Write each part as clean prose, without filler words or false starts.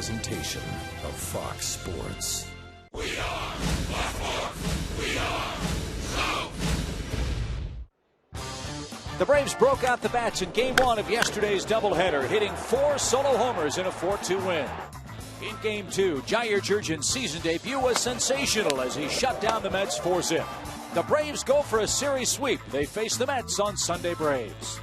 presentation of Fox Sports. We are Blackmore. We are South. The Braves broke out the bats in Game 1 of yesterday's doubleheader, hitting 4 solo homers in a 4-2 win. In Game 2, Jair Jurgen's season debut was sensational as he shut down the Mets 4-0. The Braves go for a series sweep. They face the Mets on Sunday. Braves.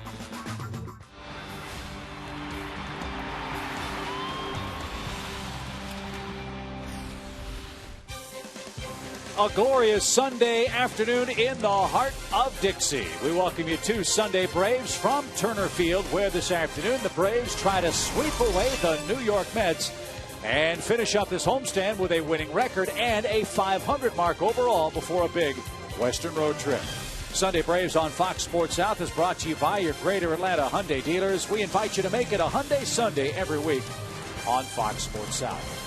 A glorious Sunday afternoon in the heart of Dixie. We welcome you to Sunday Braves from Turner Field, where this afternoon the Braves try to sweep away the New York Mets and finish up this homestand with a winning record and a 500 mark overall before a big Western road trip. Sunday Braves on Fox Sports South is brought to you by your Greater Atlanta Hyundai dealers. We invite you to make it a Hyundai Sunday every week on Fox Sports South.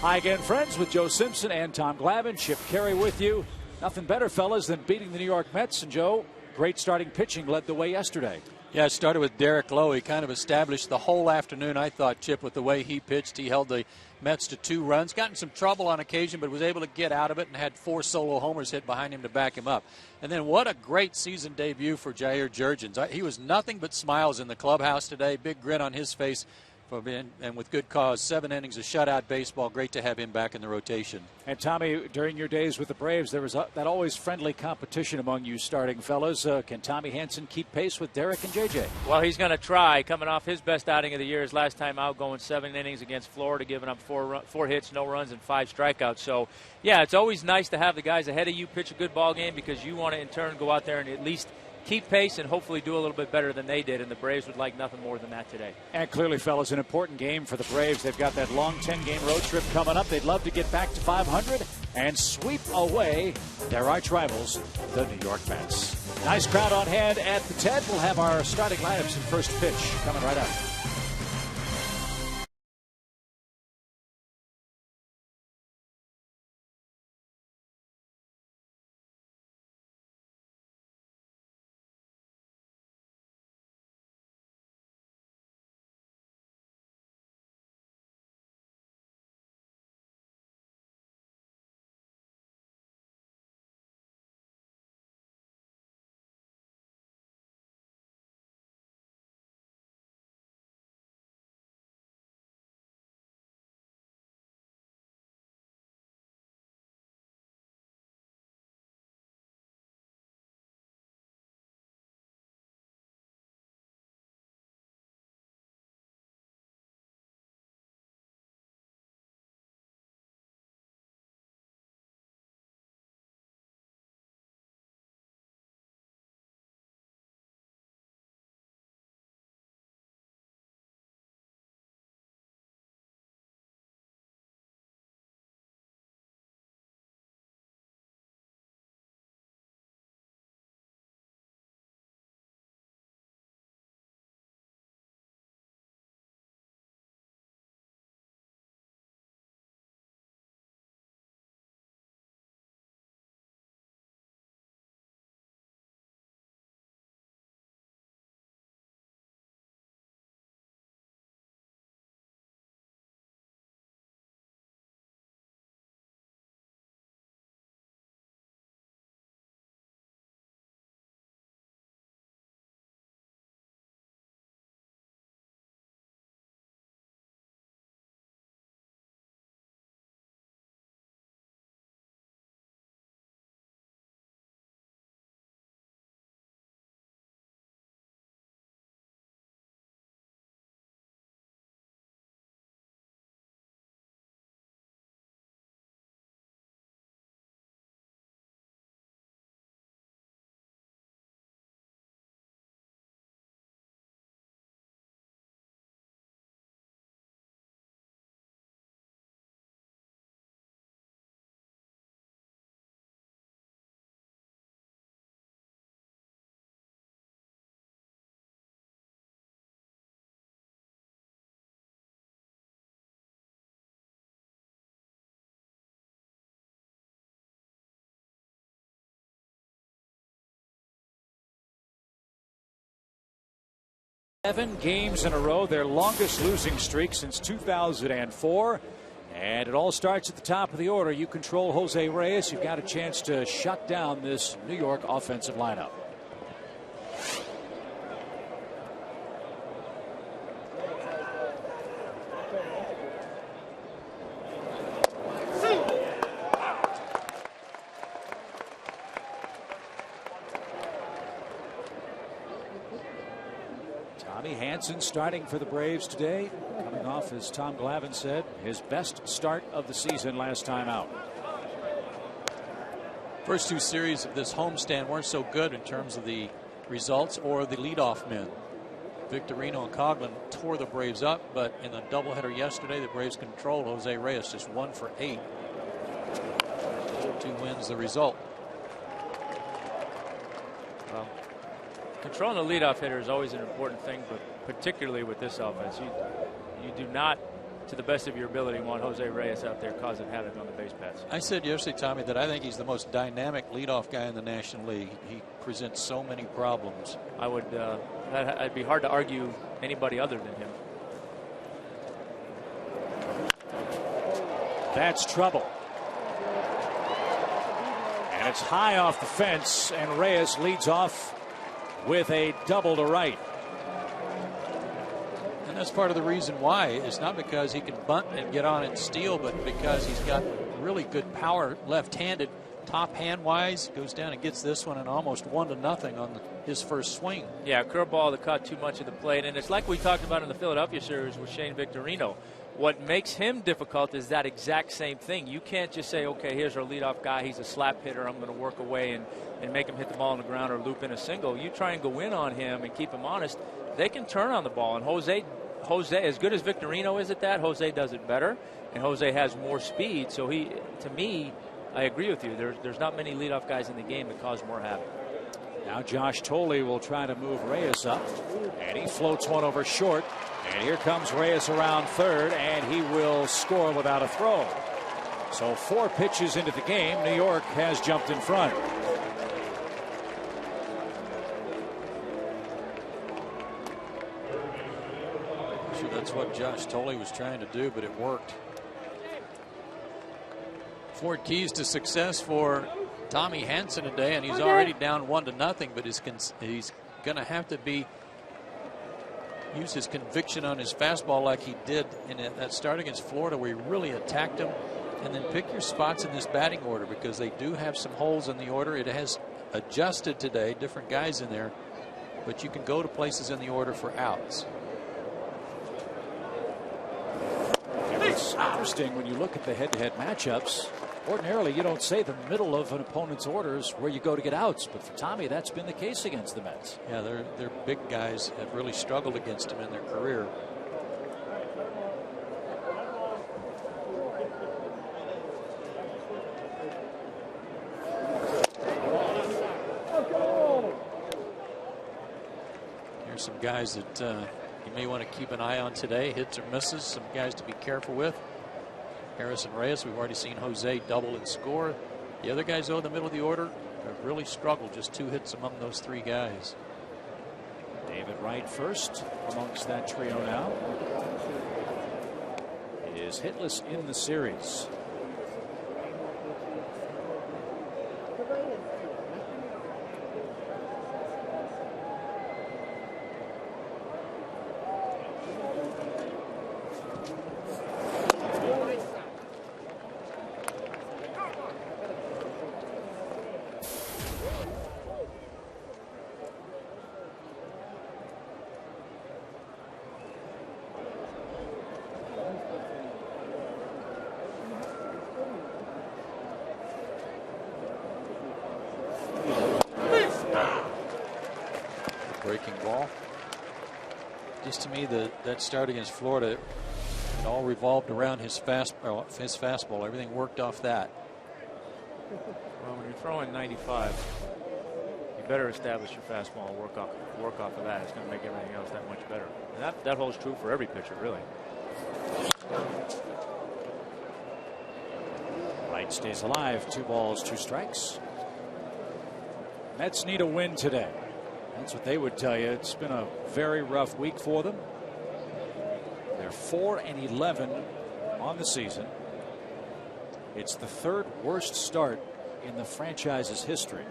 Hi again, friends, with Joe Simpson and Tom Glavine. Chip Carey with you. Nothing better, fellas, than beating the New York Mets. And, Joe, great starting pitching led the way yesterday. Yeah, it started with Derek Lowe. He kind of established the whole afternoon, I thought, Chip, with the way he pitched. He held the Mets to 2 runs. Got in some trouble on occasion, but was able to get out of it and had 4 solo homers hit behind him to back him up. And then what a great season debut for Jair Jurgens. He was nothing but smiles in the clubhouse today. Big grin on his face. And with good cause. 7 innings of shutout baseball. Great to have him back in the rotation. And Tommy, during your days with the Braves, there was that always friendly competition among you starting fellas. Can Tommy Hanson keep pace with Derek and JJ? Well, he's going to try. Coming off his best outing of the year, his last time out, going 7 innings against Florida, giving up 4 hits, no runs, and 5 strikeouts. So, yeah, it's always nice to have the guys ahead of you pitch a good ball game, because you want to in turn go out there and at least keep pace and hopefully do a little bit better than they did, and the Braves would like nothing more than that today. And clearly, fellas, an important game for the Braves. They've got that long 10-game road trip coming up. They'd love to get back to 500 and sweep away their arch rivals, the New York Mets. Nice crowd on hand at the TED. We'll have our starting lineups and first pitch coming right up. 7 games in a row, their longest losing streak since 2004. And it all starts at the top of the order. You control Jose Reyes. You've got a chance to shut down this New York offensive lineup. Tommy Hanson starting for the Braves today, coming off, as Tom Glavine said, his best start of the season last time out. First 2 series of this homestand weren't so good in terms of the results or the leadoff men. Victorino and Coughlin tore the Braves up, but in the doubleheader yesterday, the Braves controlled. Jose Reyes just 1 for 8. 2 wins the result. Well, controlling the leadoff hitter is always an important thing, but particularly with this offense, you do not, to the best of your ability, want Jose Reyes out there causing havoc on the base paths. I said yesterday, Tommy, that I think he's the most dynamic leadoff guy in the National League. He presents so many problems. It'd be hard to argue anybody other than him. That's trouble. And it's high off the fence, and Reyes leads off with a double to right. And that's part of the reason why. It's not because he can bunt and get on and steal, but because he's got really good power left-handed. Top hand-wise, goes down and gets this one, and almost 1-0 on his first swing. Yeah, curveball that caught too much of the plate. And it's like we talked about in the Philadelphia series with Shane Victorino. What makes him difficult is that exact same thing. You can't just say, okay, here's our leadoff guy. He's a slap hitter. I'm going to work away and make him hit the ball on the ground or loop in a single. You try and go in on him and keep him honest. They can turn on the ball. And Jose, as good as Victorino is at that, Jose does it better. And Jose has more speed. So to me, I agree with you. There's not many leadoff guys in the game that cause more havoc. Now Josh Thole will try to move Reyes up, and he floats one over short. And here comes Reyes around third, and he will score without a throw. So 4 pitches into the game, New York has jumped in front. Sure, that's what Josh Thole was trying to do, but it worked. 4 keys to success for Tommy Hanson today, and he's already down 1-0, but he's going to have to use his conviction on his fastball like he did in that start against Florida, where he really attacked him. And then pick your spots in this batting order, because they do have some holes in the order. It has adjusted today, different guys in there, but you can go to places in the order for outs. It's interesting when you look at the head-to-head matchups. Ordinarily, you don't say the middle of an opponent's orders where you go to get outs, but for Tommy, that's been the case against the Mets. Yeah, their big guys have really struggled against him in their career. Here's some guys that you may want to keep an eye on today. Hits or misses. Some guys to be careful with. Harrison Reyes, we've already seen Jose double and score. The other guys, though, in the middle of the order have really struggled. Just 2 hits among those 3 guys. David Wright first amongst that trio now. He is hitless in the series. Breaking ball. Just to me, that start against Florida, it all revolved around his fastball. Everything worked off that. Well, when you're throwing 95, you better establish your fastball and work off of that. It's going to make everything else that much better. And that holds true for every pitcher, really. Wright stays alive. 2 balls, 2 strikes. Mets need a win today. That's what they would tell you. It's been a very rough week for them. They're 4-11 on the season. It's the third worst start in the franchise's history.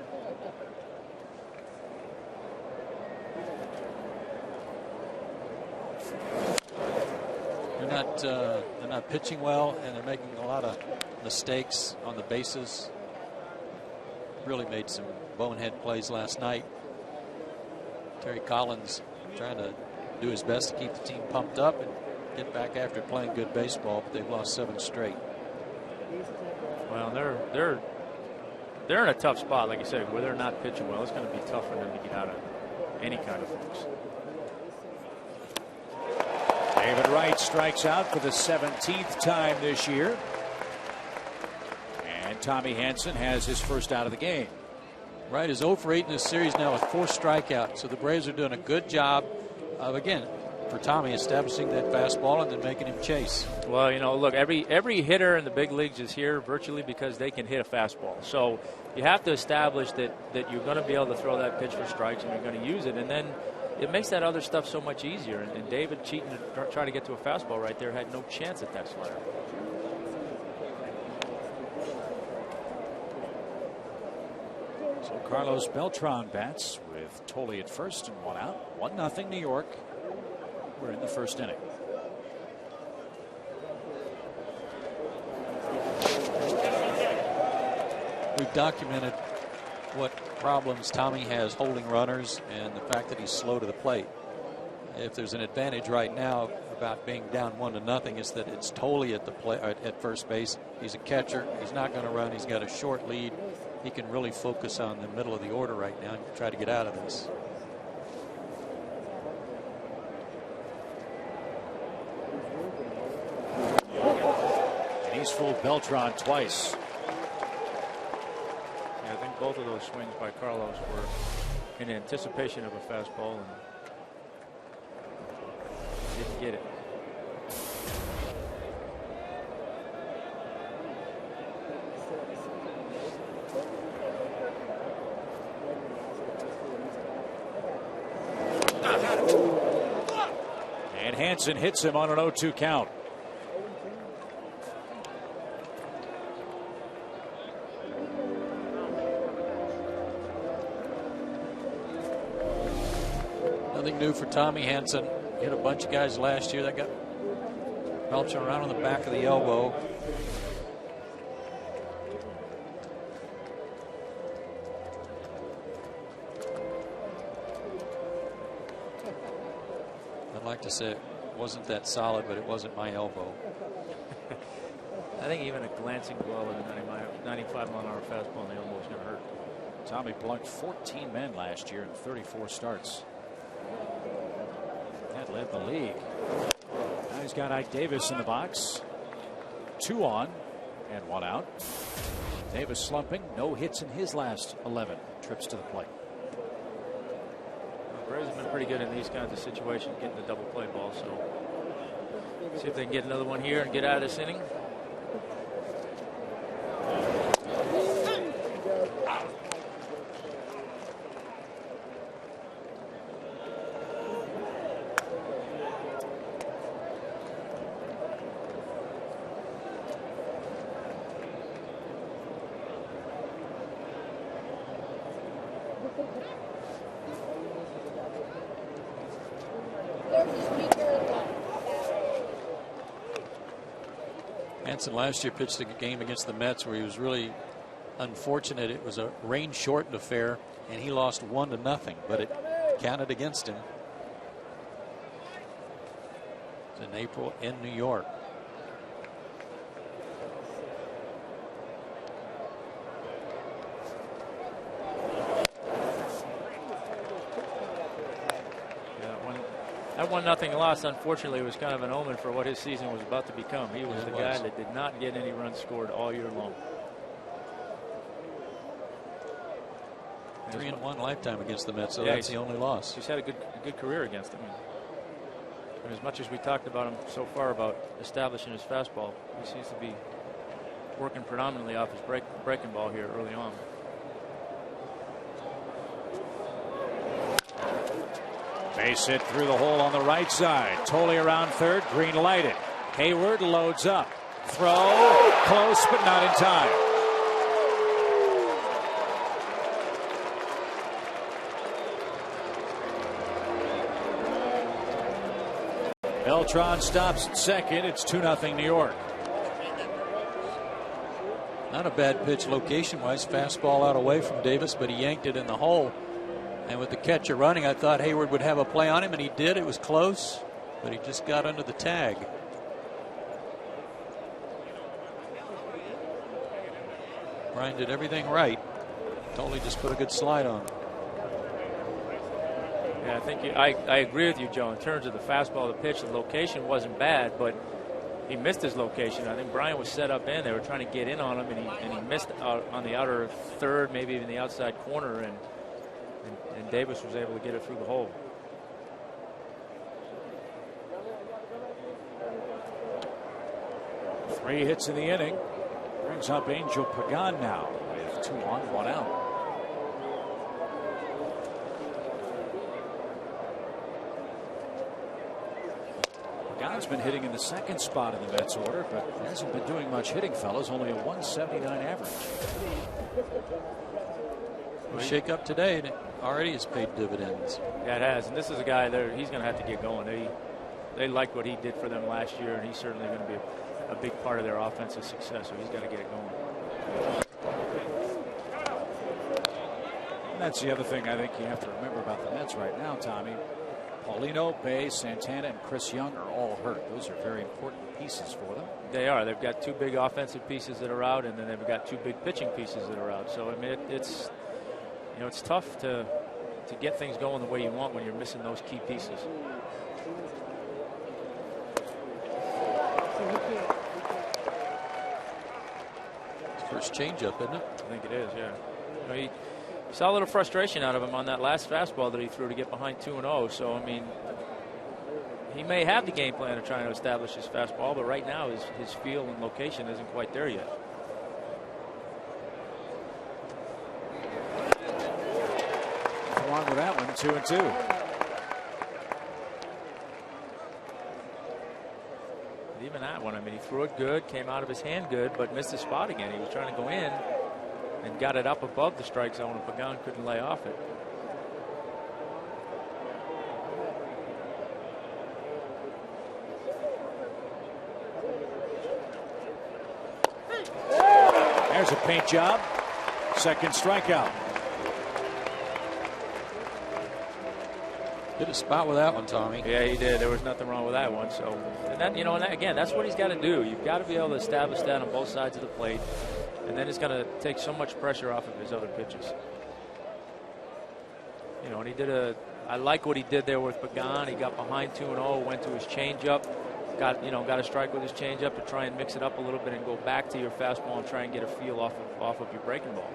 They're not pitching well, and they're making a lot of mistakes on the bases. Really made some bonehead plays last night. Terry Collins trying to do his best to keep the team pumped up and get back after playing good baseball, but they've lost 7 straight. Well, they're in a tough spot, like you said, where they're not pitching well. It's going to be tough for them to get out of any kind of fix. David Wright strikes out for the 17th time this year. And Tommy Hanson has his first out of the game. Wright is 0 for 8 in this series now with 4 strikeouts. So the Braves are doing a good job of, again, for Tommy, establishing that fastball and then making him chase. Well, you know, look, every hitter in the big leagues is here virtually because they can hit a fastball. So you have to establish that you're going to be able to throw that pitch for strikes and you're going to use it. And then it makes that other stuff so much easier. And David cheating to try to get to a fastball right there had no chance at that slider. So Carlos Beltran bats with Tolle at first and 1 out. 1-0 New York. We're in the first inning. We've documented what problems Tommy has holding runners and the fact that he's slow to the plate. If there's an advantage right now about being down 1-0, it's that it's Tolle at the play at first base. He's a catcher. He's not going to run. He's got a short lead. He can really focus on the middle of the order right now and try to get out of this. And he's fooled Beltran twice. Yeah, I think both of those swings by Carlos were in anticipation of a fastball and didn't get it. And Hanson hits him on an 0-2 count. Nothing new for Tommy Hanson. Hit a bunch of guys last year that got belching around on the back of the elbow. I'd like to say it wasn't that solid, but it wasn't my elbow. I think even a glancing blow with a 95 mile-an-hour fastball in the elbow is going to hurt. Tommy blunked 14 men last year in 34 starts. That led the league. Now he's got Ike Davis in the box. 2 on and 1 out. Davis slumping. No hits in his last 11 trips to the plate. The Braves have been pretty good in these kinds of situations, getting the double play ball. So see if they can get another one here and get out of this inning. Hanson last year pitched a game against the Mets where he was really unfortunate. It was a rain shortened affair and he lost 1-0, but it counted against him. It's in April in New York. That 1-0 loss, unfortunately, was kind of an omen for what his season was about to become. He was the guy that did not get any runs scored all year long. 3-1 lifetime against the Mets, so yeah, that's the only loss. He's had a good career against them. And as much as we talked about him so far about establishing his fastball, he seems to be working predominantly off his breaking ball here early on. Base hit through the hole on the right side. Tolley around third. Green lighted. Hayward loads up. Throw. Close, but not in time. Beltran stops at second. It's 2-0 New York. Not a bad pitch location-wise. Fastball out away from Davis, but he yanked it in the hole. And with the catcher running, I thought Hayward would have a play on him, and he did. It was close, but he just got under the tag. Brian did everything right. Totally just put a good slide on. Yeah, I think I agree with you, Joe. In terms of the fastball, the pitch, the location wasn't bad, but he missed his location. I think Brian was set up in. They were trying to get in on him, and he missed out on the outer third, maybe even the outside corner, and Davis was able to get it through the hole. Three hits in the inning. Brings up Angel Pagan now with 2 on, 1 out. Pagan's been hitting in the second spot in the Mets order, but hasn't been doing much hitting, fellas. Only a 179 average. Well, shake up today, and it already has paid dividends. Yeah, it has. And this is a guy there. He's going to have to get going. They liked what he did for them last year, and he's certainly going to be a big part of their offensive success. So he's got to get it going. And that's the other thing I think you have to remember about the Mets right now, Tommy. Paulino, Bay, Santana, and Chris Young are all hurt. Those are very important pieces for them. They are. They've got 2 big offensive pieces that are out, and then they've got 2 big pitching pieces that are out. So I mean, it's tough to get things going the way you want when you're missing those key pieces. First changeup, isn't it? I think it is, yeah. You saw a little frustration out of him on that last fastball that he threw to get behind 2-0. So, I mean, he may have the game plan of trying to establish his fastball, but right now his feel and location isn't quite there yet. Along with that one, 2-2. Even that one, I mean, he threw it good, came out of his hand good, but missed his spot again. He was trying to go in and got it up above the strike zone, and Pagan couldn't lay off it. There's a paint job. Second strikeout. Hit a spot with that one, Tommy. Yeah, he did. There was nothing wrong with that one. So, and that, again, that's what he's got to do. You've got to be able to establish that on both sides of the plate, and then it's going to take so much pressure off of his other pitches. And I like what he did there with Pagan. He got behind 2-0, went to his changeup, got a strike with his changeup to try and mix it up a little bit and go back to your fastball and try and get a feel off of your breaking ball.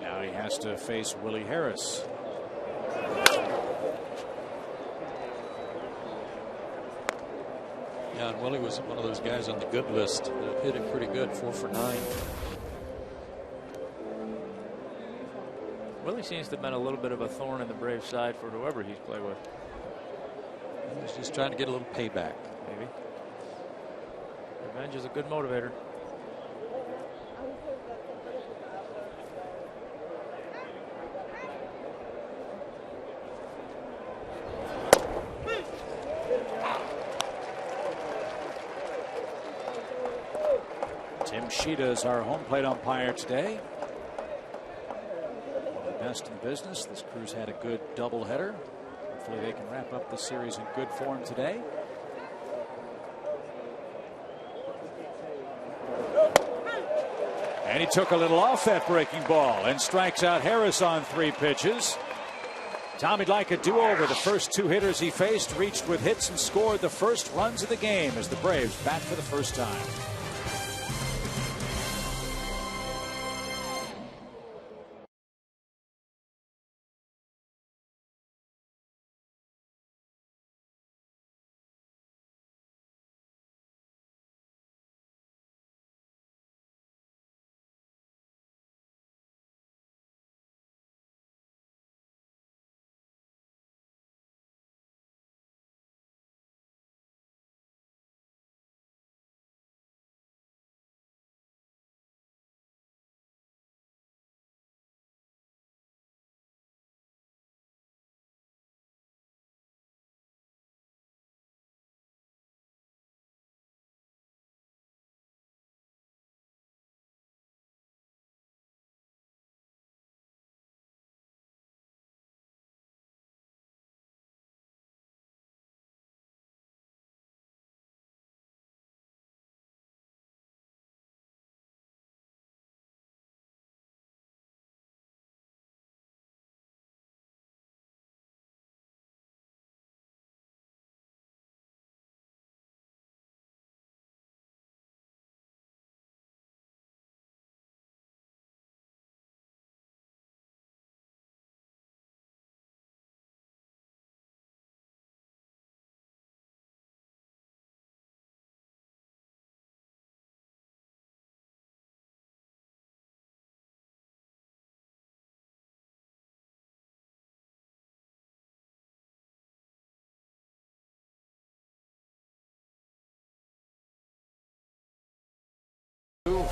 Now he has to face Willie Harris. Yeah, and Willie was one of those guys on the good list that hit it pretty good, 4 for 9. Willie seems to have been a little bit of a thorn in the Braves side for whoever he's played with. He's just trying to get a little payback. Maybe. Revenge is a good motivator. Tim Sheeta is our home plate umpire today. One of the best in the business. This crew's had a good doubleheader. Hopefully they can wrap up the series in good form today. And he took a little off that breaking ball and strikes out Harris on 3 pitches. Tommy'd like a do-over. The first 2 hitters he faced reached with hits and scored the first runs of the game as the Braves bat for the first time.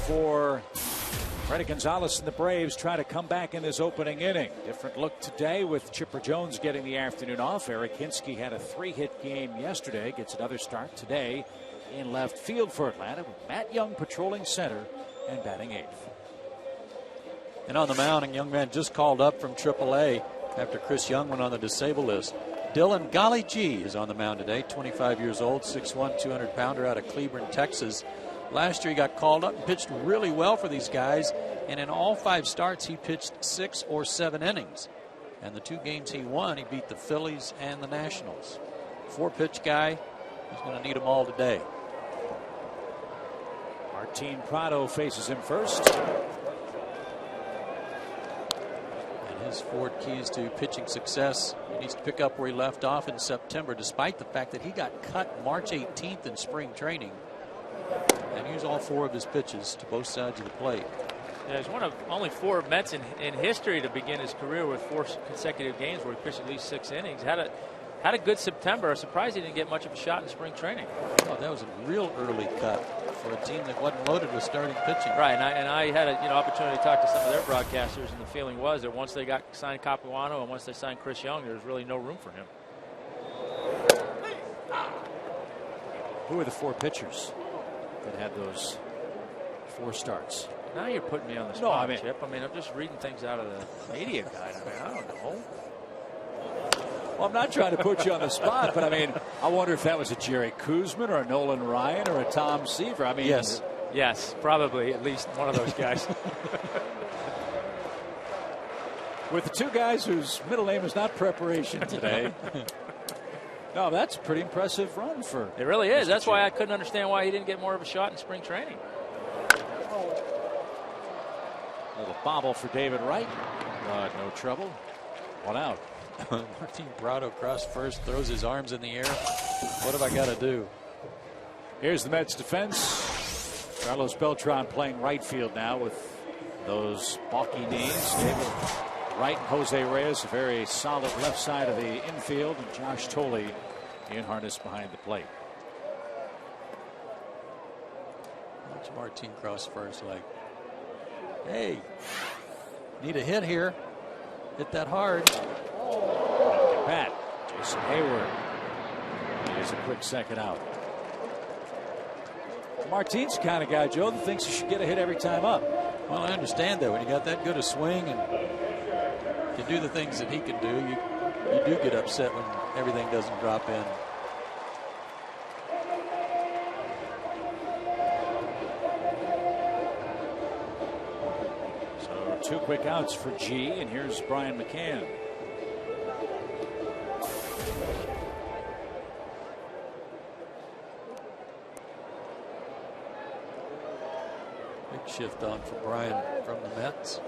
for Freddie Gonzalez and the Braves try to come back in this opening inning. Different look today with Chipper Jones getting the afternoon off. Eric Hinsky had a 3-hit game yesterday. Gets another start today in left field for Atlanta with Matt Young patrolling center and batting 8th. And on the mound, a young man just called up from AAA after Chris Young went on the disabled list. Dylan Golly G is on the mound today, 25 years old, 6'1", 200-pounder out of Cleburne, Texas. Last year he got called up and pitched really well for these guys, and in all 5 starts he pitched 6 or 7 innings. And the 2 games he won, he beat the Phillies and the Nationals. 4-pitch guy, he's going to need them all today. Martin Prado faces him first. His 4 keys to pitching success. He needs to pick up where he left off in September, despite the fact that he got cut March 18th in spring training and used all 4 of his pitches to both sides of the plate. Yeah, he's one of only 4 Mets in history to begin his career with 4 consecutive games where he pitched at least 6 innings. Had a good September. I'm surprised he didn't get much of a shot in spring training. Oh, that was a real early cut for a team that wasn't loaded with starting pitching. Right, and I had an opportunity to talk to some of their broadcasters, and the feeling was that once they signed Capuano and once they signed Chris Young, there was really no room for him. Who are the 4 pitchers that had those 4 starts? Now you're putting me on the spot, Chip. I mean, I'm just reading things out of the media guide. I mean, I don't know. Well, I'm not trying to put you on the spot, but I mean, I wonder if that was a Jerry Kuzman or a Nolan Ryan or a Tom Seaver. I mean, yes, probably at least one of those guys. With the 2 guys whose middle name is not preparation today. No, that's a pretty impressive run for. It really is. That's why I couldn't understand why he didn't get more of a shot in spring training. A little bobble for David Wright. No trouble. 1 out. Martin Prado across first, throws his arms in the air. What have I got to do? Here's the Mets defense. Carlos Beltran playing right field now with those balky knees. David Wright and Jose Reyes, a very solid left side of the infield, and Josh Tolle in harness behind the plate. Watch Martin cross first, like, hey, need a hit here. Hit that hard. Get bat. Jason Hayward. Here's a quick second out. Martin's the kind of guy, Joe, that thinks he should get a hit every time up. Well, I understand that when you got that good a swing and can do the things that he can do, you do get upset when everything doesn't drop in. So 2 quick outs for G, and here's Brian McCann. Big shift on for Brian from the Mets.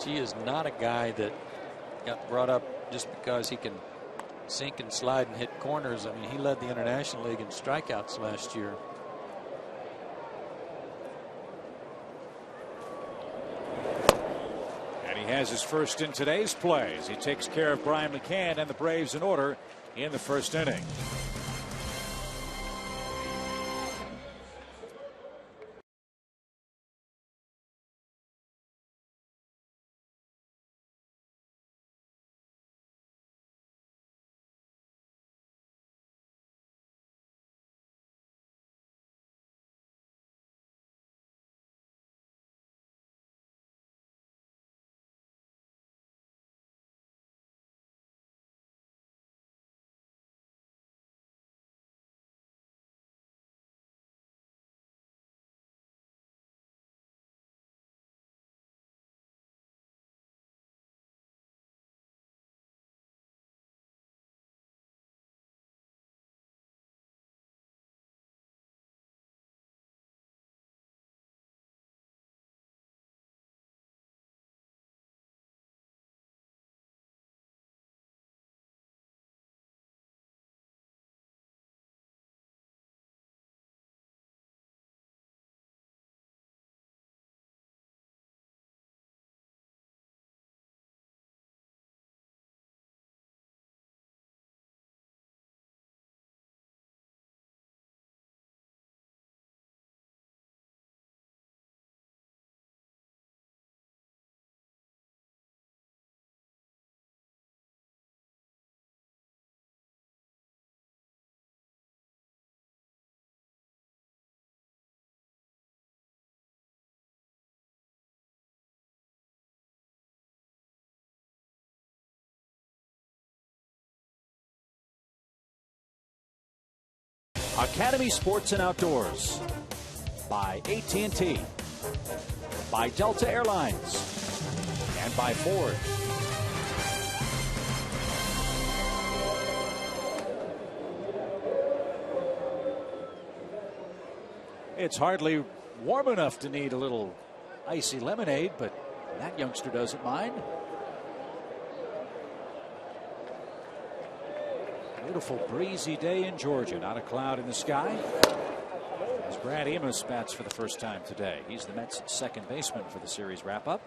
He is not a guy that got brought up just because he can sink and slide and hit corners. I mean, he led the International League in strikeouts last year. And he has his first in today's play as he takes care of Brian McCann and the Braves in order in the first inning. Academy Sports and Outdoors, by AT&T, by Delta Airlines, and by Ford. It's hardly warm enough to need a little icy lemonade, but that youngster doesn't mind. Beautiful breezy day in Georgia. Not a cloud in the sky. As Brad Amos bats for the first time today. He's the Mets' second baseman for the series wrap-up.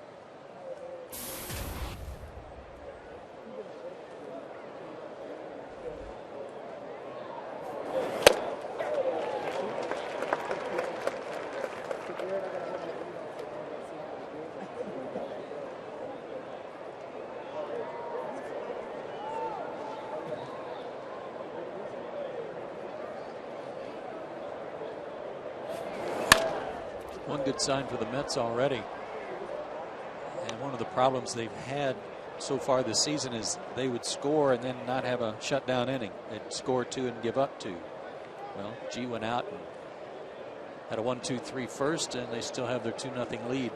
One good sign for the Mets already. And one of the problems they've had so far this season is they would score and then not have a shutdown inning. They'd score 2 and give up 2. Well, G went out and had a 1-2-3 first, and they still have their 2-0 lead.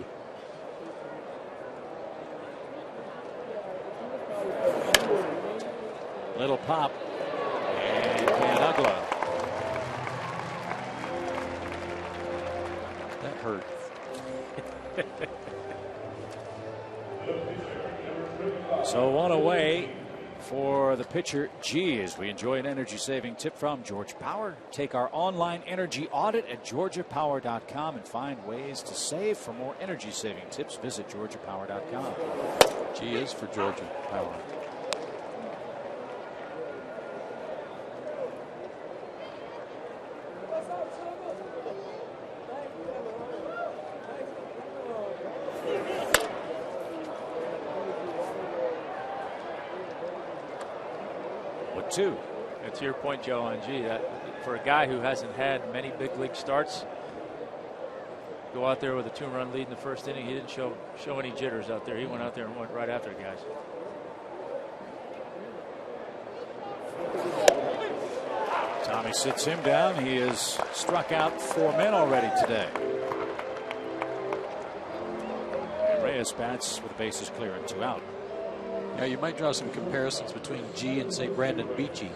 Little pop. And Canagla. That hurt. So one away for the pitcher G as we enjoy an energy saving tip from Georgia Power. Take our online energy audit at georgiapower.com and find ways to save. For more energy saving tips, visit georgiapower.com. G is for Georgia Power. Two. To your point, Joe, on G, that for a guy who hasn't had many big league starts, go out there with a 2-run lead in the first inning. He didn't show any jitters out there. He went out there and went right after the guys. Tommy sits him down. He has struck out 4 men already today. And Reyes bats with the bases clear and 2 out. Yeah, you might draw some comparisons between G and, say, Brandon Beachy,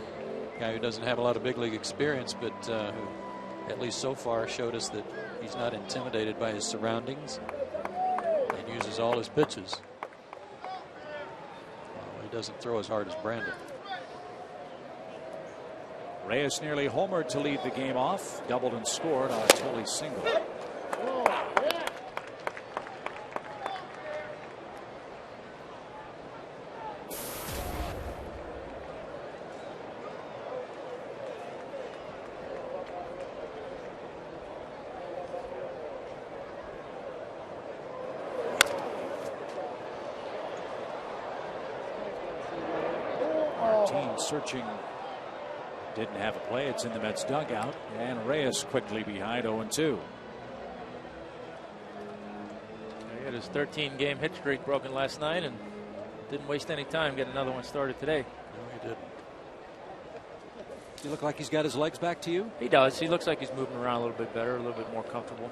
a guy who doesn't have a lot of big league experience, but who, at least so far, showed us that he's not intimidated by his surroundings and uses all his pitches. Well, he doesn't throw as hard as Brandon. Reyes nearly homered to lead the game off, doubled and scored on a Tully single. Searching, didn't have a play. It's in the Mets dugout, and Reyes quickly behind 0-2. He had his 13-game hit streak broken last night and didn't waste any time getting another one started today. No, he didn't. Does he look like he's got his legs back to you? He does. He looks like he's moving around a little bit better, a little bit more comfortable.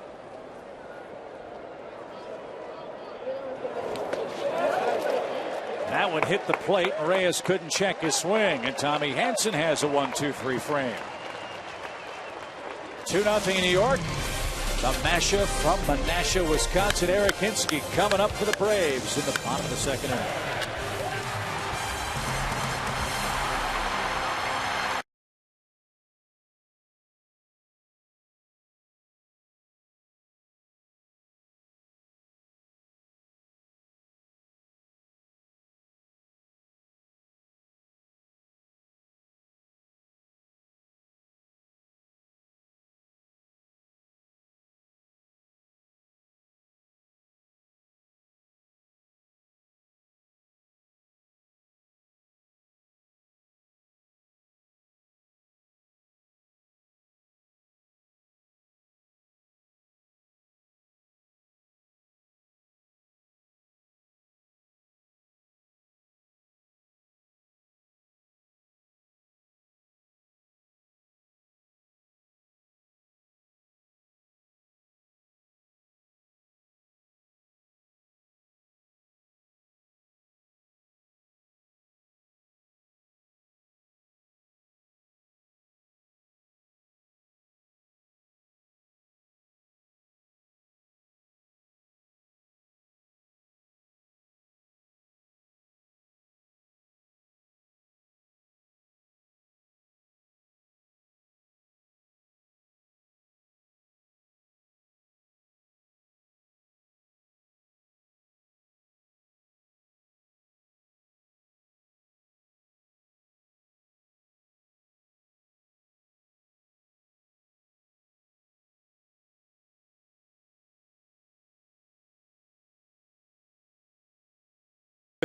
That one hit the plate. Reyes couldn't check his swing, and Tommy Hanson has a 1-2-3 frame. 2-0 New York. The masher from Menasha, Wisconsin, Eric Hinsky coming up for the Braves in the bottom of the second inning.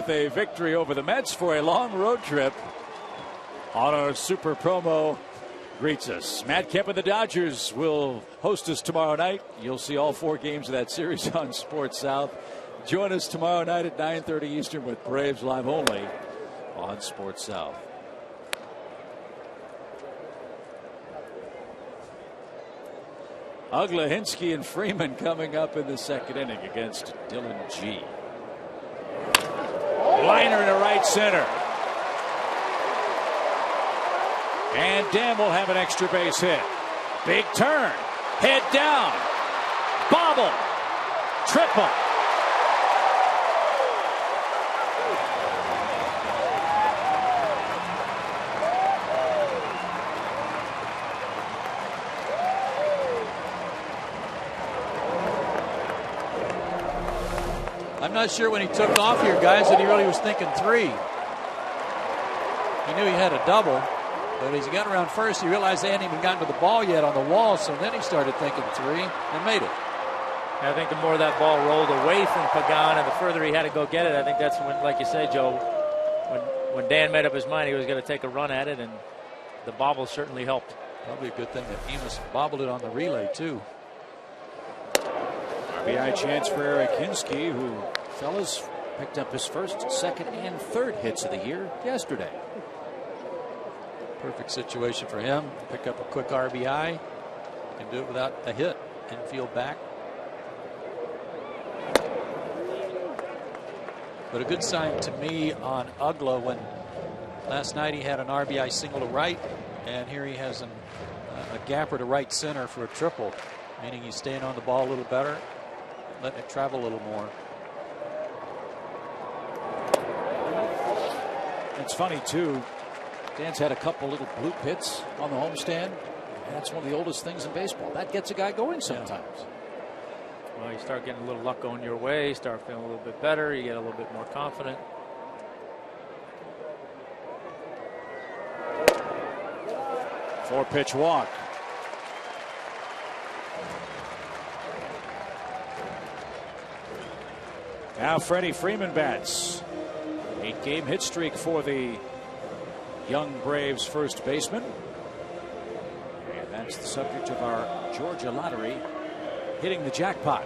with a victory over the Mets for a long road trip on our Super Promo greets us. Matt Kemp of the Dodgers will host us tomorrow night. You'll see all 4 games of that series on Sports South. Join us tomorrow night at 9:30 Eastern with Braves Live only on Sports South. Hinsky and Freeman coming up in the second inning against Dylan G. Liner to right center. And Dan will have an extra base hit. Big turn. Head down. Bobble. Triple. I'm not sure when he took off here, guys, that he really was thinking 3. He knew he had a double, but as he got around first, he realized they hadn't even gotten to the ball yet on the wall, so then he started thinking 3 and made it. I think the more that ball rolled away from Pagan and the further he had to go get it, I think that's when, like you say, Joe, when Dan made up his mind he was going to take a run at it, and the bobble certainly helped. Probably a good thing that Amos bobbled it on the relay, too. RBI chance for Eric Hinsky, who, fellas, picked up his first, second, and third hits of the year yesterday. Perfect situation for him. Pick up a quick RBI. Can do it without a hit. Infield back. But a good sign to me on Ugla when last night he had an RBI single to right, and here he has a gapper to right center for a triple, meaning he's staying on the ball a little better, letting it travel a little more. It's funny, too. Dan's had a couple little bloop hits on the homestand. That's one of the oldest things in baseball. That gets a guy going sometimes. Yeah. Well, you start getting a little luck going your way, you start feeling a little bit better, you get a little bit more confident. Four-pitch walk. Now Freddie Freeman bats. 8-game hit streak for the young Braves first baseman. And that's the subject of our Georgia lottery, hitting the jackpot.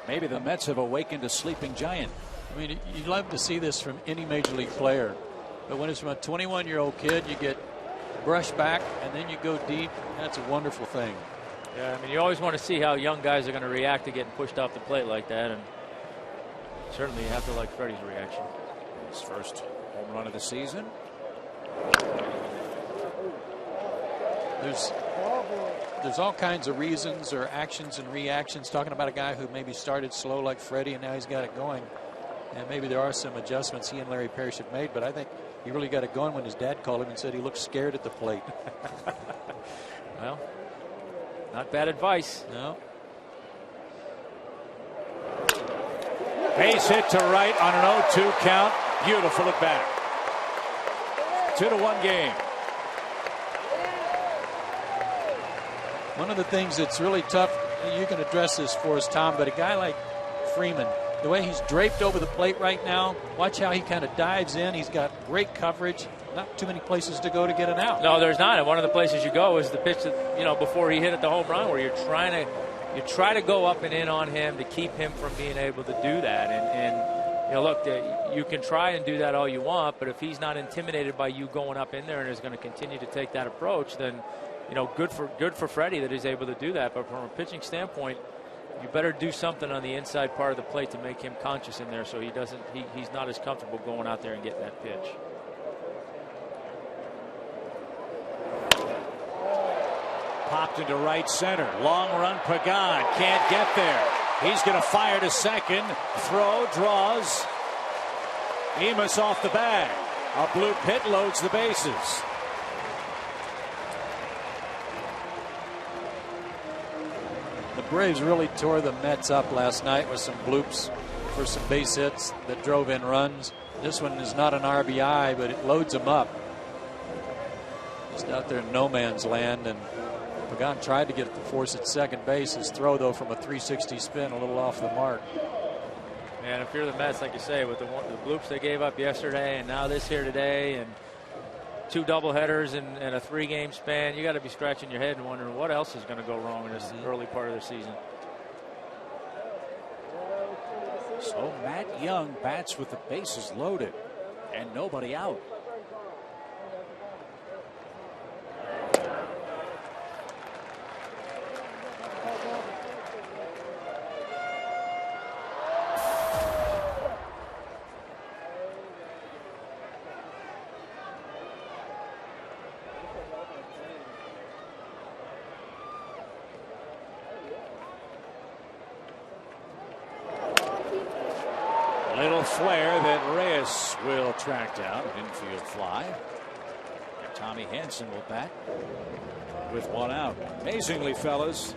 Maybe the Mets have awakened a sleeping giant. I mean, you'd love to see this from any major league player, but when it's from a 21-year-old kid, you get brushed back and then you go deep. That's a wonderful thing. Yeah, I mean, you always want to see how young guys are going to react to getting pushed off the plate like that, and certainly you have to like Freddie's reaction. His first home run of the season. There's all kinds of reasons or actions and reactions, talking about a guy who maybe started slow like Freddie and now he's got it going. And maybe there are some adjustments he and Larry Parrish have made, but I think he really got it going when his dad called him and said he looked scared at the plate. Well, not bad advice. No. Base hit to right on an 0-2 count. Beautiful at bat. 2-1 game. One of the things that's really tough, you can address this for us, Tom, but a guy like Freeman, the way he's draped over the plate right now, watch how he kind of dives in. He's got great coverage. Not too many places to go to get an out. No, there's not. And one of the places you go is the pitch that, before he hit at the home run, where you try to go up and in on him to keep him from being able to do that. And look, you can try and do that all you want, but if he's not intimidated by you going up in there and is going to continue to take that approach, then good for Freddie that he's able to do that. But from a pitching standpoint, you better do something on the inside part of the plate to make him conscious in there, so he's not as comfortable going out there and getting that pitch. popped into right center. Long run, Pagan can't get there. He's going to fire to second. Throw, draws. Emus off the bag. A blue pit loads the bases. The Braves really tore the Mets up last night with some bloops for some base hits that drove in runs. This one is not an RBI, but it loads them up. Just out there in no man's land, and Pagan tried to get the force at second base. His throw, though, from a 360 spin, a little off the mark. And if you're the Mets, like you say, with the bloops they gave up yesterday and now this here today and 2 doubleheaders in a 3-game span, you got to be scratching your head and wondering what else is going to go wrong in this early part of the season. So Matt Young bats with the bases loaded and nobody out. Little flare that Reyes will track down. An infield fly. And Tommy Hanson will bat with 1 out. Amazingly, fellas,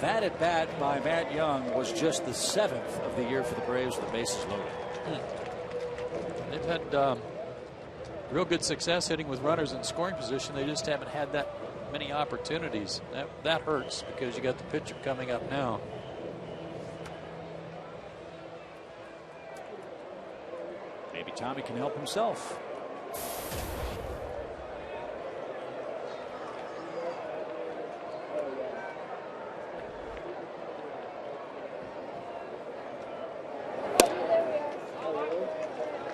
that at bat by Matt Young was just the 7th of the year for the Braves with the bases loaded. They've had real good success hitting with runners in scoring position. They just haven't had that many opportunities. That hurts because you got the pitcher coming up now. Maybe Tommy can help himself.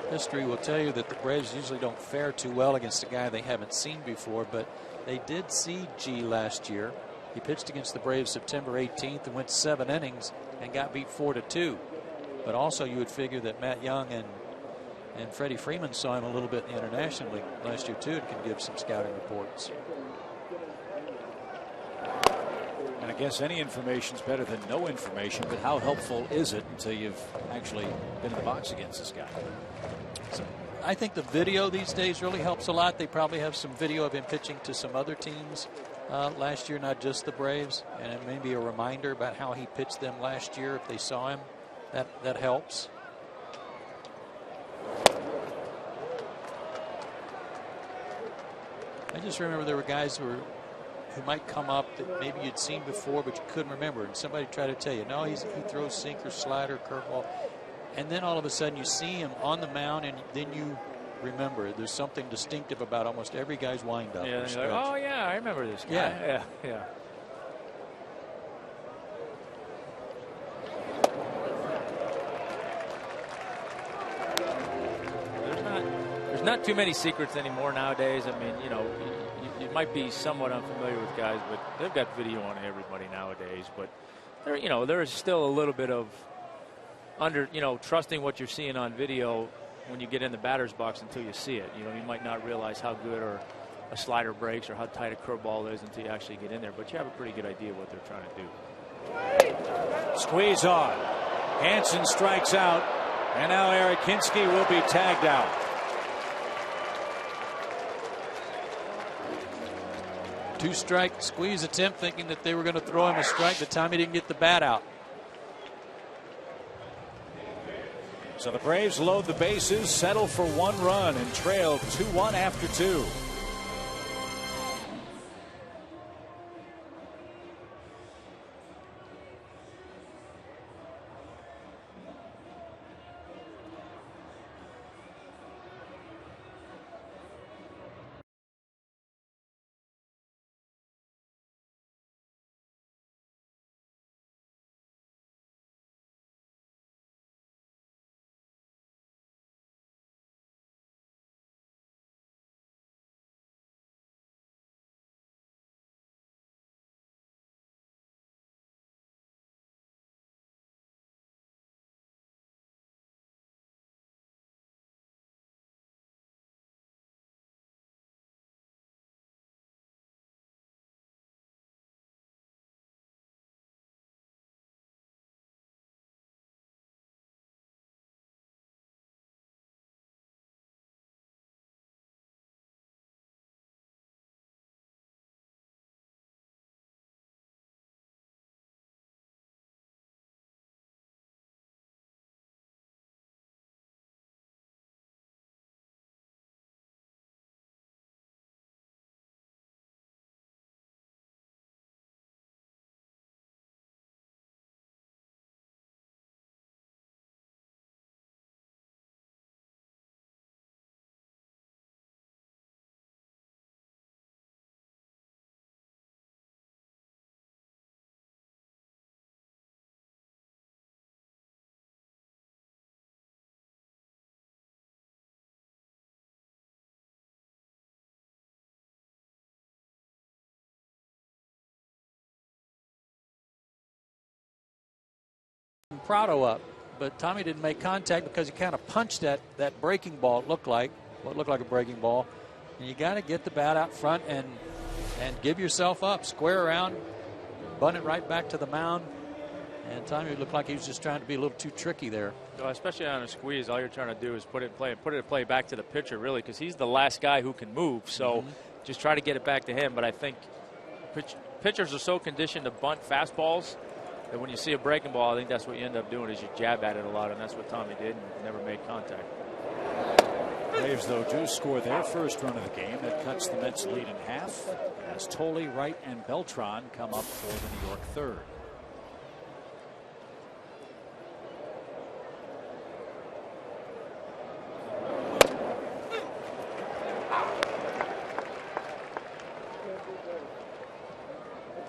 History will tell you that the Braves usually don't fare too well against a guy they haven't seen before, but they did see G last year. He pitched against the Braves September 18th and went 7 innings and got beat 4-2. But also you would figure that Matt Young and Freddie Freeman saw him a little bit in the International League last year too and can give some scouting reports. And I guess any information is better than no information, but how helpful is it until you've actually been in the box against this guy? So I think the video these days really helps a lot. They probably have some video of him pitching to some other teams last year, not just the Braves, and it may be a reminder about how he pitched them last year if they saw him. That helps. I just remember there were guys who might come up that maybe you'd seen before but you couldn't remember, and somebody tried to tell you, no, he throws sinker, slider, curveball, and then all of a sudden you see him on the mound and then you remember there's something distinctive about almost every guy's windup. Yeah, and you're like, oh yeah, I remember this guy. Yeah. There's not too many secrets anymore nowadays. I mean, you know, you might be somewhat unfamiliar with guys, but they've got video on everybody nowadays. But there is still a little bit of trusting what you're seeing on video when you get in the batter's box until you see it. You know, you might not realize how good or a slider breaks or how tight a curveball is until you actually get in there. But you have a pretty good idea what they're trying to do. Squeeze on. Hanson strikes out, and now Eric Hinsky will be tagged out. Two-strike squeeze attempt, thinking that they were going to throw him a strike the time he didn't get the bat out. So the Braves load the bases, settle for 1 run, and trail 2-1 after 2. Prado up, but Tommy didn't make contact because he kind of punched that breaking ball. It looked like a breaking ball. And you got to get the bat out front and give yourself up, square around, bunt it right back to the mound. And Tommy looked like he was just trying to be a little too tricky there. Well, especially on a squeeze, all you're trying to do is put it in play back to the pitcher, really, because he's the last guy who can move. So just try to get it back to him. But I think pitchers are so conditioned to bunt fastballs that when you see a breaking ball, I think that's what you end up doing is you jab at it a lot, and that's what Tommy did and never made contact. Braves, though, do score their first run of the game. That cuts the Mets' lead in half as Tolle, Wright, and Beltran come up for the New York third.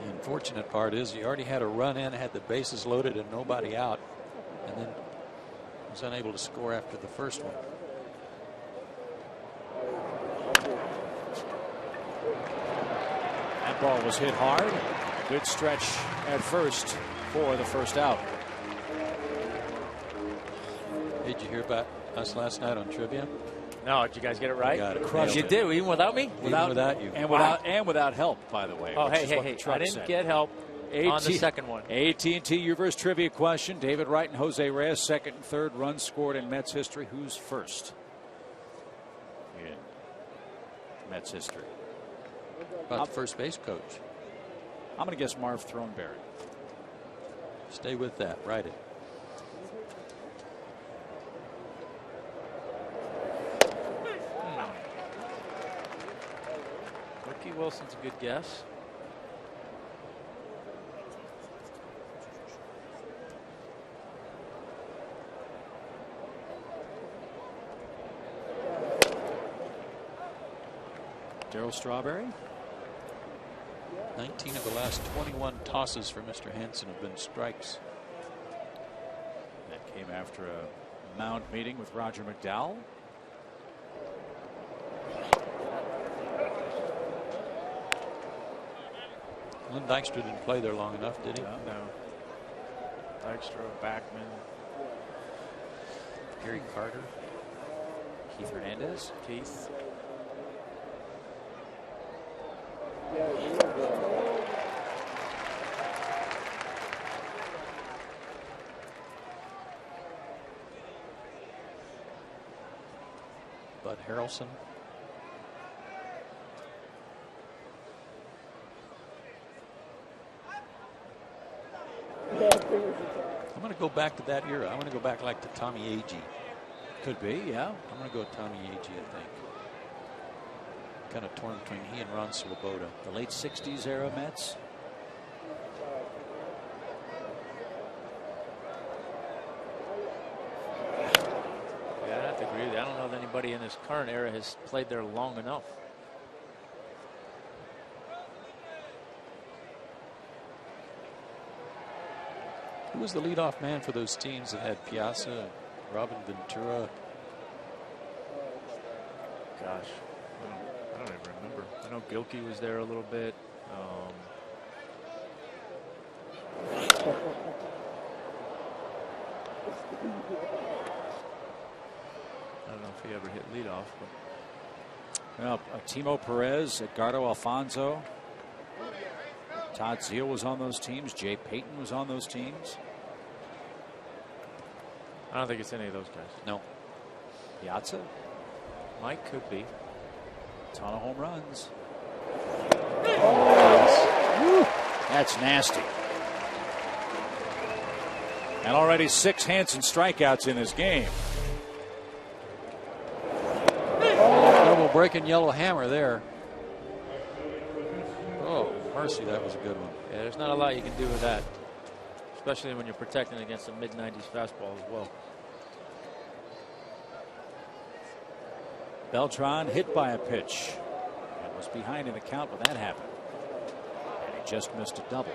The unfortunate part is he already had a run in, had the bases loaded and nobody out, and then was unable to score after the first one. That ball was hit hard. Good stretch at first for the first out. Did you hear about us last night on trivia? No, did you guys get it right? Got it. Crushed You it. did, even without me? Even without you. And without help, by the way. Oh, which is what hey, the truck I didn't said. get help on the second one. AT&T Uverse trivia question. David Wright and Jose Reyes, second and third runs scored in Mets history. Who's first in Mets history? About the first base coach. I'm going to guess Marv Throneberry. Stay with that. Write it. Ricky Wilson's a good guess. Darryl Strawberry. 19 of the last 21 tosses for Mr. Hansen have been strikes. That came after a mound meeting with Roger McDowell. Lynn Dykstra didn't play there long enough, did he? No. Dykstra, Backman. Gary Carter. Keith Hernandez. Keith. Bud Harrelson. I'm going to go back to that era. I'm going to go back like to Tommy Agee. Could be, yeah. I'm going to go with Tommy Agee, I think. Kind of torn between he and Ron Swoboda. The late 60s era Mets. Yeah, I have to agree with you. I don't know if anybody in this current era has played there long enough. Who was the leadoff man for those teams that had Piazza, Robin Ventura? Gosh, I don't even remember. I know Gilkey was there a little bit. I don't know if he ever hit leadoff, but Well, Timo Perez, Edgardo Alfonso. Todd Zeal was on those teams. Jay Payton was on those teams. I don't think it's any of those guys. No. Piazza. Mike could be. Ton of home runs. Woo. That's nasty. And already 6 Hansen strikeouts in this game. Double breaking yellow hammer there. Oh, mercy, that was a good one. Yeah, there's not a lot you can do with that, especially when you're protecting against a mid-90s fastball as well. Beltran hit by a pitch. And was behind in the count when that happened. And he just missed a double.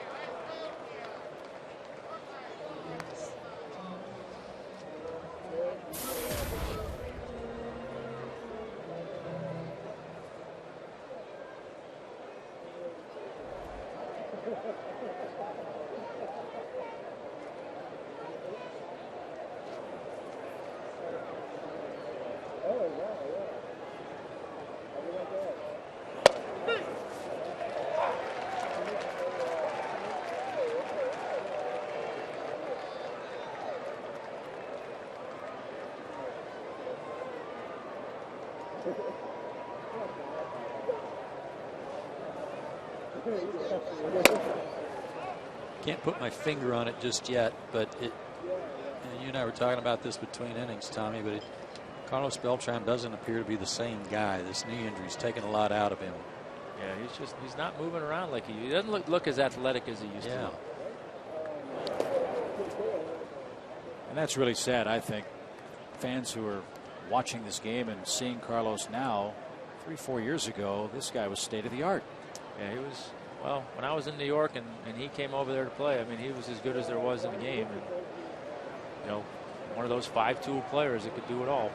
Can't put my finger on it just yet, but and you and I were talking about this between innings, Tommy, but Carlos Beltran doesn't appear to be the same guy. This knee injury's taken a lot out of him. Yeah, he's not moving around like he doesn't look as athletic as he used to. And that's really sad, I think. Fans who are watching this game and seeing Carlos now, 3-4 years ago, this guy was state of the art. Yeah, he was. Well, when I was in New York and he came over there to play, I mean, he was as good as there was in the game. And, you know, one of those 5-tool players that could do it all.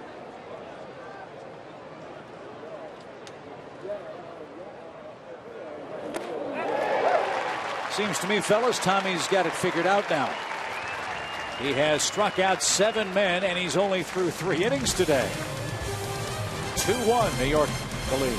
Seems to me, fellas, Tommy's got it figured out now. He has struck out 7 men, and he's only through 3 innings today. 2-1, New York, the lead.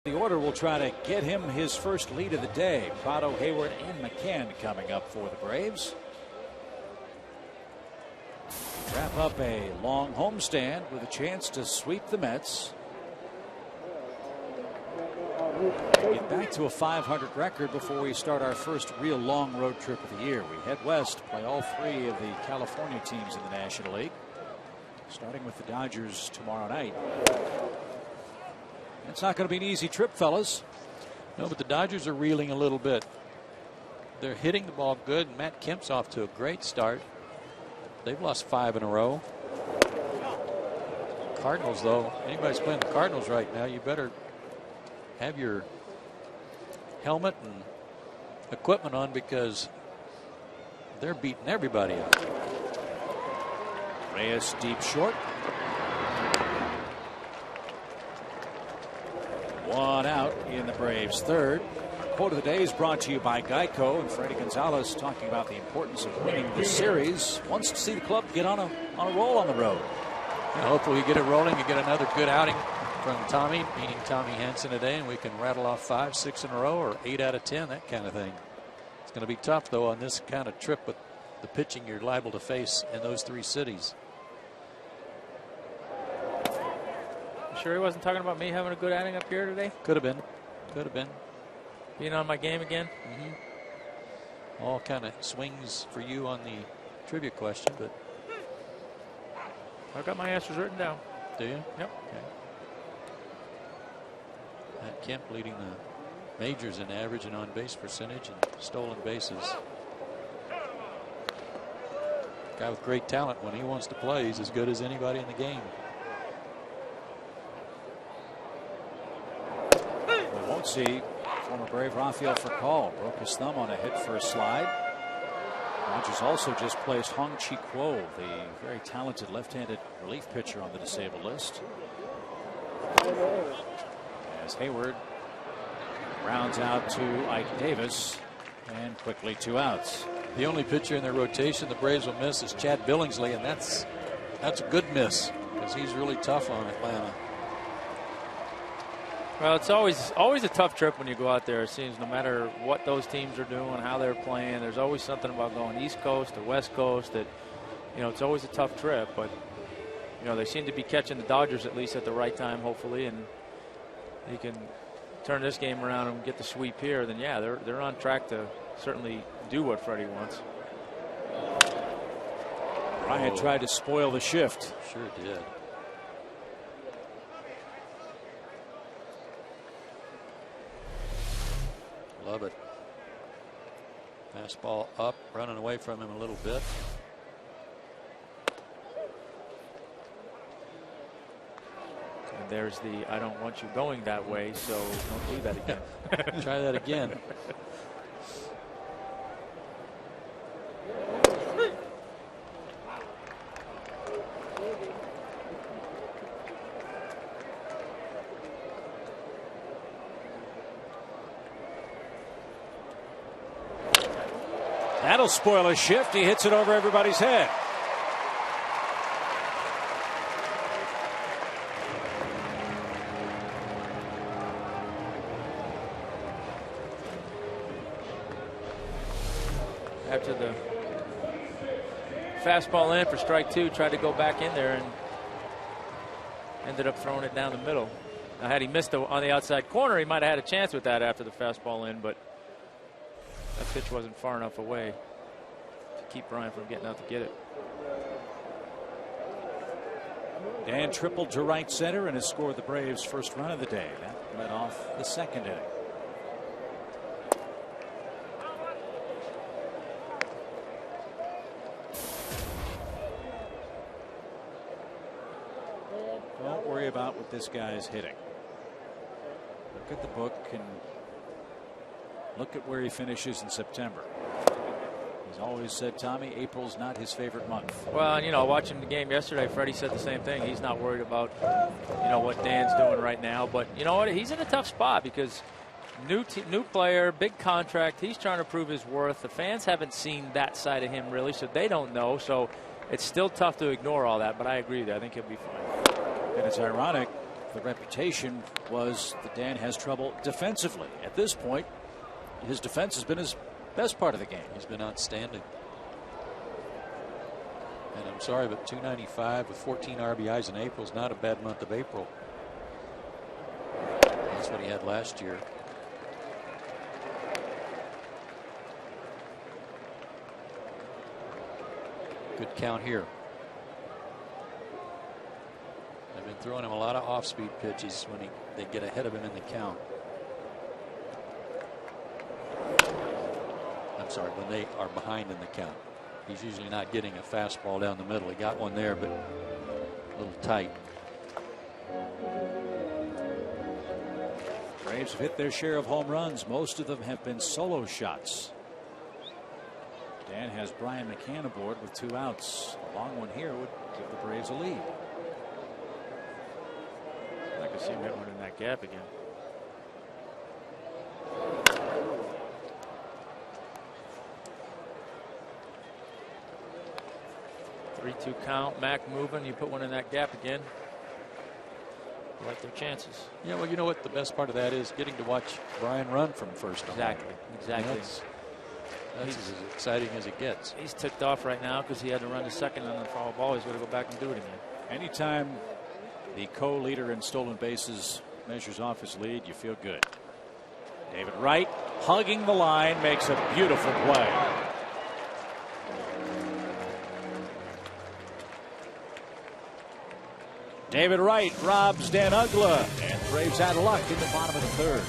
The order will try to get him his first lead of the day. Prado, Hayward, and McCann coming up for the Braves. Wrap up a long homestand with a chance to sweep the Mets. Get back to a 500 record before we start our first real long road trip of the year. We head west, play all 3 of the California teams in the National League, starting with the Dodgers tomorrow night. It's not going to be an easy trip, fellas. No, but the Dodgers are reeling a little bit. They're hitting the ball good, and Matt Kemp's off to a great start. They've lost 5 in a row. Cardinals, though, anybody's playing the Cardinals right now, you better have your helmet and equipment on because they're beating everybody up. Reyes deep short. 1 out in the Braves' third. Quote of the day is brought to you by Geico, and Freddie Gonzalez talking about the importance of winning the series. Wants to see the club get on a roll on the road. And hopefully we get it rolling and get another good outing from Tommy, meaning Tommy Hansen today, and we can rattle off 5, 6 in a row or 8 out of 10, that kind of thing. It's going to be tough, though, on this kind of trip with the pitching you're liable to face in those 3 cities. Sure he wasn't talking about me having a good outing up here today? Could have been. Could have been. Being on my game again? Mm-hmm. All kind of swings for you on the trivia question, but I've got my answers written down. Do you? Yep. Okay. Matt Kemp leading the majors in average and on base percentage and stolen bases. Guy with great talent. When he wants to play, he's as good as anybody in the game. We won't see Former Brave Rafael Furcal broke his thumb on a hit for a slide. Rogers also just placed Hong Chi Kuo, the very talented left-handed relief pitcher, on the disabled list. As Hayward rounds out to Ike Davis, and quickly 2 outs. The only pitcher in their rotation the Braves will miss is Chad Billingsley, and that's a good miss because he's really tough on Atlanta. Well, it's always a tough trip when you go out there. It seems no matter what those teams are doing, how they're playing, there's always something about going East Coast or West Coast that, it's always a tough trip. But, they seem to be catching the Dodgers at least at the right time, hopefully, and they can turn this game around and get the sweep here. Then, yeah, they're on track to certainly do what Freddie wants. Bryant tried to spoil the shift. Sure did. Love it. Fastball up, running away from him a little bit. And there's the I don't want you going that way, so don't do that again. Try that again. That'll spoil a shift. He hits it over everybody's head. After the fastball in for strike 2, tried to go back in there and ended up throwing it down the middle. Now, had he missed on the outside corner, he might have had a chance with that after the fastball in, but that pitch wasn't far enough away to keep Bryant from getting out to get it. Dan tripled to right center and has scored the Braves' first run of the day. That led off the second inning. Don't worry about what this guy's hitting. Look at the book and look at where he finishes in September. He's always said, Tommy, April's not his favorite month. Well, watching the game yesterday, Freddie said the same thing. He's not worried about, what Dan's doing right now. But you know what? He's in a tough spot because new player, big contract. He's trying to prove his worth. The fans haven't seen that side of him really, so they don't know. So it's still tough to ignore all that. But I agree with you. I think he'll be fine. And it's ironic. The reputation was that Dan has trouble defensively. At this point, his defense has been his best part of the game. He's been outstanding. And I'm sorry, but 295 with 14 RBIs in April is not a bad month of April. That's what he had last year. Good count here. They've been throwing him a lot of off-speed pitches when they get ahead of him in the count. I'm sorry, when they are behind in the count. He's usually not getting a fastball down the middle. He got one there, but a little tight. Braves have hit their share of home runs. Most of them have been solo shots. Dan has Brian McCann aboard with 2 outs. A long one here would give the Braves a lead. I can see him hit one in that gap again. 3-2 count. Mac moving. You put one in that gap again. You like their chances. Yeah, well, you know what the best part of that is? Getting to watch Brian run from first to home. Exactly. That's as exciting as it gets. He's ticked off right now because he had to run to second on the foul ball. He's got to go back and do it again. Anytime the co-leader in stolen bases measures off his lead, you feel good. David Wright hugging the line makes a beautiful play. David Wright robs Dan Uggla, and Braves out of luck in the bottom of the third.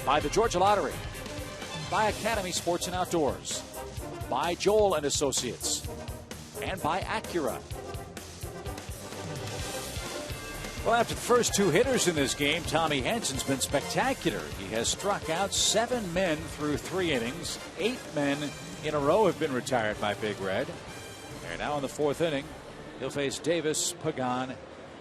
by the Georgia Lottery, by Academy Sports and Outdoors, by Joel and Associates, and by Acura. Well, after the first two hitters in this game, Tommy Hansen's been spectacular. He has struck out 7 men through 3 innings. 8 men in a row have been retired by Big Red. They're now in the 4th inning. He'll face Davis, Pagan,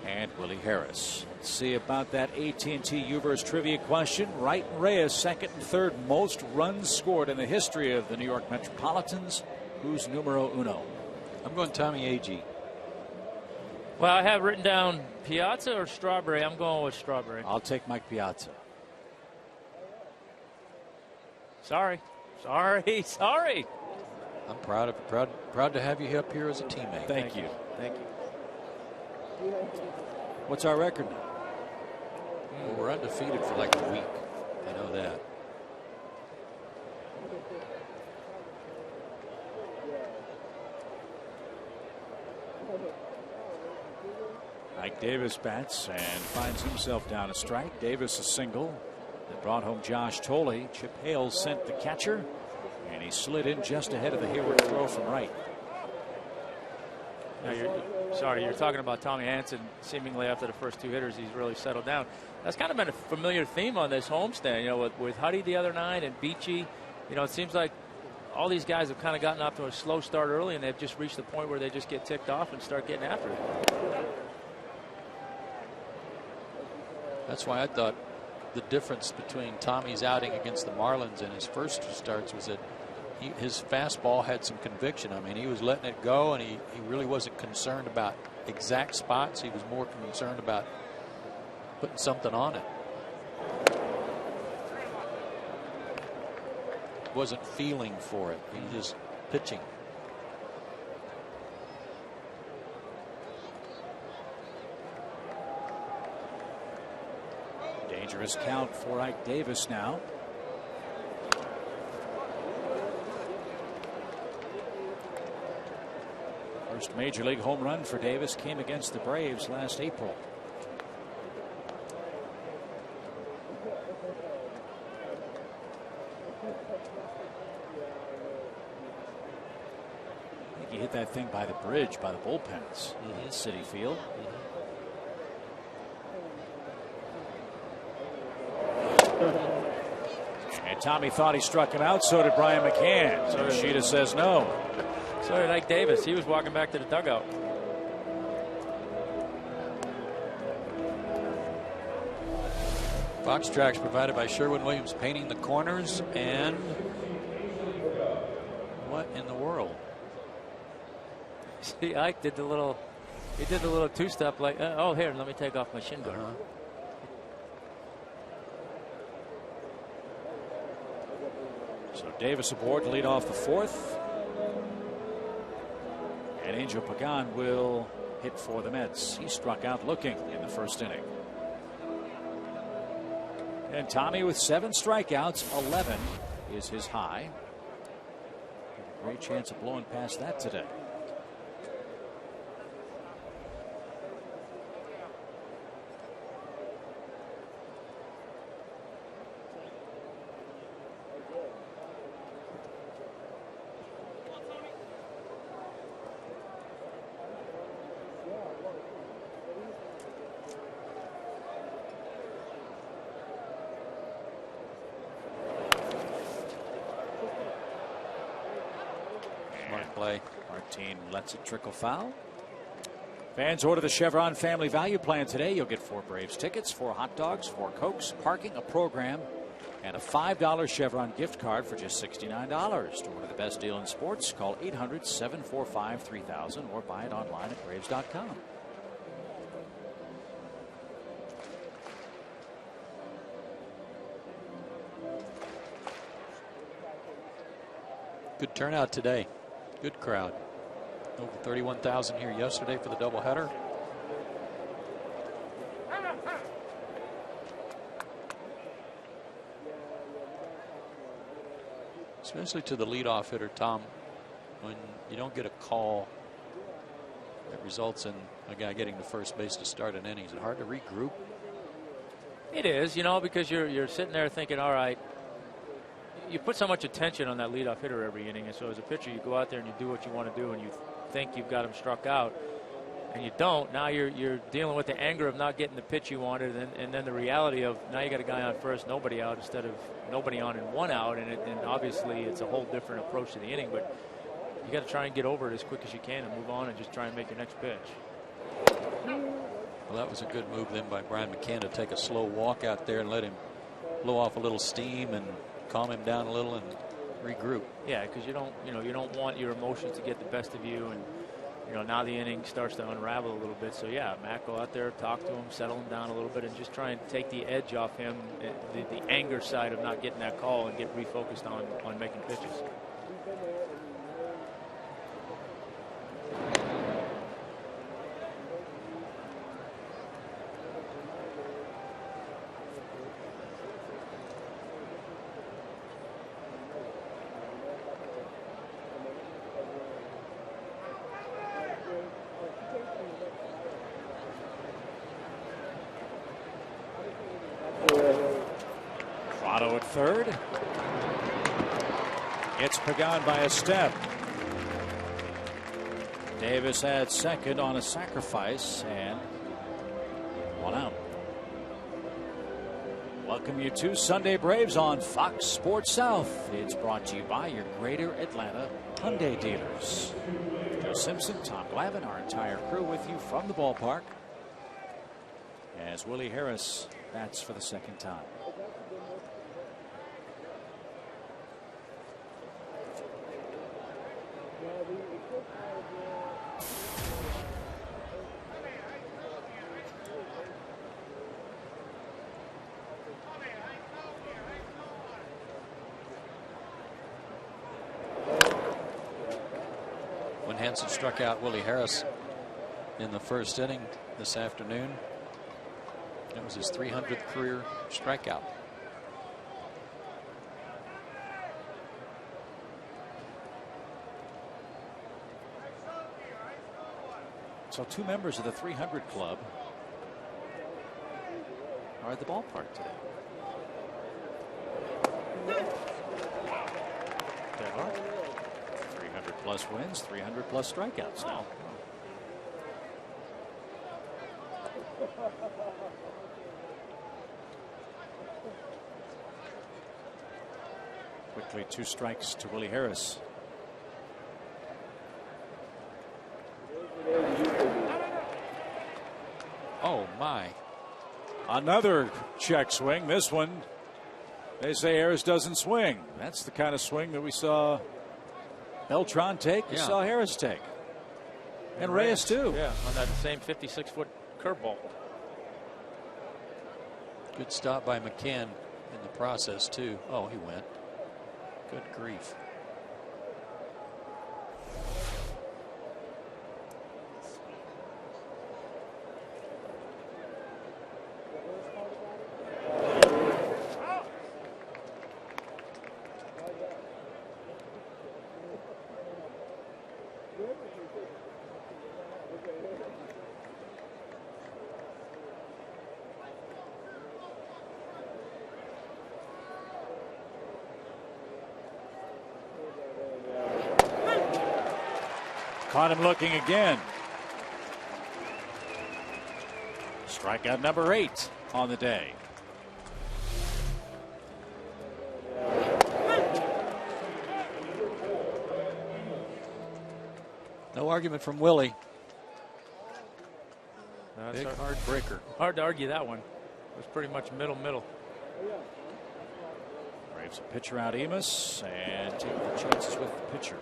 and Willie Harris. Let's see about that AT&T Ubers trivia question. Wright and Reyes, second and third most runs scored in the history of the New York Metropolitans. Who's numero uno? I'm going Tommy Agee. Well, I have written down Piazza or Strawberry. I'm going with Strawberry. I'll take Mike Piazza. Sorry. I'm proud to have you up here as a teammate. Thank you. What's our record now? Well, we're undefeated for like a week. I know that. Mike Davis bats and finds himself down a strike. Davis a single that brought home Josh Tolley. Chip Hale sent the catcher, and he slid in just ahead of the Hayward throw from right. Now you're talking about Tommy Hansen. Seemingly after the first 2 hitters, he's really settled down. That's kind of been a familiar theme on this homestand. You know, with Huddy the other night and Beachy. You know, it seems like all these guys have kind of gotten off to a slow start early, and they've just reached the point where they just get ticked off and start getting after it. That's why I thought the difference between Tommy's outing against the Marlins and his first 2 starts was that his fastball had some conviction. I mean, he was letting it go, and he really wasn't concerned about exact spots. He was more concerned about putting something on it. Wasn't feeling for it. He was just pitching. Dangerous count for Ike Davis now. First major league home run for Davis came against the Braves last April. I think he hit that thing by the bridge, by the bullpens at Citi Field. And Tommy thought he struck him out. So did Brian McCann. So Yoshida says no. So did Ike Davis. He was walking back to the dugout. Box tracks provided by Sherwin-Williams Painting the Corners. And what in the world? See, Ike did the little, two-step like, oh, here, let me take off my shin guard. So Davis aboard to lead off the 4th. And Angel Pagan will hit for the Mets. He struck out looking in the first inning. And Tommy with 7 strikeouts, 11 is his high. Great chance of blowing past that today. Martin lets it trickle foul. Fans order the Chevron Family Value Plan today. You'll get 4 Braves tickets, 4 hot dogs, 4 Cokes, parking, a program, and a $5 Chevron gift card for just $69. To order the best deal in sports, call 800-745-3000 or buy it online at Braves.com. Good turnout today. Good crowd. Over 31,000 here yesterday for the doubleheader. Especially to the leadoff hitter, Tom, when you don't get a call that results in a guy getting to first base to start an inning. Is it hard to regroup? It is, you know, because you're sitting there thinking, all right, you put so much attention on that leadoff hitter every inning, and so as a pitcher, you go out there and you do what you want to do, and you think you've got him struck out, and you don't. Now you're dealing with the anger of not getting the pitch you wanted, and then the reality of now you got a guy on first, nobody out, instead of nobody on and one out, and obviously it's a whole different approach to the inning, but you got to try and get over it as quick as you can and move on and just try and make your next pitch. Well, that was a good move then by Brian McCann to take a slow walk out there and let him blow off a little steam and calm him down a little and regroup. Yeah, because you don't want your emotions to get the best of you, and now the inning starts to unravel a little bit. So yeah, Matt, go out there, talk to him, settle him down a little bit, and just try and take the edge off him, the anger side of not getting that call, and get refocused on making pitches. Otto at third. It's Pagan by a step. Davis had second on a sacrifice, and one out. Welcome you to Sunday Braves on Fox Sports South. It's brought to you by your Greater Atlanta Hyundai dealers. Joe Simpson, Tom Glavine, our entire crew with you from the ballpark as Willie Harris bats for the second time. When Hansen struck out Willie Harris in the first inning this afternoon, it was his 300th career strikeout. So two members of the 300 Club are at the ballpark today. There are 300 plus wins, 300 plus strikeouts now. Quickly, 2 strikes to Willie Harris. Oh my. Another check swing. This one, they say Harris doesn't swing. That's the kind of swing that we saw Beltran take, we saw Harris take. And Reyes too. Yeah, on that same 56-foot curveball. Good stop by McCann in the process too. Oh, he went. Good grief. Caught him looking again. Strikeout number 8 on the day. No argument from Willie. Big hard breaker. Hard to argue that one. It was pretty much middle. Braves a pitcher out Emus and take the chances with the pitcher.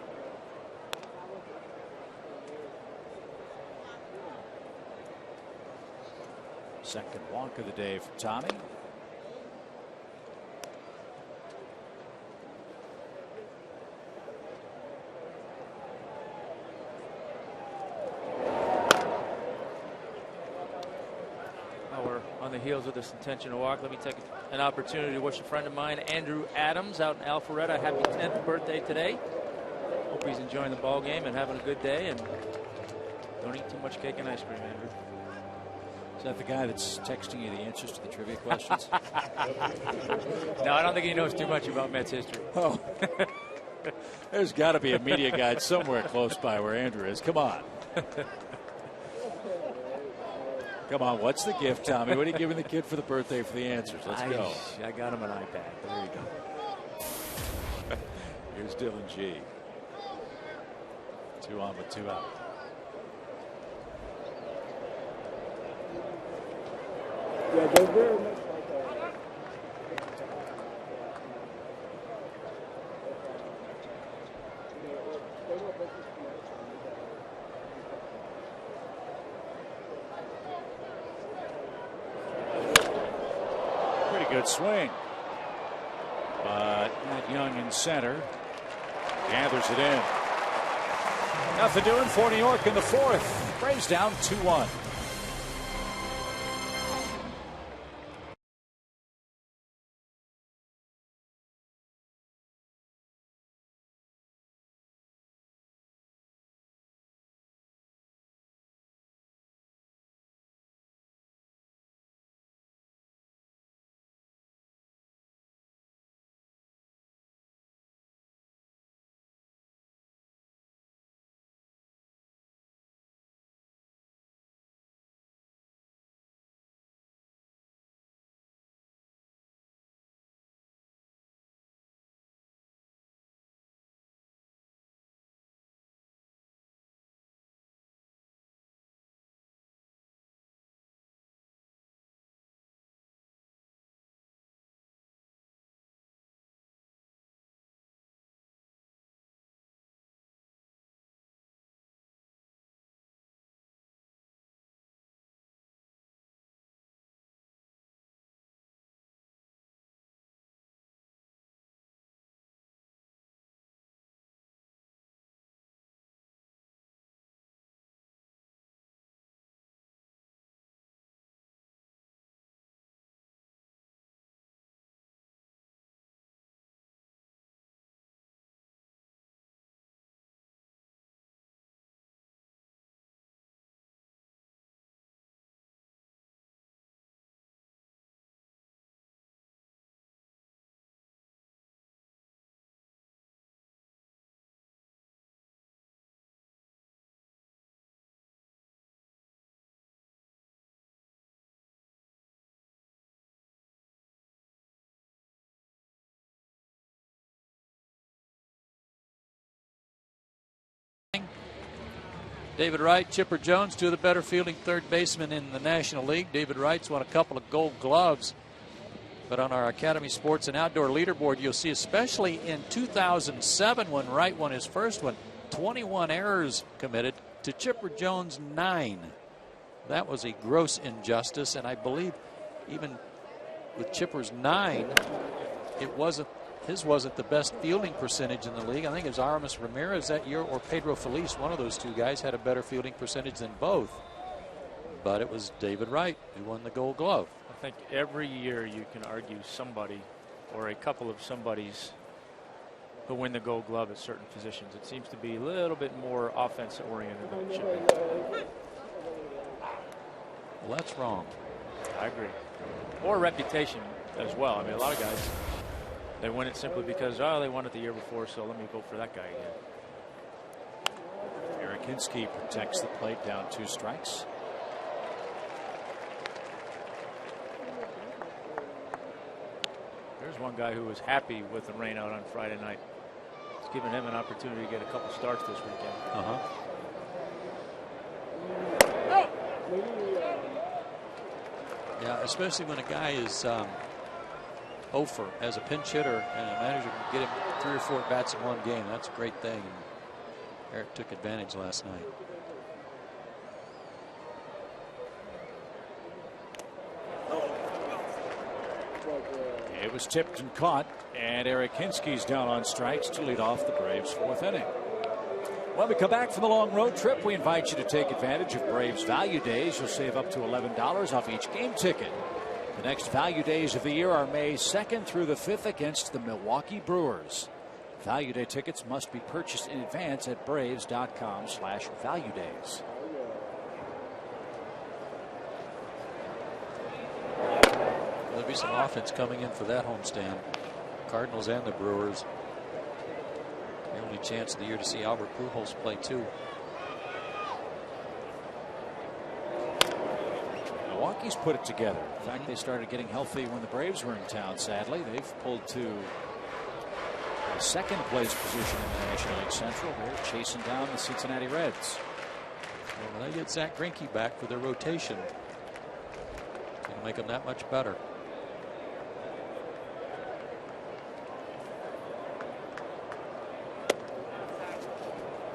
Second walk of the day for Tommy. Now we're on the heels of this intentional walk. Let me take an opportunity to wish a friend of mine, Andrew Adams, out in Alpharetta, happy 10th birthday today. Hope he's enjoying the ball game and having a good day, and don't eat too much cake and ice cream, Andrew. Is that the guy that's texting you the answers to the trivia questions? No, I don't think he knows too much about Mets history. Oh. There's got to be a media guide somewhere close by where Andrew is. Come on. Come on, what's the gift, Tommy? What are you giving the kid for the birthday for the answers? Let's go. I got him an iPad. There you go. Here's Dylan G. 2 on with 2 out. Yeah, they're very much like Pretty good swing. But Matt Young in center gathers it in. Nothing doing for New York in the 4th. Braves down 2-1. David Wright, Chipper Jones, 2 of the better fielding third basemen in the National League. David Wright's won a couple of Gold Gloves. But on our Academy Sports and Outdoor leaderboard, you'll see, especially in 2007 when Wright won his first one, 21 errors committed to Chipper Jones' 9. That was a gross injustice, and I believe even with Chipper's 9, his wasn't the best fielding percentage in the league. I think it was Aramis Ramirez that year or Pedro Feliz. One of those 2 guys had a better fielding percentage than both. But it was David Wright who won the Gold Glove. I think every year you can argue somebody or a couple of somebodies who win the Gold Glove at certain positions. It seems to be a little bit more offense oriented than it should be. Well, that's wrong. I agree. Or reputation as well. I mean, a lot of guys, they win it simply because, oh, they won it the year before, so let me vote for that guy again. Eric Hinsky protects the plate, down 2 strikes. There's one guy who was happy with the rain out on Friday night. It's given him an opportunity to get a couple starts this weekend. Yeah, especially when a guy is over as a pinch hitter and a manager can get him 3 or 4 bats in one game. That's a great thing. And Eric took advantage last night. It was tipped and caught, and Eric Hinsky's down on strikes to lead off the Braves' 4th inning. When we come back from the long road trip, we invite you to take advantage of Braves Value Days. You'll save up to $11 off each game ticket. The next Value Days of the year are May 2nd through the 5th against the Milwaukee Brewers. Value Day tickets must be purchased in advance at Braves.com/Value Days. There'll be some offense coming in for that homestand. Cardinals and the Brewers. The only chance of the year to see Albert Pujols play too. Milwaukee's put it together. In fact, they started getting healthy when the Braves were in town, sadly. They've pulled to a second place position in the National League Central. They're chasing down the Cincinnati Reds. Well, when they get Zach Greinke back for their rotation, it'll make them that much better.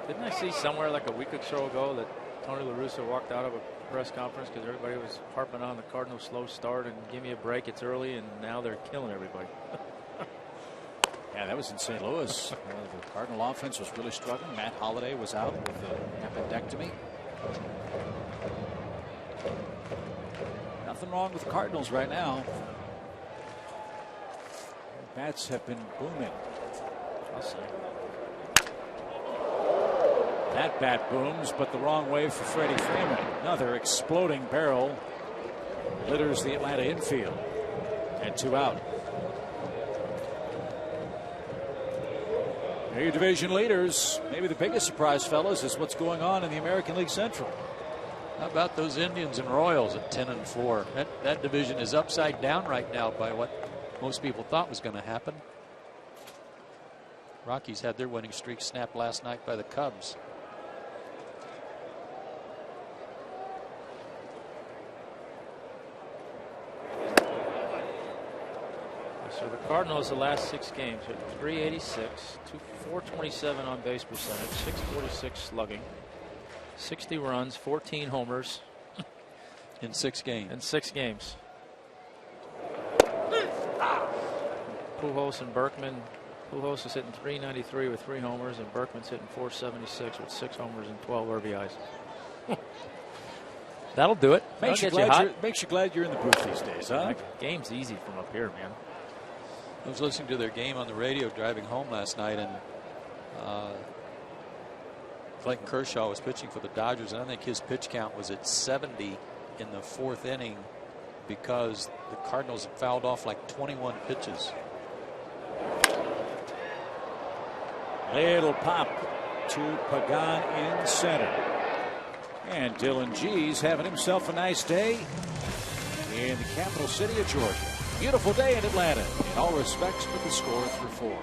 Didn't I see somewhere like a week or so ago that Tony La Russa walked out of a press conference because everybody was harping on the Cardinals' slow start and give me a break, it's early, and now they're killing everybody. Yeah, that was in St. Louis. The Cardinal offense was really struggling. Matt Holliday was out with an appendectomy. Nothing wrong with the Cardinals right now. Their bats have been booming. I'll say. That bat booms, but the wrong way for Freddie Freeman. Another exploding barrel litters the Atlanta infield. And 2 out. They're your division leaders. Maybe the biggest surprise, fellas, is what's going on in the American League Central. How about those Indians and Royals at 10-4? That division is upside down right now by what most people thought was going to happen. Rockies had their winning streak snapped last night by the Cubs. So the Cardinals, the last 6 games, hit .386, 427 on base percentage, 646 slugging, 60 runs, 14 homers in 6 games. Pujols and Berkman. Pujols is hitting .393 with 3 homers, and Berkman's hitting .476 with 6 homers and 12 RBIs. That'll do it. Makes you glad you're in the booth these days, huh? Game's easy from up here, man. I was listening to their game on the radio driving home last night, and Clayton Kershaw was pitching for the Dodgers, and I think his pitch count was at 70 in the 4th inning because the Cardinals had fouled off like 21 pitches. Little pop to Pagan in center. And Dylan G's having himself a nice day in the capital city of Georgia. Beautiful day in Atlanta in all respects, but the score through 4.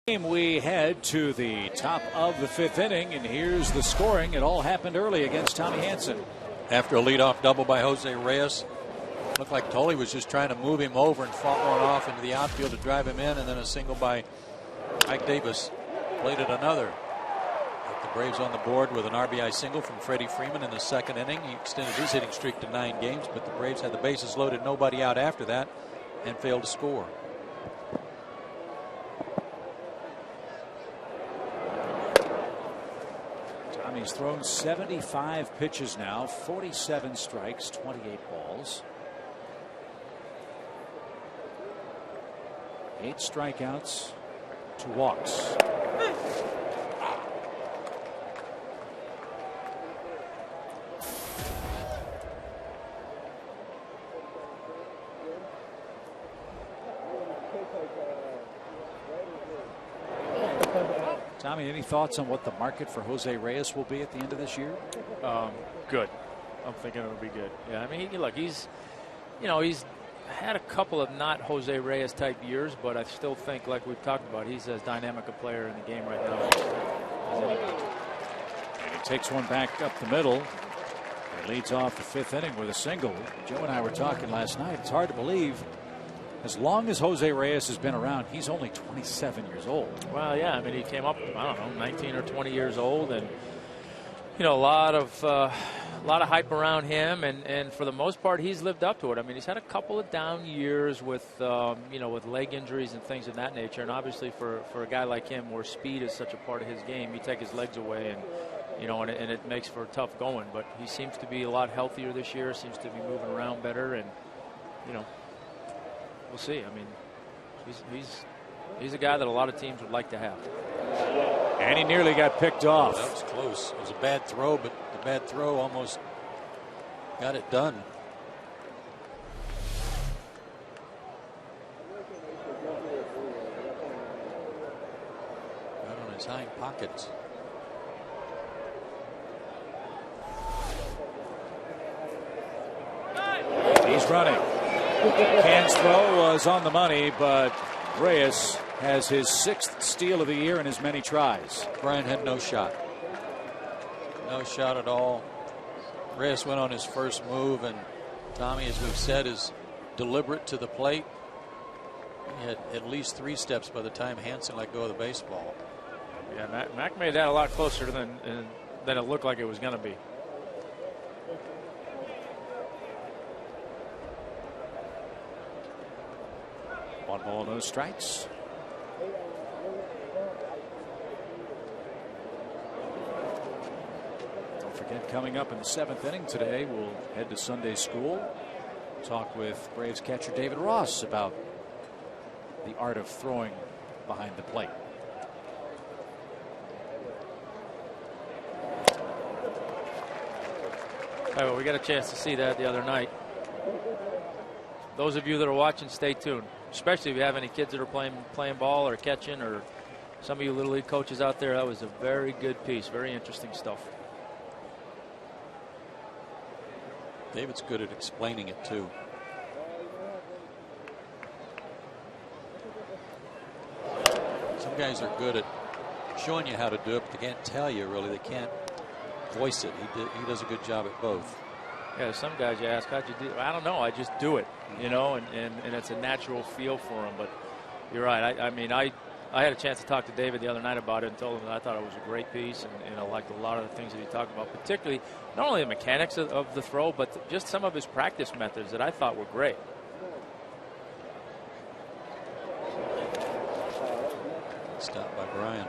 We head to the top of the 5th inning, and here's the scoring. It all happened early against Tommy Hanson. After a leadoff double by Jose Reyes, looked like Tully was just trying to move him over and fought one off into the outfield to drive him in, and then a single by Ike Davis plated another. But the Braves on the board with an RBI single from Freddie Freeman in the second inning. He extended his hitting streak to 9 games, but the Braves had the bases loaded, nobody out after that, and failed to score. Tommy's thrown 75 pitches now, 47 strikes, 28 balls. 8 strikeouts, 2 walks. Tommy, any thoughts on what the market for Jose Reyes will be at the end of this year? Good. I'm thinking it'll be good. Yeah, I mean, look, he's had a couple of not Jose Reyes type years, but I still think, like we've talked about, he's as dynamic a player in the game right now as anybody. And he takes one back up the middle. He leads off the 5th inning with a single. Joe and I were talking last night. It's hard to believe. As long as Jose Reyes has been around, he's only 27 years old. Well, yeah, I mean, he came up, I don't know, 19 or 20 years old, and a lot of hype around him, and for the most part, he's lived up to it. I mean, he's had a couple of down years with with leg injuries and things of that nature, and obviously for a guy like him, where speed is such a part of his game, you take his legs away, and and it makes for tough going. But he seems to be a lot healthier this year. Seems to be moving around better, and we'll see. I mean, he's a guy that a lot of teams would like to have. And he nearly got picked off. That was close. It was a bad throw, but the bad throw almost got it done. Right on his hind pockets. He's running. Can's throw was on the money, but Reyes has his 6th steal of the year in as many tries. Brian had no shot. No shot at all. Reyes went on his first move, and Tommy, as we've said, is deliberate to the plate. He had at least 3 steps by the time Hansen let go of the baseball. Yeah, Mac made that a lot closer than it looked like it was going to be. One ball, no strikes. Don't forget, coming up in the 7th inning today, we'll head to Sunday school. Talk with Braves catcher David Ross about the art of throwing behind the plate. Well, we got a chance to see that the other night. Those of you that are watching, stay tuned. Especially if you have any kids that are playing ball or catching, or some of you Little League coaches out there. That was a very good piece. Very interesting stuff. David's good at explaining it, too. Some guys are good at showing you how to do it, but they can't tell you, really. They can't voice it. He does a good job at both. Yeah, some guys you ask, how'd you do it? I don't know. I just do it, and it's a natural feel for them. But you're right. I mean, I had a chance to talk to David the other night about it and told him that I thought it was a great piece, and I liked a lot of the things that he talked about, particularly not only the mechanics of the throw, but just some of his practice methods that I thought were great. Stopped by Brian.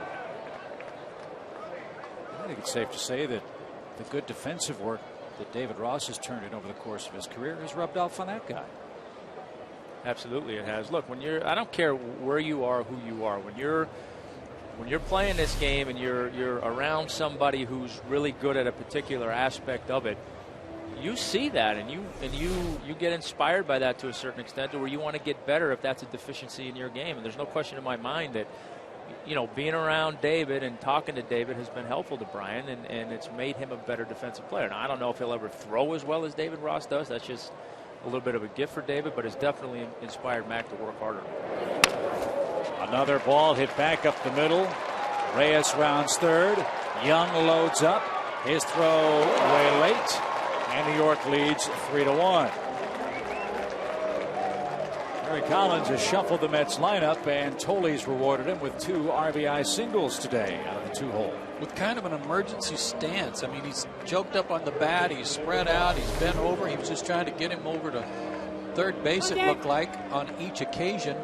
I think it's safe to say that the good defensive work that David Ross has turned in over the course of his career has rubbed off on that guy. Absolutely, it has. Look, I don't care where you are, who you are. When you're playing this game and you're around somebody who's really good at a particular aspect of it, you see that and you get inspired by that to a certain extent, to where you want to get better if that's a deficiency in your game. And there's no question in my mind that being around David and talking to David has been helpful to Brian, and it's made him a better defensive player. Now, I don't know if he'll ever throw as well as David Ross does. That's just a little bit of a gift for David, but it's definitely inspired Mac to work harder. Another ball hit back up the middle. Reyes rounds third. Young loads up. His throw way late, and New York leads 3-1. Gary Collins has shuffled the Mets lineup, and Toley's rewarded him with 2 RBI singles today out of the 2-hole. With kind of an emergency stance. I mean, he's choked up on the bat. He's spread out. He's bent over. He was just trying to get him over to third base, it looked like, on each occasion.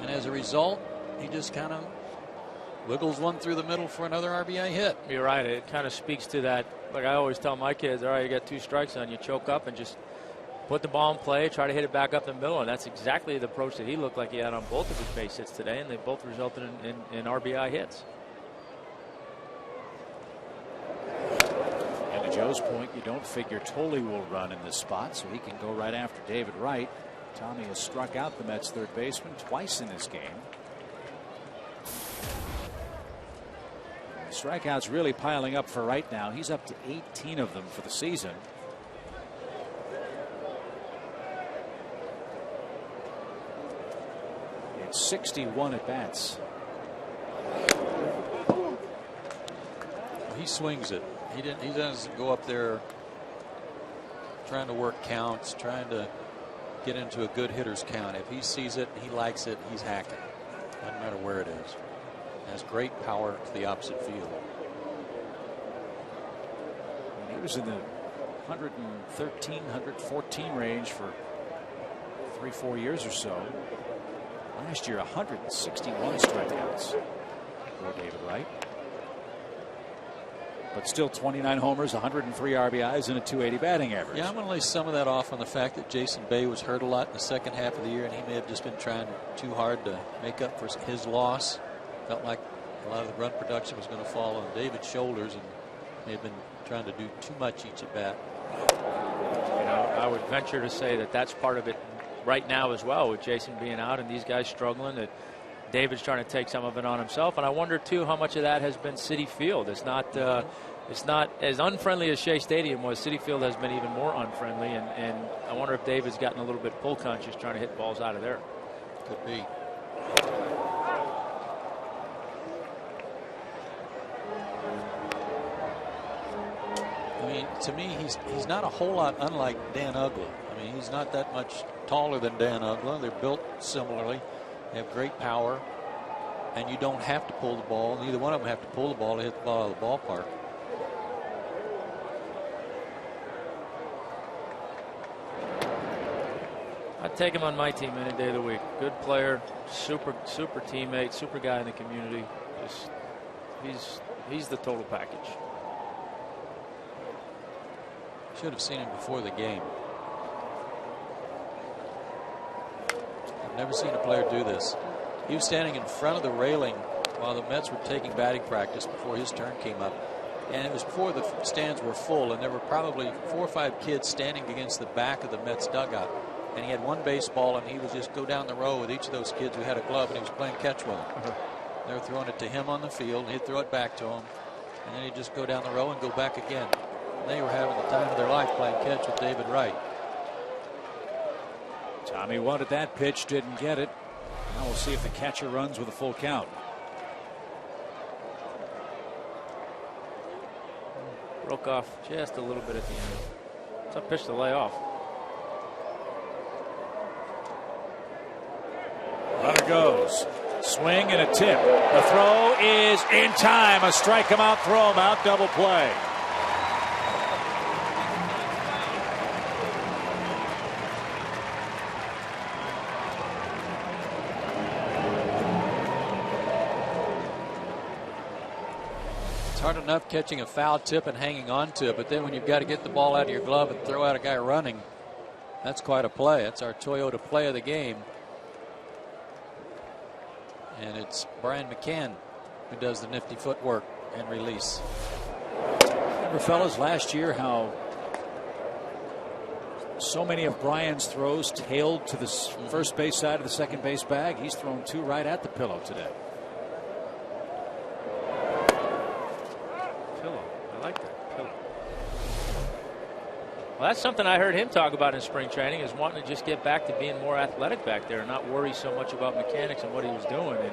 And as a result, he just kind of wiggles one through the middle for another RBI hit. You're right. It kind of speaks to that. Like I always tell my kids, all right, you got 2 strikes on you, choke up and just put the ball in play, try to hit it back up the middle. And that's exactly the approach that he looked like he had on both of his base hits today. And they both resulted in RBI hits. And to Joe's point, you don't figure Toley will run in this spot, so he can go right after David Wright. Tommy has struck out the Mets third baseman twice in this game. Strikeouts really piling up for Wright now. He's up to 18 of them for the season. It's 61 at bats. He swings it. He doesn't go up there trying to work counts, trying to get into a good hitter's count. If he sees it, he likes it, he's hacking. Doesn't matter where it is. Has great power to the opposite field. He was in the 113, 114 range for 3-4 years or so. Last year, 161 strikeouts for David Wright. But still 29 homers, 103 RBIs, and a .280 batting average. Yeah, I'm going to lay some of that off on the fact that Jason Bay was hurt a lot in the second half of the year, and he may have just been trying too hard to make up for his loss. Felt like a lot of the run production was going to fall on David's shoulders, and may have been trying to do too much each at bat. You know, I would venture to say that that's part of it right now as well, with Jason being out and these guys struggling, that David's trying to take some of it on himself. And I wonder too how much of that has been Citi Field. It's not as unfriendly as Shea Stadium was. Citi Field has been even more unfriendly, and I wonder if David's gotten a little bit pull conscious trying to hit balls out of there. Could be. I mean, to me, he's not a whole lot unlike Dan Uggla. I mean, he's not that much taller than Dan Uggla. They're built similarly. They have great power, and you don't have to pull the ball. Neither one of them have to pull the ball to hit the ball out of the ballpark. I'd take him on my team any day of the week. Good player, super teammate, super guy in the community. Just he's the total package. Should have seen him before the game. I've never seen a player do this. He was standing in front of the railing while the Mets were taking batting practice before his turn came up. And it was before the stands were full, and there were probably 4 or 5 kids standing against the back of the Mets dugout. And he had one baseball, and he would just go down the row with each of those kids who had a glove, and he was playing catch with them. They were throwing it to him on the field, and he'd throw it back to him. And then he'd just go down the row and go back again. And they were having the time of their life playing catch with David Wright. Tommy wanted that pitch, didn't get it. Now we'll see if the catcher runs with a full count. Broke off just a little bit at the end. Tough pitch to lay off. Runner goes. Swing and a tip. The throw is in time. A strike him out, throw him out, double play. Hard enough catching a foul tip and hanging on to it, but then when you've got to get the ball out of your glove and throw out a guy running, that's quite a play. That's our Toyota play of the game. And it's Brian McCann who does the nifty footwork and release. Remember, fellas, last year how so many of Brian's throws tailed to the first base side of the second base bag. He's thrown 2 right at the pillow today. Well, that's something I heard him talk about in spring training, is wanting to just get back to being more athletic back there and not worry so much about mechanics and what he was doing. And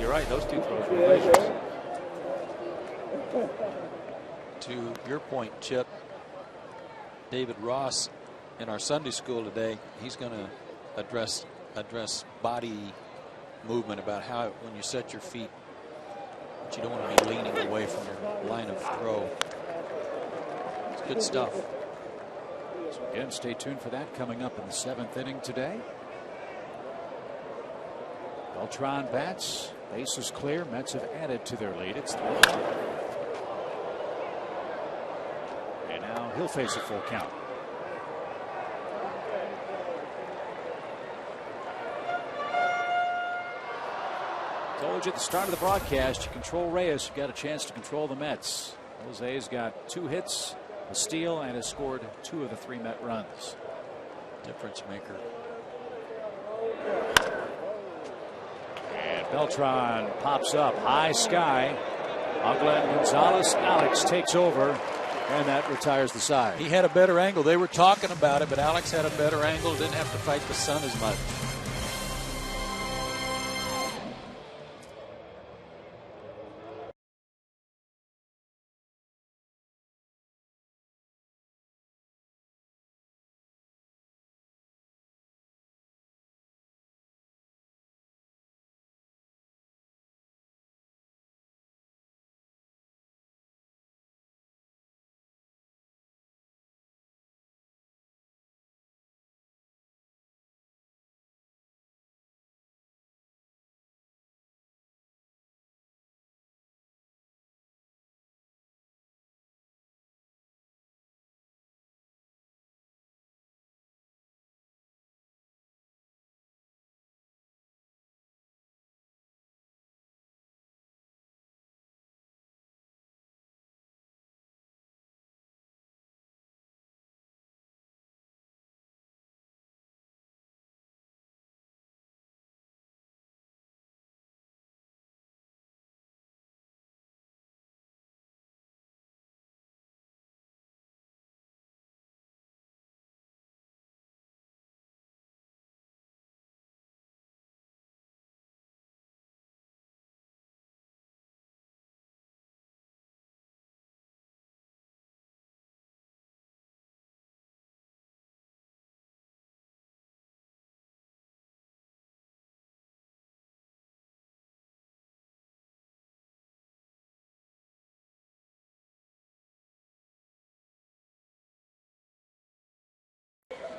you're right, those 2 throws were delicious. To your point, Chip, David Ross in our Sunday school today, he's going to address address body movement about how when you set your feet, but you don't want to be leaning away from your line of throw. It's good stuff. So again, stay tuned for that coming up in the 7th inning today. Beltran bats. Base is clear. Mets have added to their lead. It's 3-1. And now he'll face a full count. Told you at the start of the broadcast, you control Reyes, you've got a chance to control the Mets. Jose's got 2 hits, a steal, and has scored 2 of the 3 Met runs. Difference maker. And Beltran pops up, high sky. Oglen Gonzalez, Alex takes over, and that retires the side. He had a better angle. They were talking about it, but Alex had a better angle. Didn't have to fight the sun as much.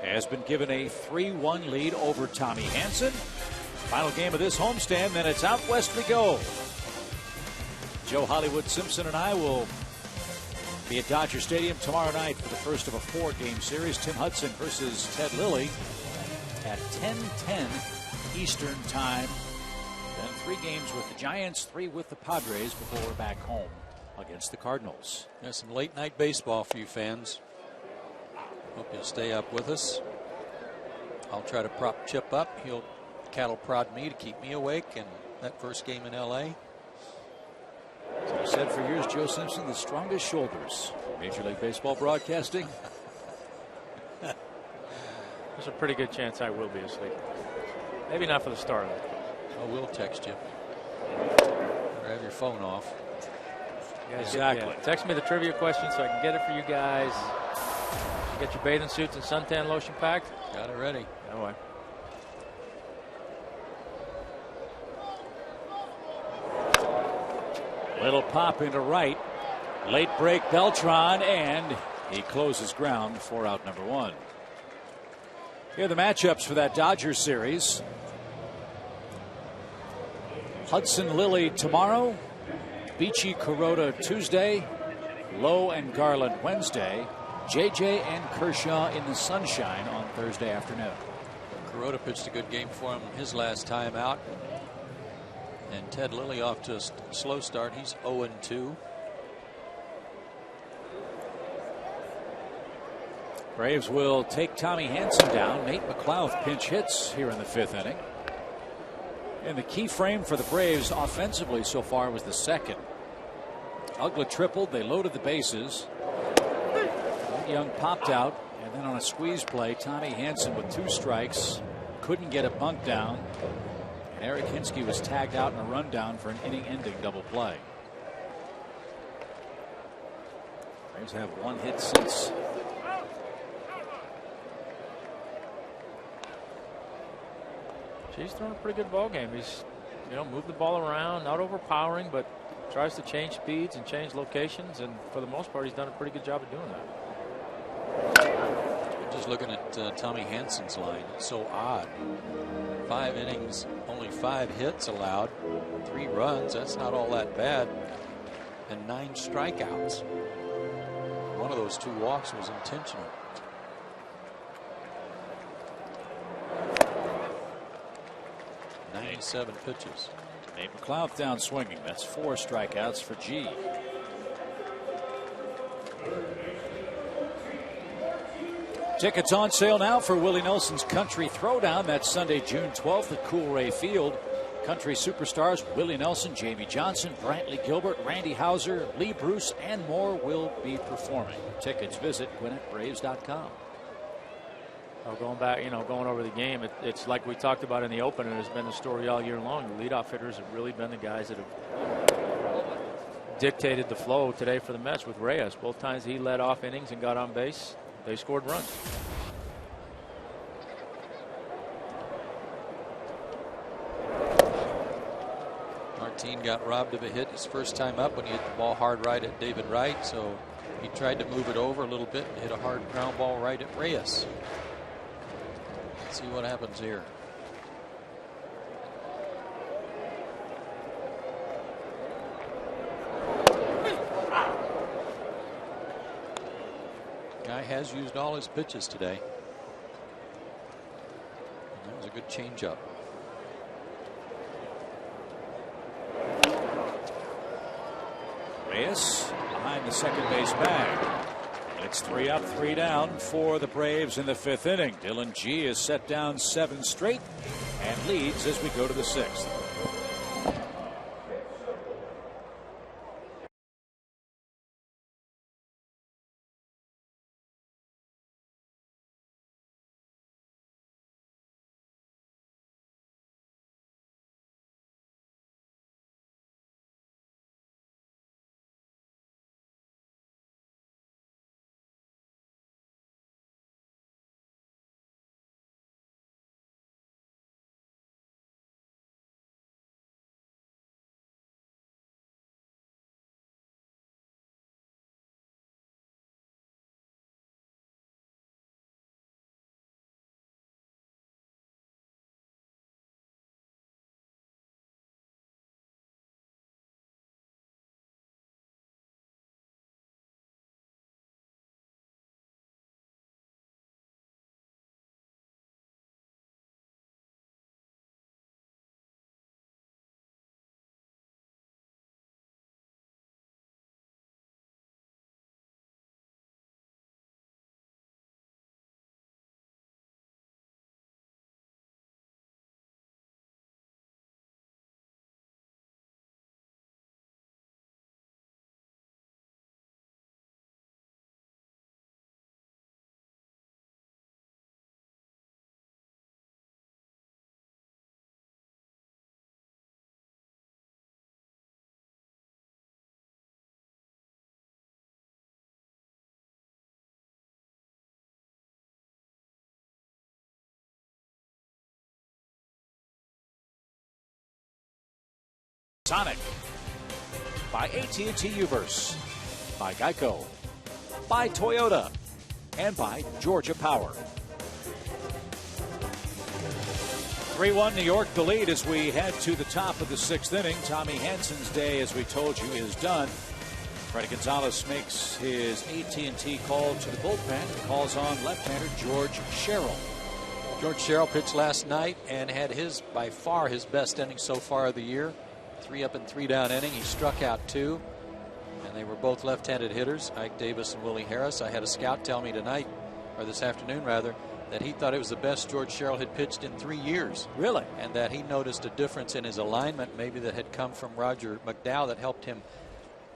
Has been given a 3-1 lead over Tommy Hanson. Final game of this homestand, then it's out west we go. Joe Hollywood Simpson and I will be at Dodger Stadium tomorrow night for the first of a 4-game series. Tim Hudson versus Ted Lilly at 10:10 Eastern time. Then 3 games with the Giants, 3 with the Padres before we're back home against the Cardinals. There's some late night baseball for you fans. Hope you'll stay up with us. I'll try to prop Chip up. He'll cattle prod me to keep me awake in that first game in L.A. As I said for years, Joe Simpson, the strongest shoulders. Major League Baseball broadcasting. There's a pretty good chance I will be asleep. Maybe not for the start of it. Oh, we'll text you. Or have your phone off. Exactly. Text me the trivia question so I can get it for you guys. You got your bathing suits and suntan lotion packed? Got it ready. No way. Little pop into right. Late break Beltran, and he closes ground for out number 1. Here are the matchups for that Dodgers series. Hudson Lilly tomorrow. Beachy Kuroda Tuesday. Lowe and Garland Wednesday. JJ and Kershaw in the sunshine on Thursday afternoon. Kuroda pitched a good game for him his last time out. And Ted Lilly off to a slow start. He's 0-2. Braves will take Tommy Hanson down. Nate McLouth pinch hits here in the 5th inning. And the key frame for the Braves offensively so far was the 2nd. Ugla tripled. They loaded the bases. Young popped out, and then on a squeeze play, Tommy Hanson with 2 strikes couldn't get a bunt down. And Eric Hinsky was tagged out in a rundown for an inning-ending double play. Braves have 1 hit since. He's throwing a pretty good ball game. He's, moved the ball around, not overpowering, but tries to change speeds and change locations. And for the most part, he's done a pretty good job of doing that. Just looking at Tommy Hansen's line, it's so odd. 5 innings, only 5 hits allowed, 3 runs. That's not all that bad, and 9 strikeouts. One of those 2 walks was intentional. Seven pitches. Nate McLeod down swinging. That's 4 strikeouts for G. Tickets on sale now for Willie Nelson's Country Throwdown. That's Sunday, June 12th at Coolray Field. Country superstars Willie Nelson, Jamie Johnson, Brantley Gilbert, Randy Houser, Lee Bruce, and more will be performing. Tickets, visit GwinnettBraves.com. Going back, going over the game, it's like we talked about in the opener. Has been the story all year long. The leadoff hitters have really been the guys that have dictated the flow today for the Mets with Reyes. Both times he led off innings and got on base, they scored runs. Martin got robbed of a hit his first time up when he hit the ball hard right at David Wright, so he tried to move it over a little bit and hit a hard ground ball right at Reyes. See what happens here. Guy has used all his pitches today. And that was a good changeup. Reyes behind the second base bag. It's 3 up, 3 down for the Braves in the 5th inning. Dylan G is set down 7 straight and leads as we go to the 6th. Sonic by AT&T Uverse, by Geico, by Toyota, and by Georgia Power. 3-1 New York, the lead as we head to the top of the 6th inning. Tommy Hansen's day, as we told you, is done. Freddie Gonzalez makes his AT&T call to the bullpen and calls on left-hander George Sherrill. George Sherrill pitched last night and had by far his best inning so far of the year. 3 up and 3 down inning. He struck out 2, and they were both left-handed hitters, Ike Davis and Willie Harris. I had a scout tell me tonight, or this afternoon rather, that he thought it was the best George Sherrill had pitched in 3 years. Really? And that he noticed a difference in his alignment, maybe that had come from Roger McDowell, that helped him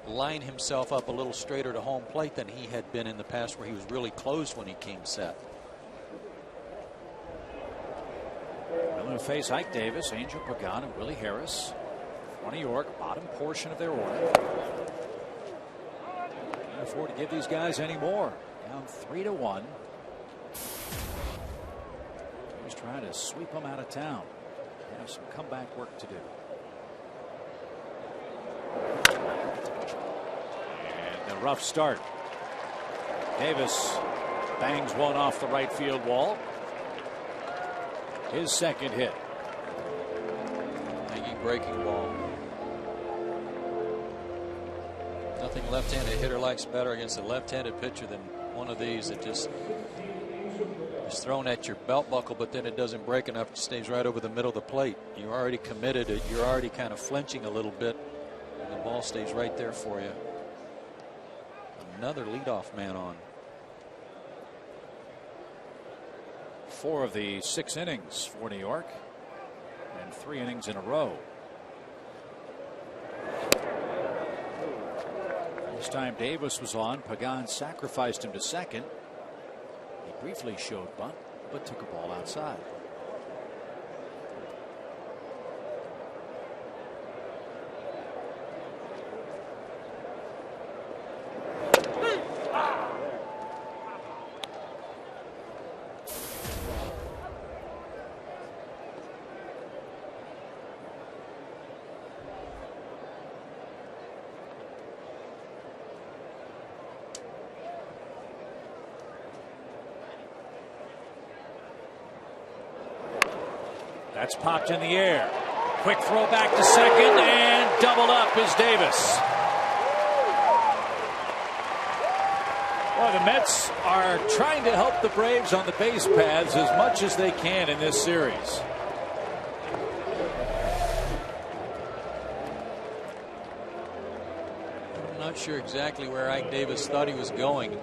line himself up a little straighter to home plate than he had been in the past, where he was really closed when he came set. We're going to face Ike Davis, Angel Pagan, and Willie Harris. For New York, bottom portion of their order. Can't afford to give these guys any more. Down 3-1. He's trying to sweep them out of town. Have some comeback work to do. And a rough start. Davis bangs one off the right field wall. His second hit. Hanging breaking ball. Nothing left-handed hitter likes better against a left-handed pitcher than one of these that just is thrown at your belt buckle, but then it doesn't break enough. It stays right over the middle of the plate. You're already committed. You're already kind of flinching a little bit, and the ball stays right there for you. Another leadoff man on. 4 of the 6 innings for New York, and 3 innings in a row. This time Davis was on. Pagan sacrificed him to second. He briefly showed bunt, but took a ball outside. That's popped in the air. Quick throw back to second, and doubled up is Davis. Well, the Mets are trying to help the Braves on the base paths as much as they can in this series. I'm not sure exactly where Ike Davis thought he was going.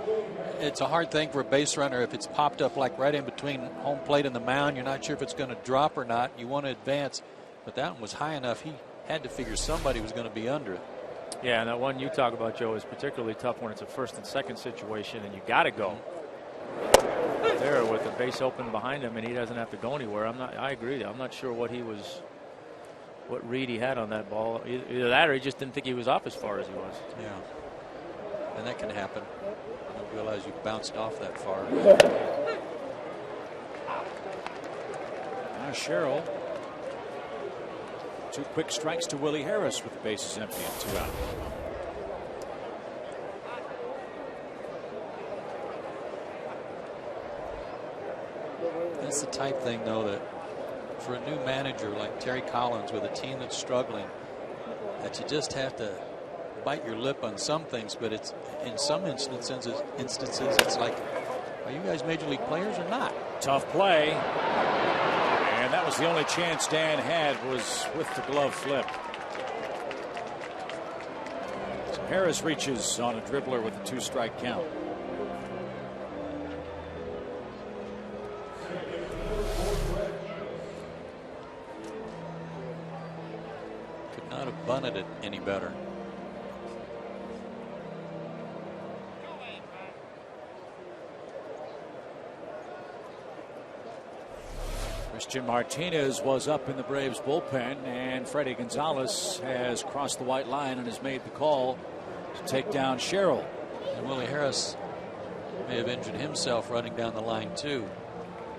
It's a hard thing for a base runner if it's popped up like right in between home plate and the mound. You're not sure if it's going to drop or not. You want to advance, but that one was high enough. He had to figure somebody was going to be under it. Yeah, and that one you talk about, Joe, is particularly tough when it's a first and second situation and you got to go there with the base open behind him and he doesn't have to go anywhere. I agree. I'm not sure what read he had on that ball. Either that or he just didn't think he was up as far as he was. Yeah, and that can happen. You don't realize you bounced off that far. Now Sherrill. 2 quick strikes to Willie Harris with the bases empty and 2 out. That's the type thing, though, that for a new manager like Terry Collins with a team that's struggling, that you just have to bite your lip on some things, but it's in some instances it's like, are you guys major league players or not? Tough play. And that was the only chance Dan had, was with the glove flip. So Harris reaches on a dribbler with a 2-strike count. Could not have bunted it any better. Christian Martinez was up in the Braves bullpen, and Freddie Gonzalez has crossed the white line and has made the call to take down Sherrill. And Willie Harris may have injured himself running down the line too.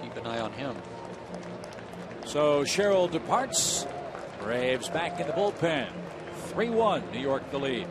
Keep an eye on him. So Sherrill departs. Braves back in the bullpen. 3-1, New York the lead.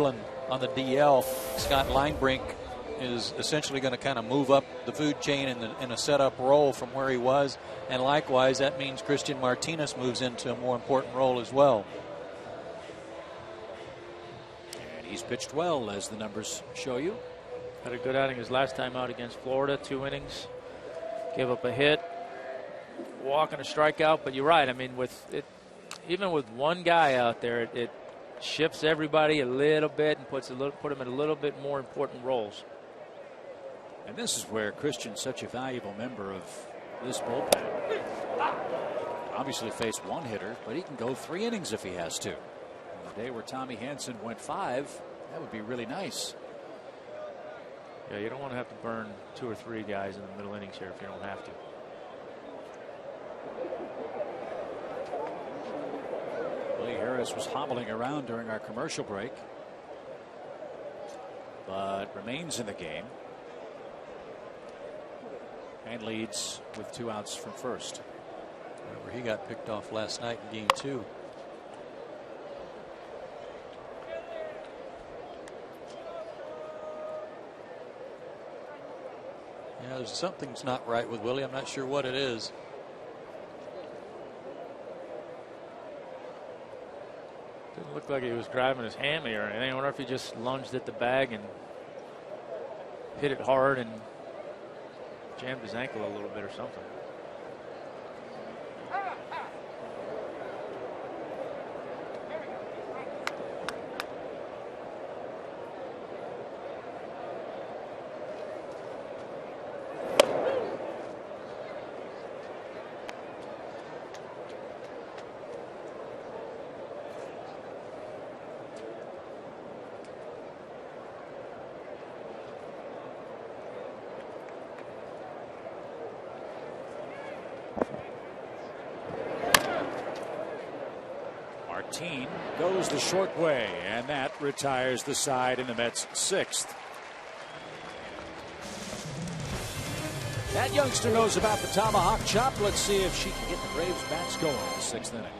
On the DL, Scott Linebrink is essentially going to kind of move up the food chain in a setup role from where he was, and likewise that means Christian Martinez moves into a more important role as well. And he's pitched well, as the numbers show you. Had a good outing his last time out against Florida, 2 innings, gave up a hit, walk and a strikeout. But you're right. I mean, even with one guy out there, it shifts everybody a little bit and put them in a little bit more important roles. And this is where Christian's such a valuable member of this bullpen. Obviously faced one hitter, but he can go 3 innings if he has to. On the day where Tommy Hanson went 5, that would be really nice. Yeah, you don't want to have to burn 2 or 3 guys in the middle innings here if you don't have to. Harris was hobbling around during our commercial break, but remains in the game and leads with 2 outs from first. Remember, he got picked off last night in game 2. Yeah, something's not right with Willie. I'm not sure what it is. Didn't look like he was driving his hammy or anything. I wonder if he just lunged at the bag and hit it hard and jammed his ankle a little bit or something. Goes the short way, and that retires the side in the Mets' 6th. That youngster knows about the tomahawk chop. Let's see if she can get the Braves bats going in the 6th inning.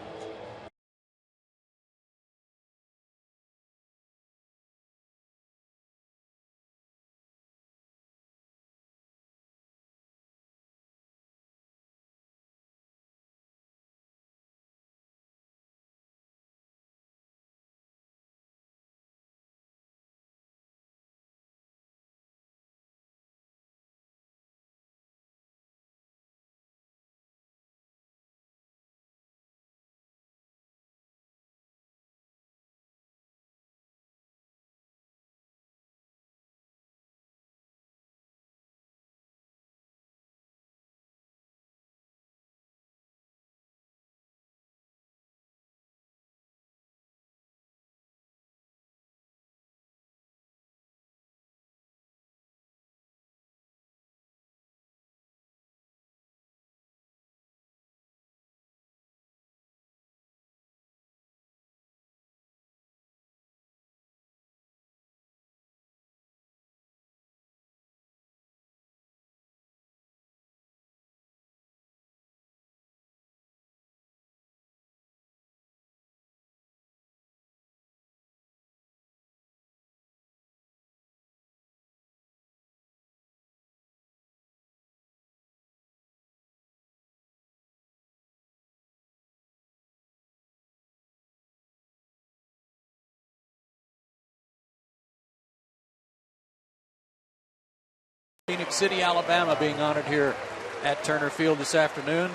Phoenix City, Alabama being honored here at Turner Field this afternoon.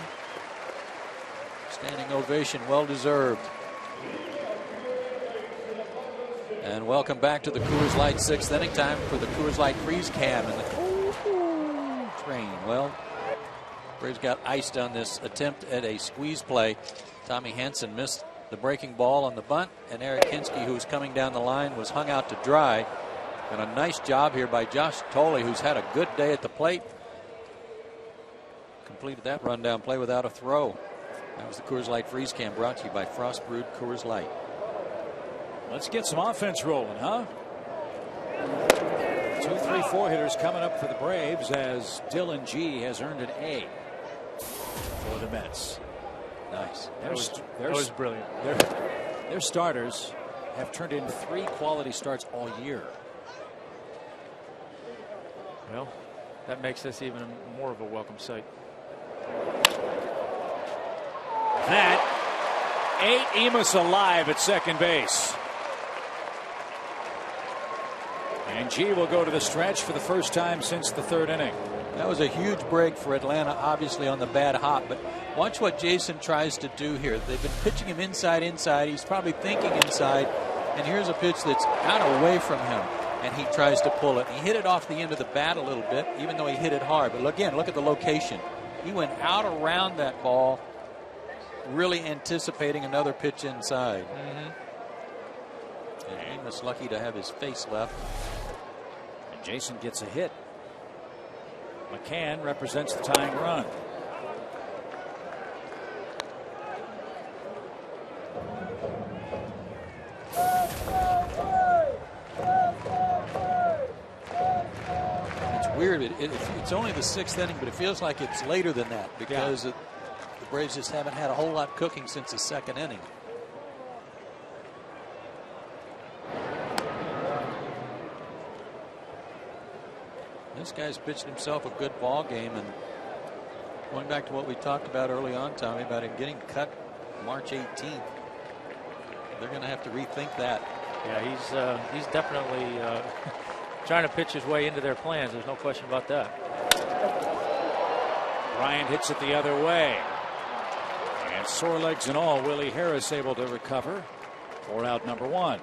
Standing ovation, well deserved. And welcome back to the Coors Light 6th inning. Time for the Coors Light freeze cam and the cold train. Well, Braves got iced on this attempt at a squeeze play. Tommy Hanson missed the breaking ball on the bunt, and Eric Hinske, who was coming down the line, was hung out to dry. And a nice job here by Josh Tolley, who's had a good day at the plate. Completed that rundown play without a throw. That was the Coors Light freeze cam, brought to you by Frost Brewed Coors Light. Let's get some offense rolling, huh? 2, 3, 4 hitters coming up for the Braves as Dylan G has earned an A for the Mets. Nice. That was brilliant. Their starters have turned in 3 quality starts all year. Well, that makes this even more of a welcome sight. That ate Emus alive at second base. And G will go to the stretch for the first time since the 3rd inning. That was a huge break for Atlanta, obviously on the bad hop. But watch what Jason tries to do here. They've been pitching him inside. He's probably thinking inside. And here's a pitch that's out away from him. And he tries to pull it. He hit it off the end of the bat a little bit, even though he hit it hard. But again, look at the location. He went out around that ball, really anticipating another pitch inside. And he was lucky to have his face left. And Jason gets a hit. McCann represents the tying run. It's weird. It's only the 6th inning, but it feels like it's later than that because the Braves just haven't had a whole lot cooking since the 2nd inning. This guy's pitched himself a good ball game, and going back to what we talked about early on, Tommy, about him getting cut March 18th, they're going to have to rethink that. Yeah, he's definitely trying to pitch his way into their plans. There's no question about that. Bryant hits it the other way. And sore legs and all, Willie Harris able to recover for out number 1.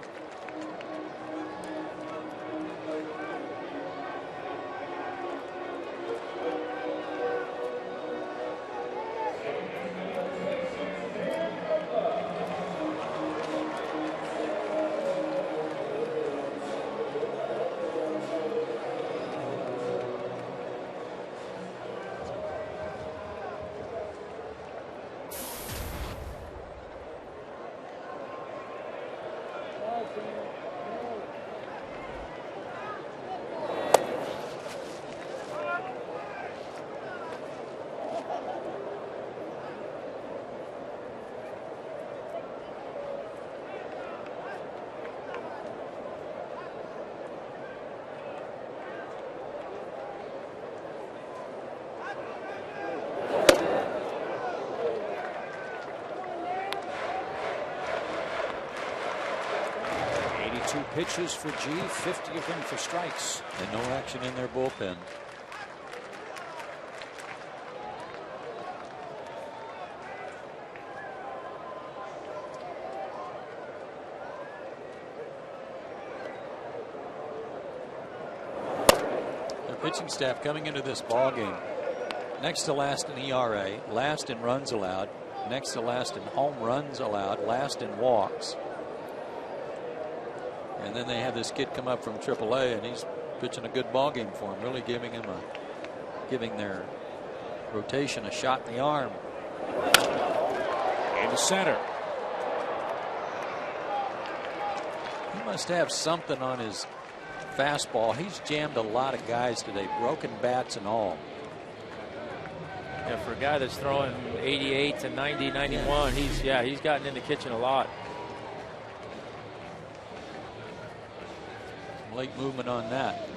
Pitches for G, 50 of them for strikes. And no action in their bullpen. The pitching staff coming into this ball game next to last in ERA, last in runs allowed, next to last in home runs allowed, last in walks. And then they have this kid come up from AAA, and he's pitching a good ball game for him, really giving their rotation a shot in the arm. Into center. He must have something on his fastball. He's jammed a lot of guys today, broken bats and all. Yeah, for a guy that's throwing 88 to 90, 91, he's gotten in the kitchen a lot. Late movement on that.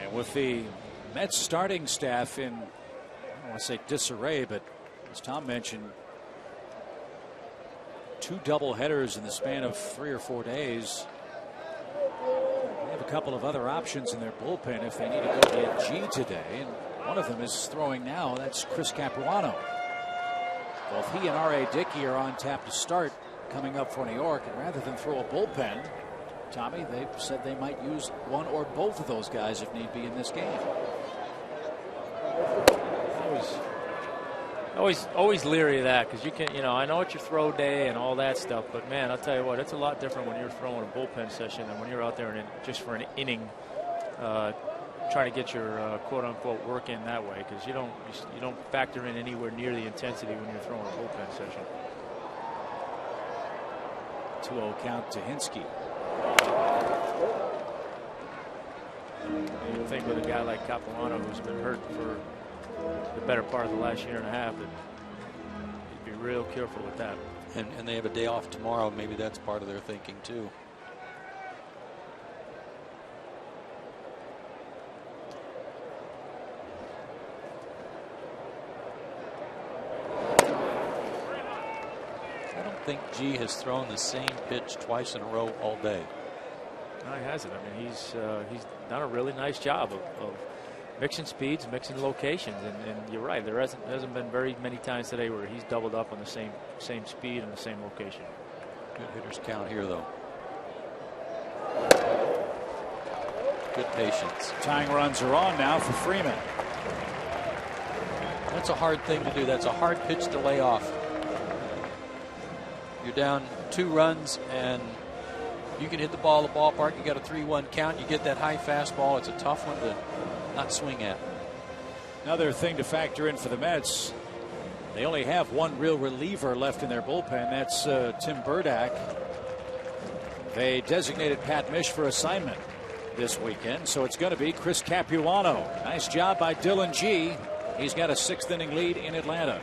And with the Mets starting staff in, I don't want to say disarray, but as Tom mentioned, 2 doubleheaders in the span of 3 or 4 days. They have a couple of other options in their bullpen if they need to go get G today, and one of them is throwing now. That's Chris Capuano. Both he and R.A. Dickey are on tap to start coming up for New York. And rather than throw a bullpen, Tommy, they said they might use one or both of those guys if need be in this game. Always leery of that, because you can, I know it's your throw day and all that stuff, but man, I'll tell you what, it's a lot different when you're throwing a bullpen session than when you're out there just for an inning, trying to get your quote unquote work in that way, because you don't factor in anywhere near the intensity when you're throwing a bullpen session. 2-0 count to Hinsky. You think with a guy like Capuano, who's been hurt for the better part of the last year and a half, that you'd be real careful with that. And they have a day off tomorrow. Maybe that's part of their thinking too. I don't think G has thrown the same pitch twice in a row all day. No, he hasn't. I mean, he's done a really nice job of mixing speeds, mixing locations, and you're right. There hasn't been very many times today where he's doubled up on the same speed and the same location. Good hitters count here, though. Good patience. Tying runs are on now for Freeman. That's a hard thing to do. That's a hard pitch to lay off. You're down 2 runs and you can hit the ball at the ballpark. You got a 3-1 count. You get that high fastball. It's a tough one to not swing at. Another thing to factor in for the Mets, they only have one real reliever left in their bullpen. That's Tim Burdack. They designated Pat Mish for assignment this weekend, so it's going to be Chris Capuano. Nice job by Dylan G. He's got a 6th inning lead in Atlanta.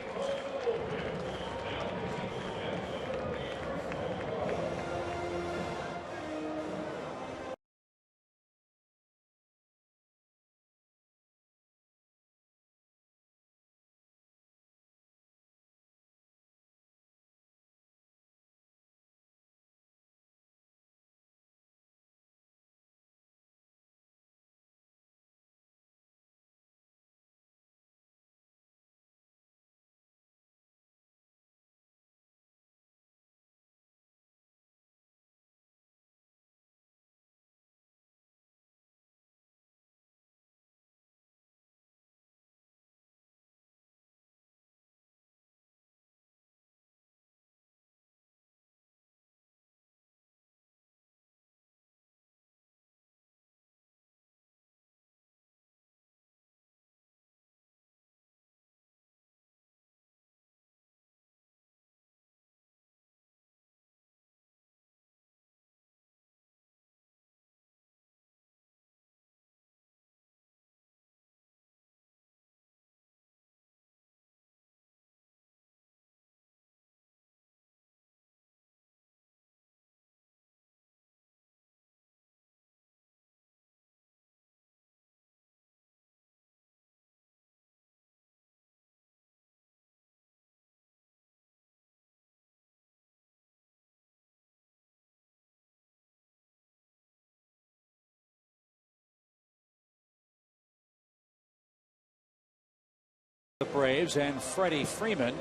The Braves and Freddie Freeman,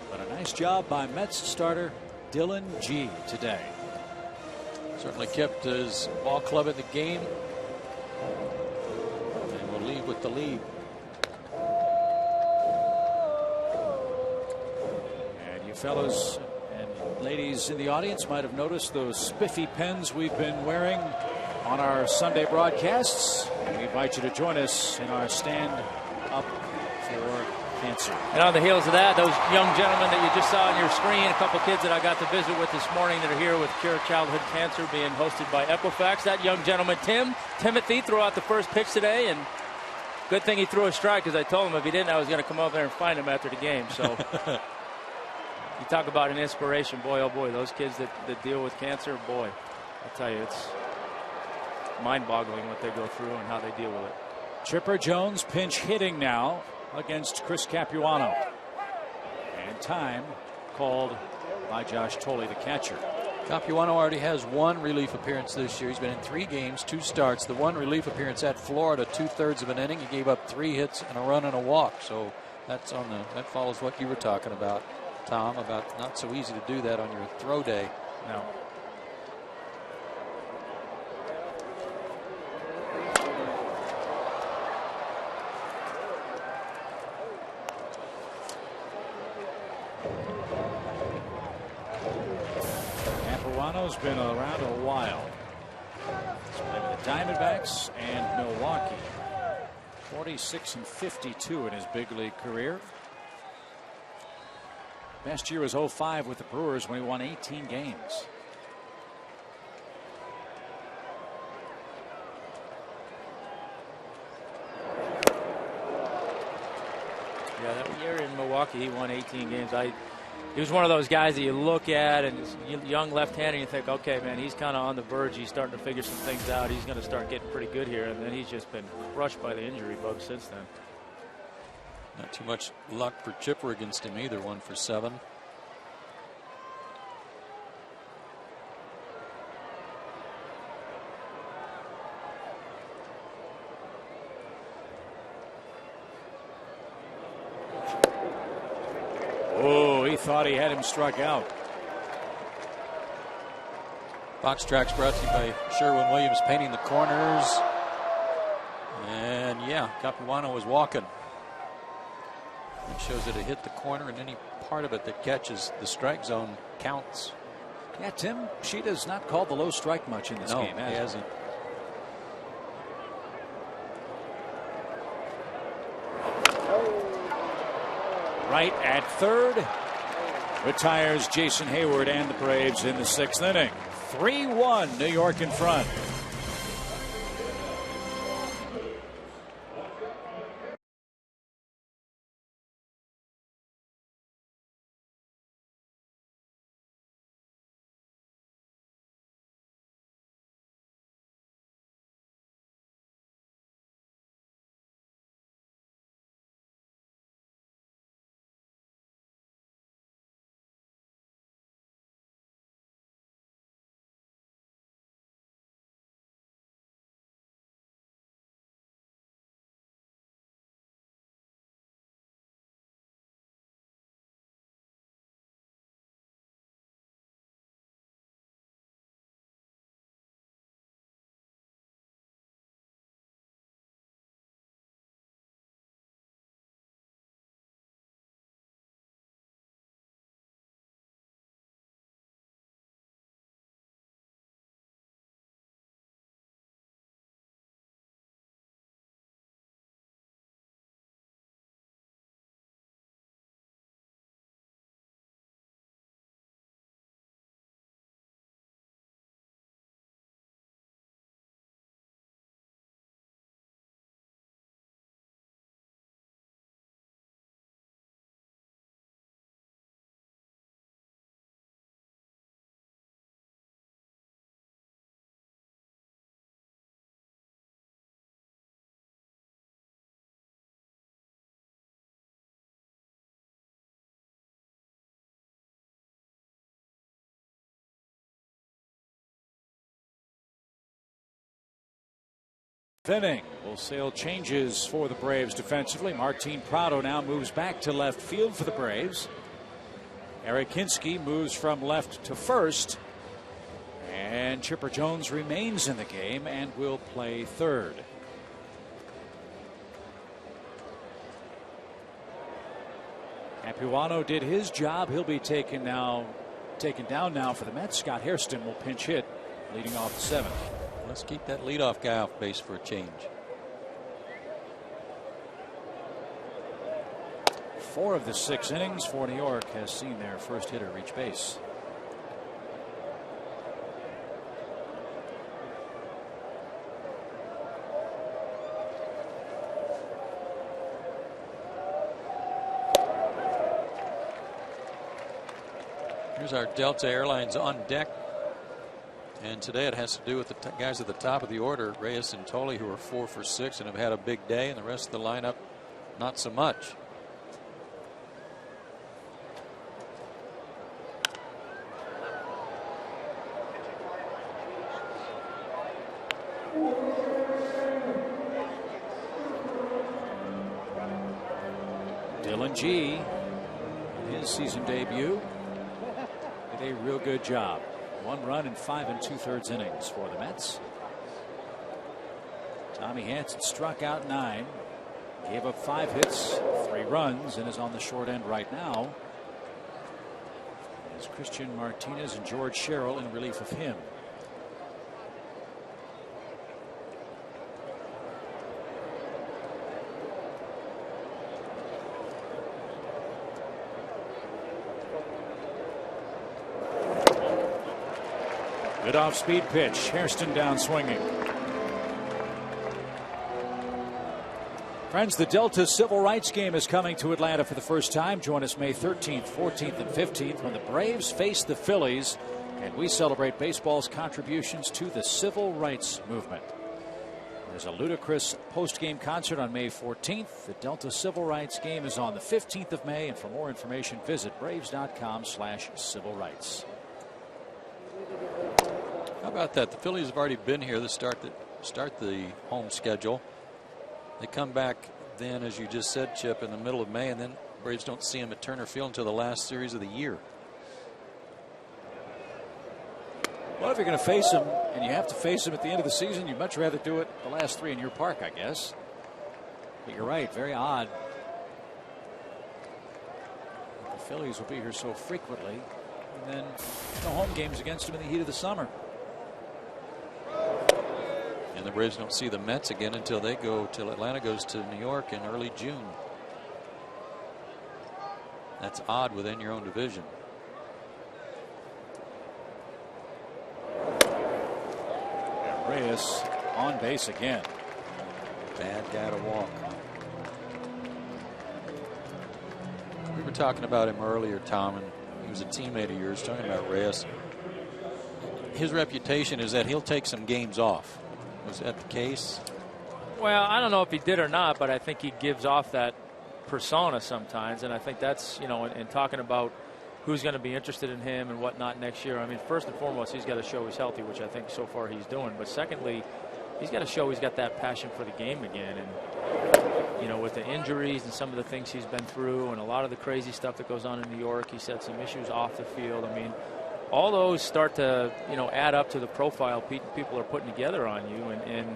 but a nice job by Mets starter Dylan G today. Certainly kept his ball club in the game, and will leave with the lead. And you fellows and ladies in the audience might have noticed those spiffy pens we've been wearing on our Sunday broadcasts. We invite you to join us in our stand up for cancer. And on the heels of that, those young gentlemen that you just saw on your screen, a couple kids that I got to visit with this morning that are here with Cure Childhood Cancer, being hosted by Equifax. That young gentleman, Timothy, threw out the first pitch today, and good thing he threw a strike, because I told him if he didn't, I was going to come over there and find him after the game. So you talk about an inspiration, boy, oh boy, those kids that deal with cancer, boy, I'll tell you, it's mind-boggling what they go through and how they deal with it. Chipper Jones pinch hitting now against Chris Capuano. And time called by Josh Tolley, the catcher. Capuano already has 1 relief appearance this year. He's been in 3 games, 2 starts. The 1 relief appearance at Florida, 2/3 of an inning. He gave up 3 hits and a run and a walk. So that follows what you were talking about, Tom, about not so easy to do that on your throw day. No. Capuano's been around a while. He's played with the Diamondbacks and Milwaukee. 46 and 52 in his big league career. Best year was 05 with the Brewers when he won 18 games. Yeah, that year in Milwaukee, he won 18 games. He was one of those guys that you look at and young left-hander and you think, okay, man, he's kind of on the verge. He's starting to figure some things out. He's going to start getting pretty good here. And then he's just been crushed by the injury bug since then. Not too much luck for Chipper against him either. 1 for 7. Oh, he thought he had him struck out. Box Tracks brought to you by Sherwin-Williams painting the corners. And yeah, Capuano was walking. That shows that it hit the corner, and any part of it that catches the strike zone counts. Yeah, Tim Sheeta's not called the low strike much in this game. No, he hasn't. Right at third. Retires Jason Hayward and the Braves in the 6th inning. 3-1, New York in front. Inning. Wholesale changes for the Braves defensively. Martin Prado now moves back to left field for the Braves. Eric Hinske moves from left to first. And Chipper Jones remains in the game and will play third. Capuano did his job. He'll be taken down now for the Mets. Scott Hairston will pinch hit, leading off the 7th. Let's keep that leadoff guy off base for a change. 4 of the 6 innings for New York has seen their first hitter reach base. Here's our Delta Airlines on deck. And today it has to do with the guys at the top of the order, Reyes and Tolley, who are 4 for 6 and have had a big day, and the rest of the lineup not so much. Dylan G, in his season debut, did a real good job. 1 run in 5 2/3 innings for the Mets. Tommy Hanson struck out 9, gave up 5 hits, 3 runs, and is on the short end right now. As Christian Martinez and George Sherrill in relief of him. Good off-speed pitch. Hairston down swinging. Friends, the Delta Civil Rights Game is coming to Atlanta for the first time. Join us May 13th, 14th, and 15th when the Braves face the Phillies, and we celebrate baseball's contributions to the civil rights movement. There's a ludicrous post-game concert on May 14th. The Delta Civil Rights Game is on the 15th of May, and for more information, visit braves.com/civil rights. How about that? The Phillies have already been here to start the home schedule. They come back then, as you just said, Chip, in the middle of May, and then Braves don't see them at Turner Field until the last series of the year. Well, if you're going to face them, and you have to face them at the end of the season, you'd much rather do it the last three in your park, I guess. But you're right, very odd. The Phillies will be here so frequently, and then no home games against them in the heat of the summer. And the Braves don't see the Mets again until Atlanta goes to New York in early June. That's odd within your own division. And Reyes on base again. Bad guy to walk. We were talking about him earlier, Tom, and he was a teammate of yours, talking about Reyes. His reputation is that he'll take some games off. Was that the case? Well, I don't know if he did or not, but I think he gives off that persona sometimes, and I think that's, you know, in talking about who's going to be interested in him and whatnot next year. I mean, first and foremost, he's got to show he's healthy, which I think so far he's doing. But secondly, he's got to show he's got that passion for the game again. And, you know, with the injuries and some of the things he's been through and a lot of the crazy stuff that goes on in New York, he's had some issues off the field. I mean, all those start to, you know, add up to the profile people are putting together on you. And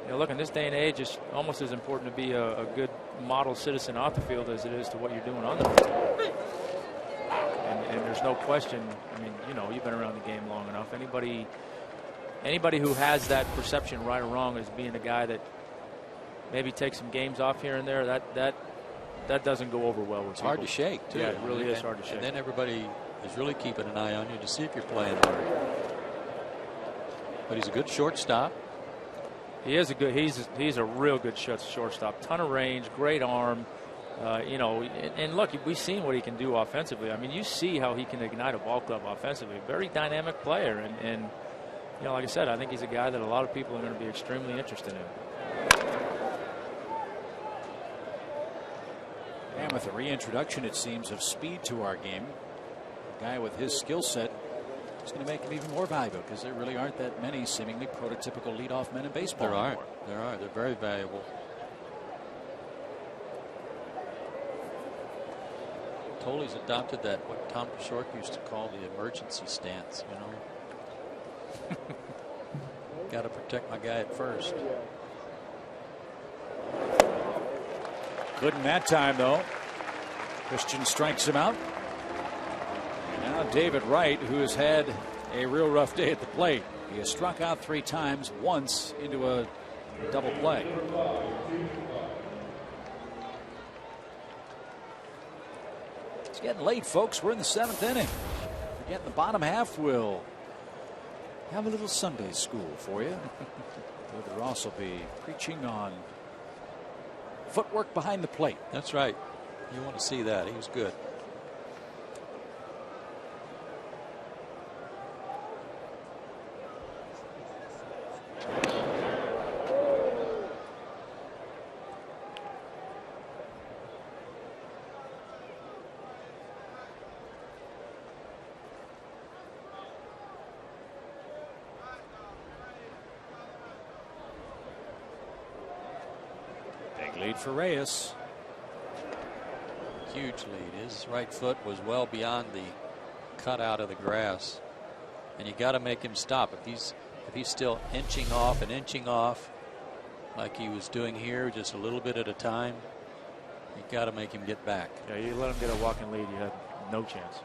you know, look, in this day and age, it's almost as important to be a good model citizen off the field as it is to what you're doing on the field. And there's no question. I mean, you know, you've been around the game long enough. Anybody who has that perception, right or wrong, as being a guy that maybe takes some games off here and there, that doesn't go over well with people. Hard to shake, too. Yeah, it really is hard to shake. And then everybody is really keeping an eye on you to see if you're playing hard. But he's a good shortstop. He is he's a real good shortstop. Ton of range, great arm. You know, and look, we've seen what he can do offensively. I mean, you see how he can ignite a ball club offensively. Very dynamic player, and you know, like I said, I think he's a guy that a lot of people are going to be extremely interested in. And with a reintroduction, it seems, of speed to our game, a guy with his skill set is going to make him even more valuable, because there really aren't that many seemingly prototypical leadoff men in baseball. There are. They're very valuable. Toley's adopted that, what Tom Short used to call the emergency stance, you know. Got to protect my guy at first. Couldn't that time, though. Christian strikes him out. Now David Wright, who has had a real rough day at the plate. He has struck out 3 times, once into a double play. It's getting late, folks. We're in the 7th inning. Again, the bottom half will have a little Sunday school for you. David Ross will be preaching on footwork behind the plate. That's right. You want to see that. He was good. Lead for Reyes. Huge lead. His right foot was well beyond the cutout of the grass, and you got to make him stop. If he's still inching off like he was doing here, just a little bit at a time, you got to make him get back. Yeah, you let him get a walking lead, you have no chance.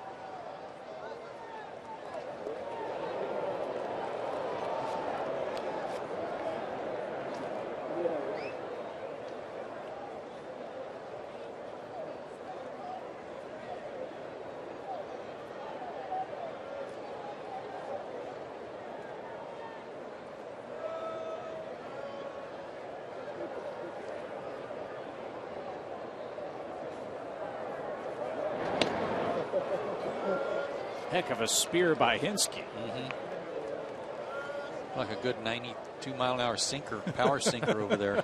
Heck of a spear by Hinsky. Like a good 92-mile-an-hour sinker, power sinker over there.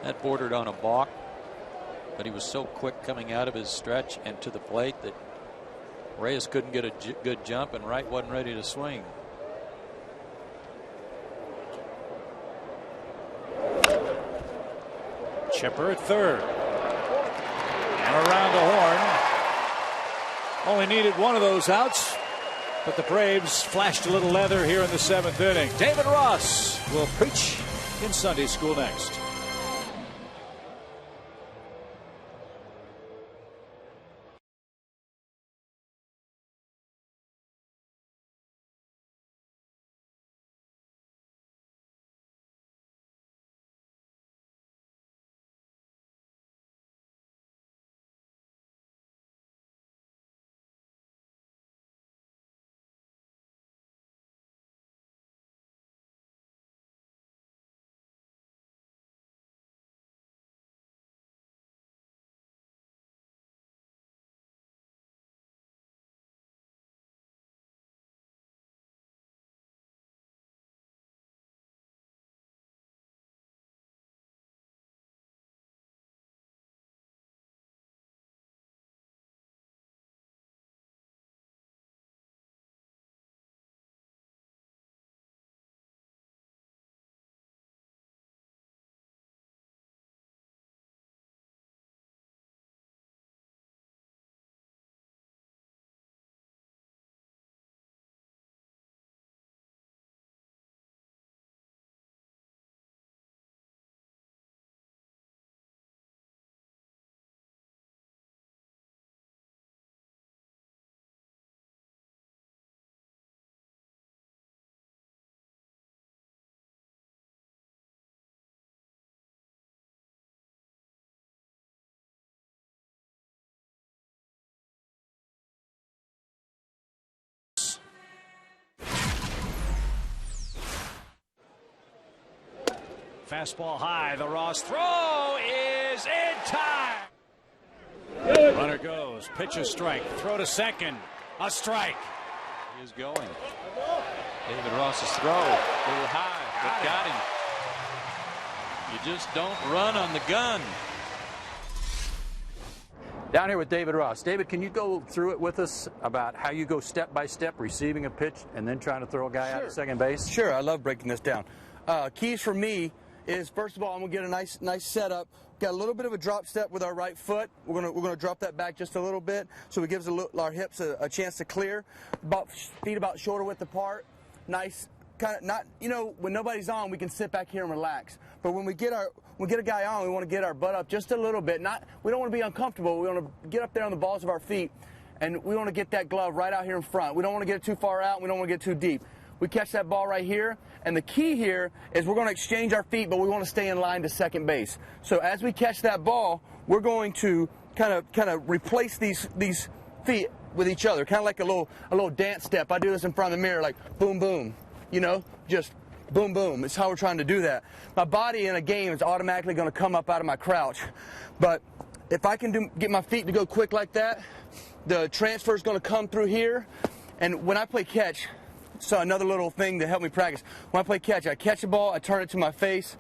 That bordered on a balk, but he was so quick coming out of his stretch and to the plate that Reyes couldn't get a good jump, and Wright wasn't ready to swing. Chipper at third. And around the horn. Only needed one of those outs, but the Braves flashed a little leather here in the 7th inning. David Ross will preach in Sunday school next. Fastball high. The Ross throw is in time. Runner goes. Pitch a strike. Throw to second. A strike. He is going. David Ross's throw. A little high, but got him. You just don't run on the gun. Down here with David Ross. David, can you go through it with us about how you go step by step, receiving a pitch and then trying to throw a guy out at second base? Sure, I love breaking this down. Keys for me is, first of all, I'm gonna get a nice setup. Got a little bit of a drop step with our right foot. We're gonna drop that back just a little bit, so it gives our hips a chance to clear. Feet about shoulder width apart. Nice, kind of not, you know, when nobody's on, we can sit back here and relax. But when we get a guy on, we want to get our butt up just a little bit. We don't want to be uncomfortable. We want to get up there on the balls of our feet, and we want to get that glove right out here in front. We don't want to get it too far out. We don't want to get too deep. We catch that ball right here, and the key here is we're going to exchange our feet, but we want to stay in line to second base. So as we catch that ball, we're going to kind of replace these feet with each other, kind of like a little dance step. I do this in front of the mirror, like boom, boom, you know, just boom, boom. It's how we're trying to do that. My body in a game is automatically going to come up out of my crouch, but if I can get my feet to go quick like that, the transfer is going to come through here, and when I play catch. So another little thing to help me practice. When I play catch, I catch the ball, I turn it to my face,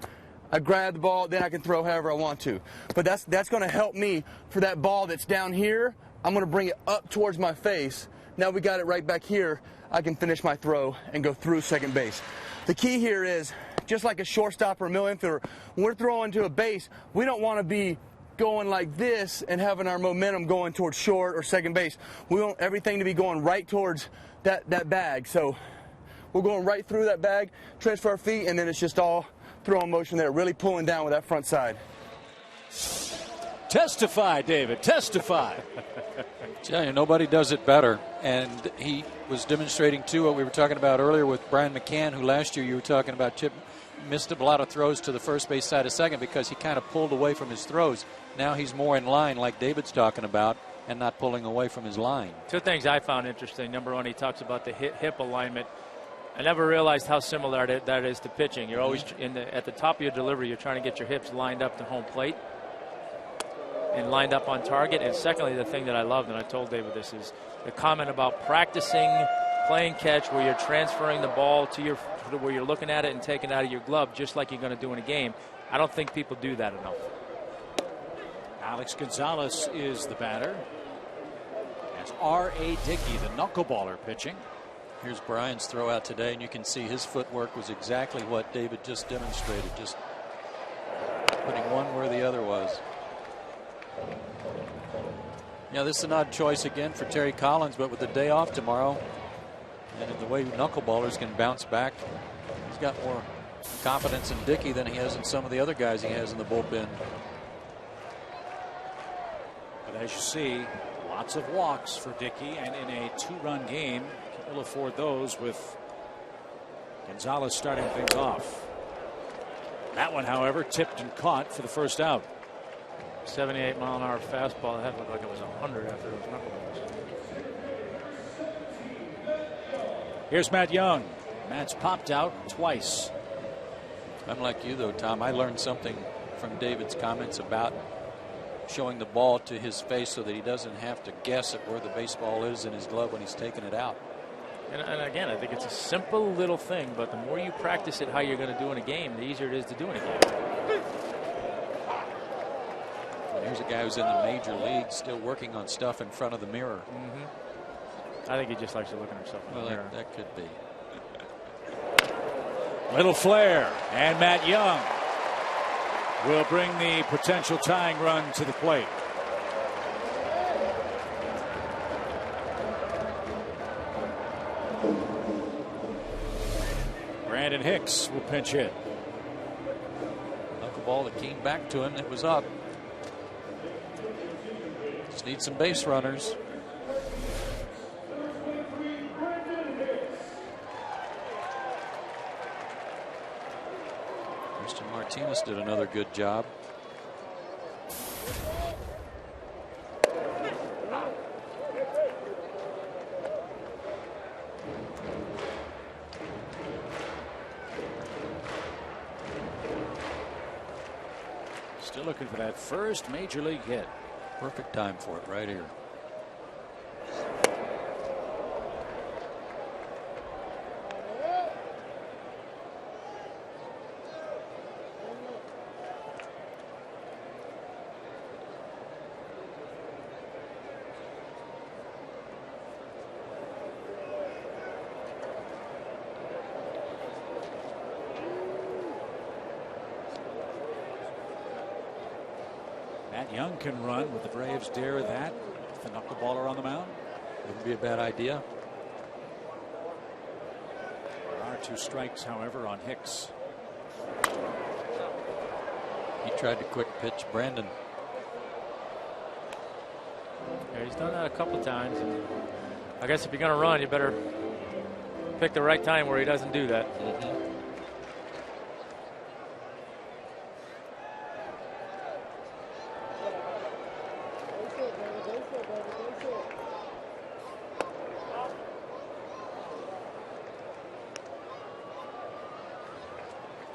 I grab the ball, then I can throw however I want to. But that's going to help me for that ball that's down here. I'm going to bring it up towards my face. Now we got it right back here. I can finish my throw and go through second base. The key here is, just like a shortstop or a middle infielder, when we're throwing to a base, we don't want to be going like this and having our momentum going towards short or second base. We want everything to be going right towards that bag. So we're going right through that bag, transfer our feet, and then it's just all throwing motion there, really pulling down with that front side. Testify, David, testify. Tell you, nobody does it better. And he was demonstrating, too, what we were talking about earlier with Brian McCann, who last year you were talking about, Chip, missed a lot of throws to the first base side of second because he kind of pulled away from his throws. Now he's more in line, like David's talking about, and not pulling away from his line. Two things I found interesting. Number one, he talks about the hip alignment. I never realized how similar that is to pitching. You're always at the top of your delivery, you're trying to get your hips lined up to home plate and lined up on target. And secondly, the thing that I loved, and I told David this, is the comment about practicing playing catch where you're transferring the ball to where you're looking at it and taking it out of your glove just like you're going to do in a game. I don't think people do that enough. Alex Gonzalez is the batter. That's R.A. Dickey, the knuckleballer, pitching. Here's Brian's throw out today, and you can see his footwork was exactly what David just demonstrated, just putting one where the other was. Yeah, this is an odd choice again for Terry Collins, but with the day off tomorrow and in the way knuckleballers can bounce back, he's got more confidence in Dickey than he has in some of the other guys he has in the bullpen. But as you see, lots of walks for Dickey, and in a 2-run game, he'll afford those with Gonzalez starting things off. That one, however, tipped and caught for the first out. 78-mile-an-hour fastball. That looked like it was 100 after those knuckleballs. Here's Matt Young. Matt's popped out twice. I'm like you, though, Tom. I learned something from David's comments about showing the ball to his face so that he doesn't have to guess at where the baseball is in his glove when he's taking it out. And again, I think it's a simple little thing, but the more you practice it how you're going to do in a game, the easier it is to do in a game. And here's a guy who's in the major league still working on stuff in front of the mirror. I think he just likes to look at himself in the mirror. That could be. Little flare, and Matt Young will bring the potential tying run to the plate. Brandon Hicks will pinch hit. Knuckleball that came back to him. It was up. Just need some base runners. Martinez did another good job. Still looking for that first major league hit. Perfect time for it right here. Matt Young can run. Would the Braves dare that with the knuckleballer on the mound? Wouldn't be a bad idea. There are 2 strikes, however, on Hicks. He tried to quick pitch Brandon. Yeah, he's done that a couple times. And I guess if you're going to run, you better pick the right time where he doesn't do that.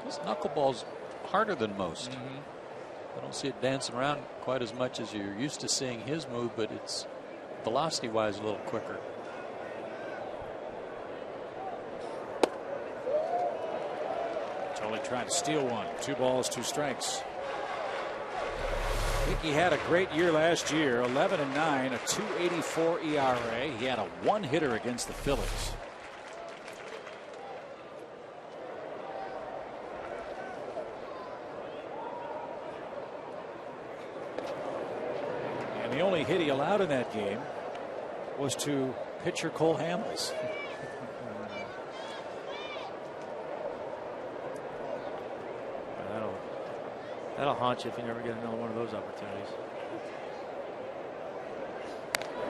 This knuckleball's harder than most. I don't see it dancing around quite as much as you're used to seeing his move, but it's velocity-wise a little quicker. Totally trying to steal one. 2 balls, 2 strikes. Dickey had a great year last year. 11-9, a 2.84 ERA. He had a 1-hitter against the Phillies. The only hit he allowed in that game was to pitcher Cole Hamels. That'll haunt you if you never get another one of those opportunities.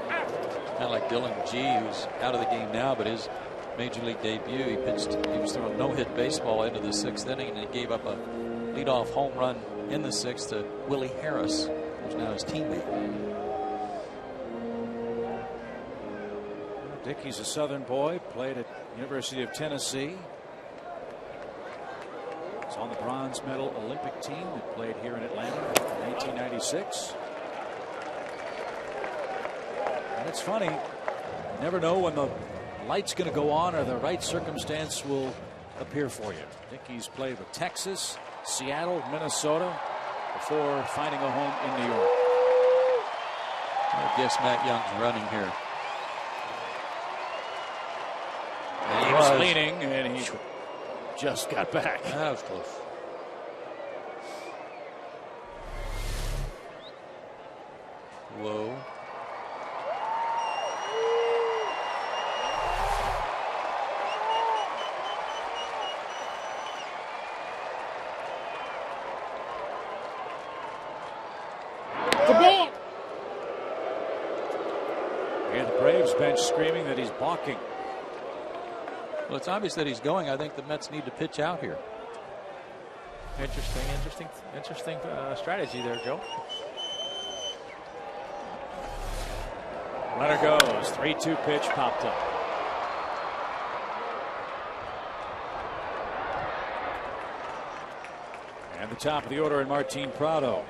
Kind of like Dylan G, who's out of the game now, but his major league debut, he was throwing no-hit baseball into the 6th inning, and he gave up a leadoff home run in the 6th to Willie Harris, who's now his teammate. Dickey's a Southern boy, played at University of Tennessee. He's on the bronze medal Olympic team that played here in Atlanta in 1996. And it's funny, you never know when the light's going to go on or the right circumstance will appear for you. Dickey's played with Texas, Seattle, Minnesota before finding a home in New York. I guess Matt Young's running here. And he was leaning, and he just got back. That was close. Whoa. Here the Braves bench screaming that he's balking. Well, it's obvious that he's going. I think the Mets need to pitch out here. Interesting strategy there, Joe. Runner goes. 3-2 pitch popped up. And the top of the order in Martin Prado.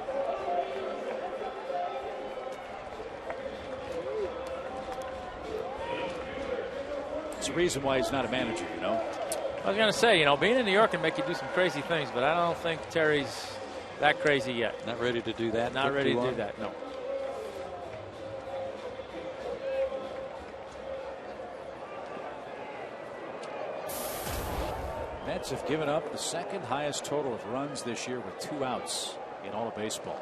It's a reason why he's not a manager, you know. I was going to say, being in New York can make you do some crazy things, but I don't think Terry's that crazy yet. Not ready to do that. Not ready to do that, no. Mets have given up the second highest total of runs this year with 2 outs in all of baseball.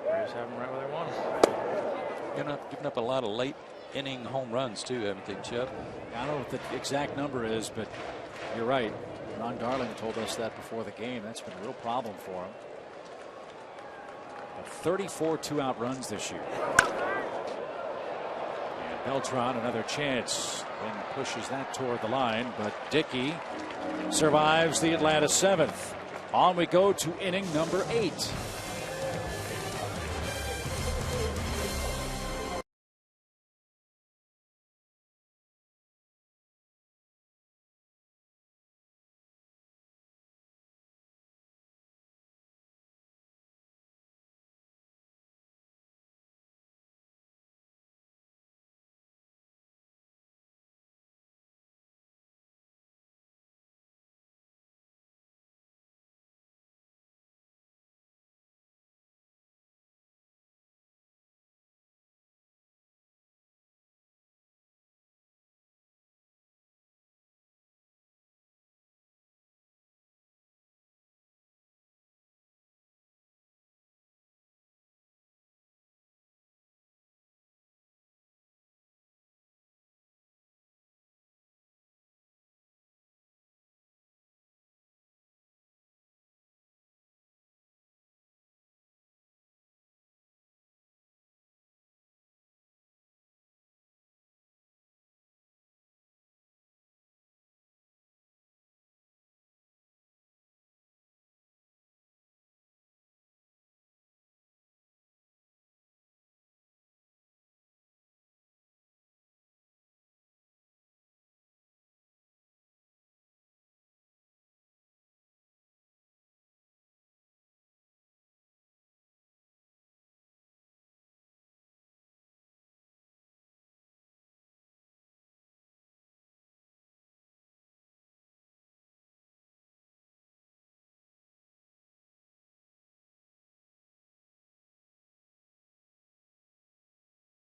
Braves have them right where they want them. Giving up a lot of late inning home runs too, haven't they, Chip? I don't know what the exact number is, but you're right. Ron Darling told us that before the game. That's been a real problem for him. 34 2-out runs this year. And Beltran another chance and pushes that toward the line, but Dickey survives the Atlanta 7th. On we go to inning number 8.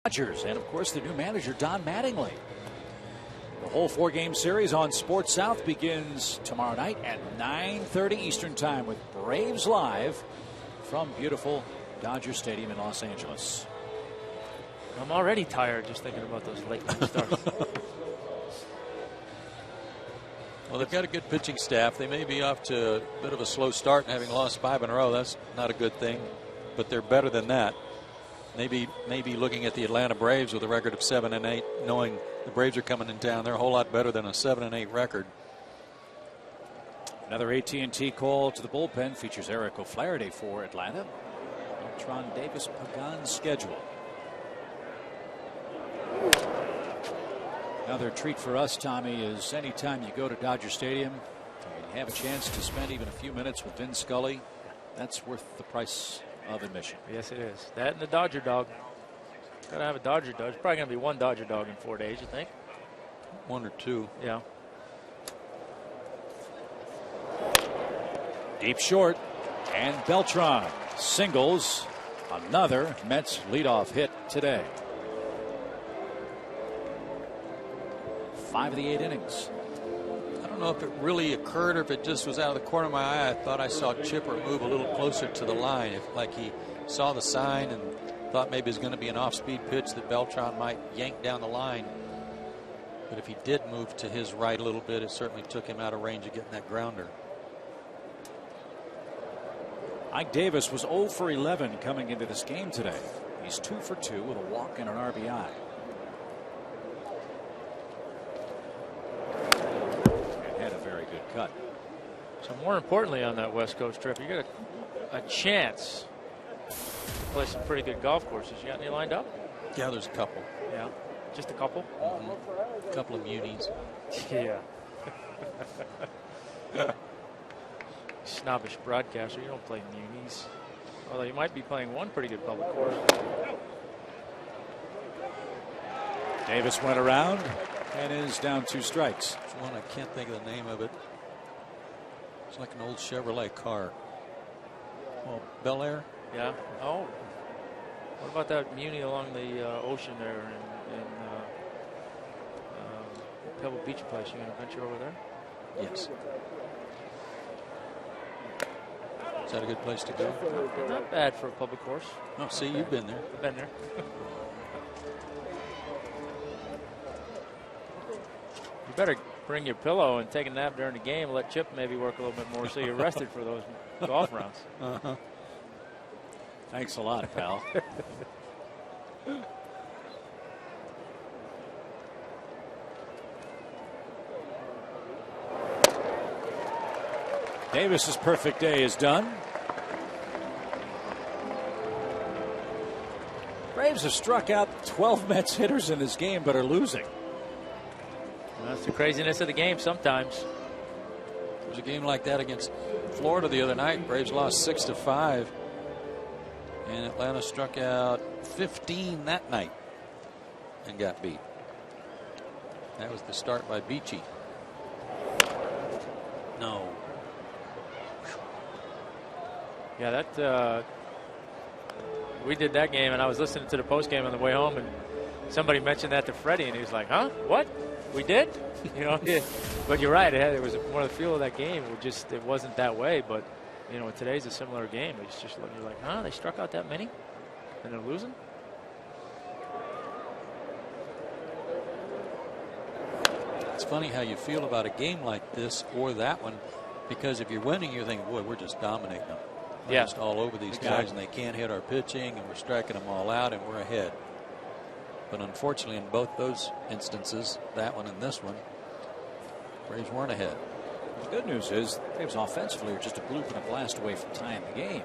Dodgers, and of course the new manager Don Mattingly. The whole 4-game series on Sports South begins tomorrow night at 9:30 Eastern Time with Braves Live from beautiful Dodger Stadium in Los Angeles. I'm already tired just thinking about those late night starts. Well, they've got a good pitching staff. They may be off to a bit of a slow start and having lost 5 in a row. That's not a good thing, but they're better than that. Maybe looking at the Atlanta Braves with a record of 7-8, knowing the Braves are coming in town. They're a whole lot better than a 7-8 record. Another AT&T call to the bullpen features Eric O'Flaherty for Atlanta. Beltran Davis Pagan's schedule. Another treat for us, Tommy, is anytime you go to Dodger Stadium and you have a chance to spend even a few minutes with Vin Scully, that's worth the price of admission. Yes, it is. That and the Dodger dog. Got to have a Dodger dog. There's probably going to be one Dodger dog in 4 days, you think? One or two. Yeah. Deep short. And Beltran singles. Another Mets leadoff hit today. 5 of the 8 innings. I don't know if it really occurred or if it just was out of the corner of my eye. I thought I saw Chipper move a little closer to the line. Like he saw the sign and thought maybe it was going to be an off-speed pitch that Beltran might yank down the line. But if he did move to his right a little bit, it certainly took him out of range of getting that grounder. Ike Davis was 0 for 11 coming into this game today. He's 2 for 2 with a walk and an RBI. And had a very good cut. So more importantly on that West Coast trip, you got a chance to play some pretty good golf courses. You got any lined up? Yeah, there's a couple. Yeah. Just a couple? A couple of munis. Yeah. Snobbish broadcaster. You don't play munis. Although you might be playing one pretty good public course. Davis went around and is down 2 strikes. There's one, I can't think of the name of it. It's like an old Chevrolet car. Oh, Bel Air? Yeah. Oh. What about that muni along the ocean there in Pebble Beach place? You going to venture over there? Yes. Is that a good place to go? Not bad for a public course. Oh, see, you've been there. I've been there. You better bring your pillow and take a nap during the game. Let Chip maybe work a little bit more so you're rested for those golf rounds. Uh-huh. Thanks a lot, pal. Davis's perfect day is done. Braves have struck out 12 Mets hitters in this game but are losing. That's the craziness of the game sometimes. There was a game like that against Florida the other night. Braves lost 6-5. And Atlanta struck out 15 that night and got beat. That was the start by Beachy. No. Yeah, that we did that game, and I was listening to the post game on the way home, and somebody mentioned that to Freddie, and he was like, "Huh? What? We did?" You know. But you're right. It was more the feel of that game. It wasn't that way. But you know, today's a similar game. It's just you're like, "Huh? They struck out that many, and they're losing." It's funny how you feel about a game like this or that one, because if you're winning, you're thinking, "Boy, we're just dominating them." We're just all over these guys, and they can't hit our pitching, and we're striking them all out, and we're ahead. But unfortunately, in both those instances, that one and this one, Braves weren't ahead. The good news is Braves offensively are just a bloop and a blast away from tying the game.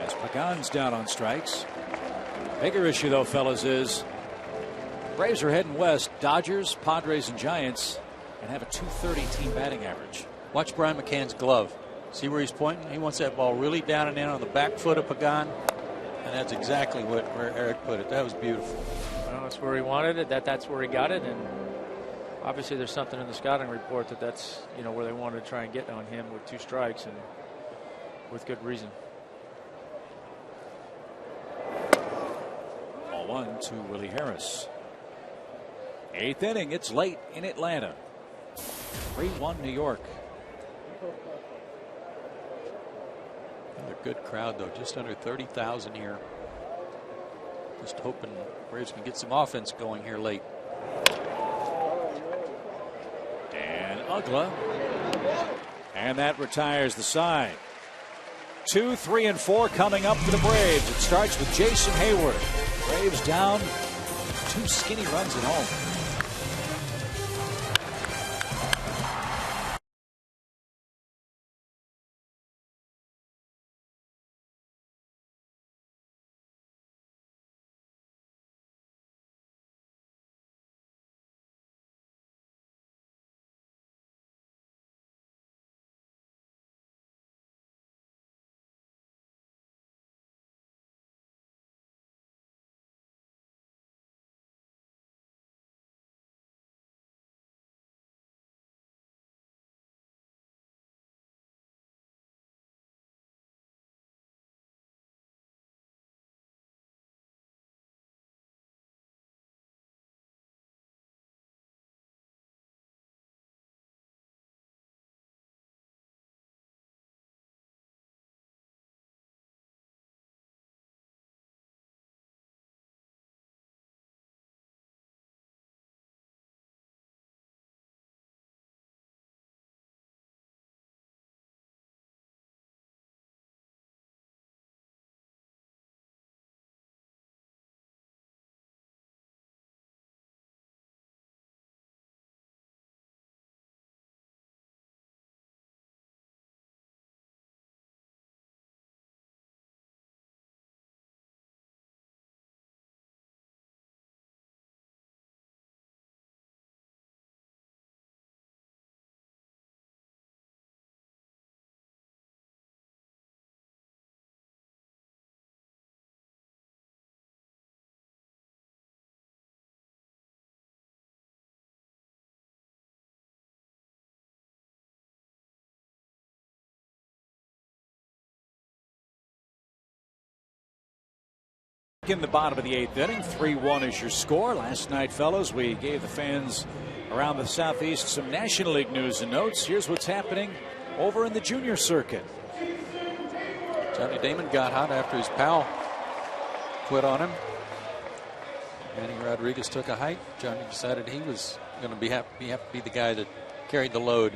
As Pagan's down on strikes. Bigger issue, though, fellas, is Braves are heading west. Dodgers, Padres, and Giants, and have a .230 team batting average. Watch Brian McCann's glove. See where he's pointing? He wants that ball really down and in on the back foot of Pagan. And that's exactly where Eric put it. That was beautiful. Well, that's where he wanted it. That's where he got it. And obviously there's something in the scouting report that's where they wanted to try and get on him with 2 strikes, and with good reason. Ball 1 to Willie Harris. 8th inning. It's late in Atlanta. 3-1 New York. Another good crowd, though. Just under 30,000 here. Just hoping Braves can get some offense going here late. Dan Uggla. And that retires the side. 2, 3, and 4 coming up for the Braves. It starts with Jason Hayward. Braves down 2 skinny runs at home. back in the bottom of the 8th inning. 3-1 is your score. Last night, fellas, we gave the fans around the Southeast some National League news and notes. Here's what's happening over in the junior circuit. Johnny Damon got hot after his pal quit on him. Manny Rodriguez took a hike. Johnny decided he was going to have to be the guy that carried the load.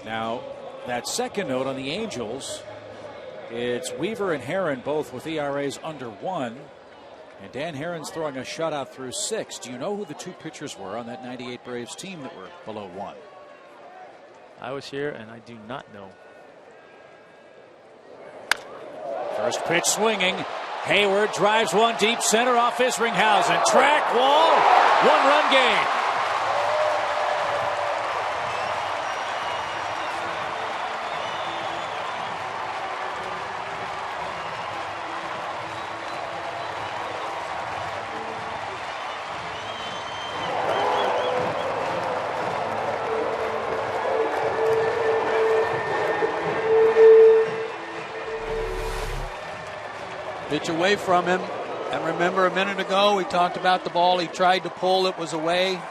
Now, that second note on the Angels, it's Weaver and Herron both with ERAs under 1. And Dan Herron's throwing a shutout through 6. Do you know who the 2 pitchers were on that 98 Braves team that were below 1? I was here, and I do not know. First pitch swinging. Hayward drives one deep center off Isringhausen. Track wall. 1-run game. Pitch away from him. And remember, a minute ago, we talked about the ball. He tried to pull. It was away.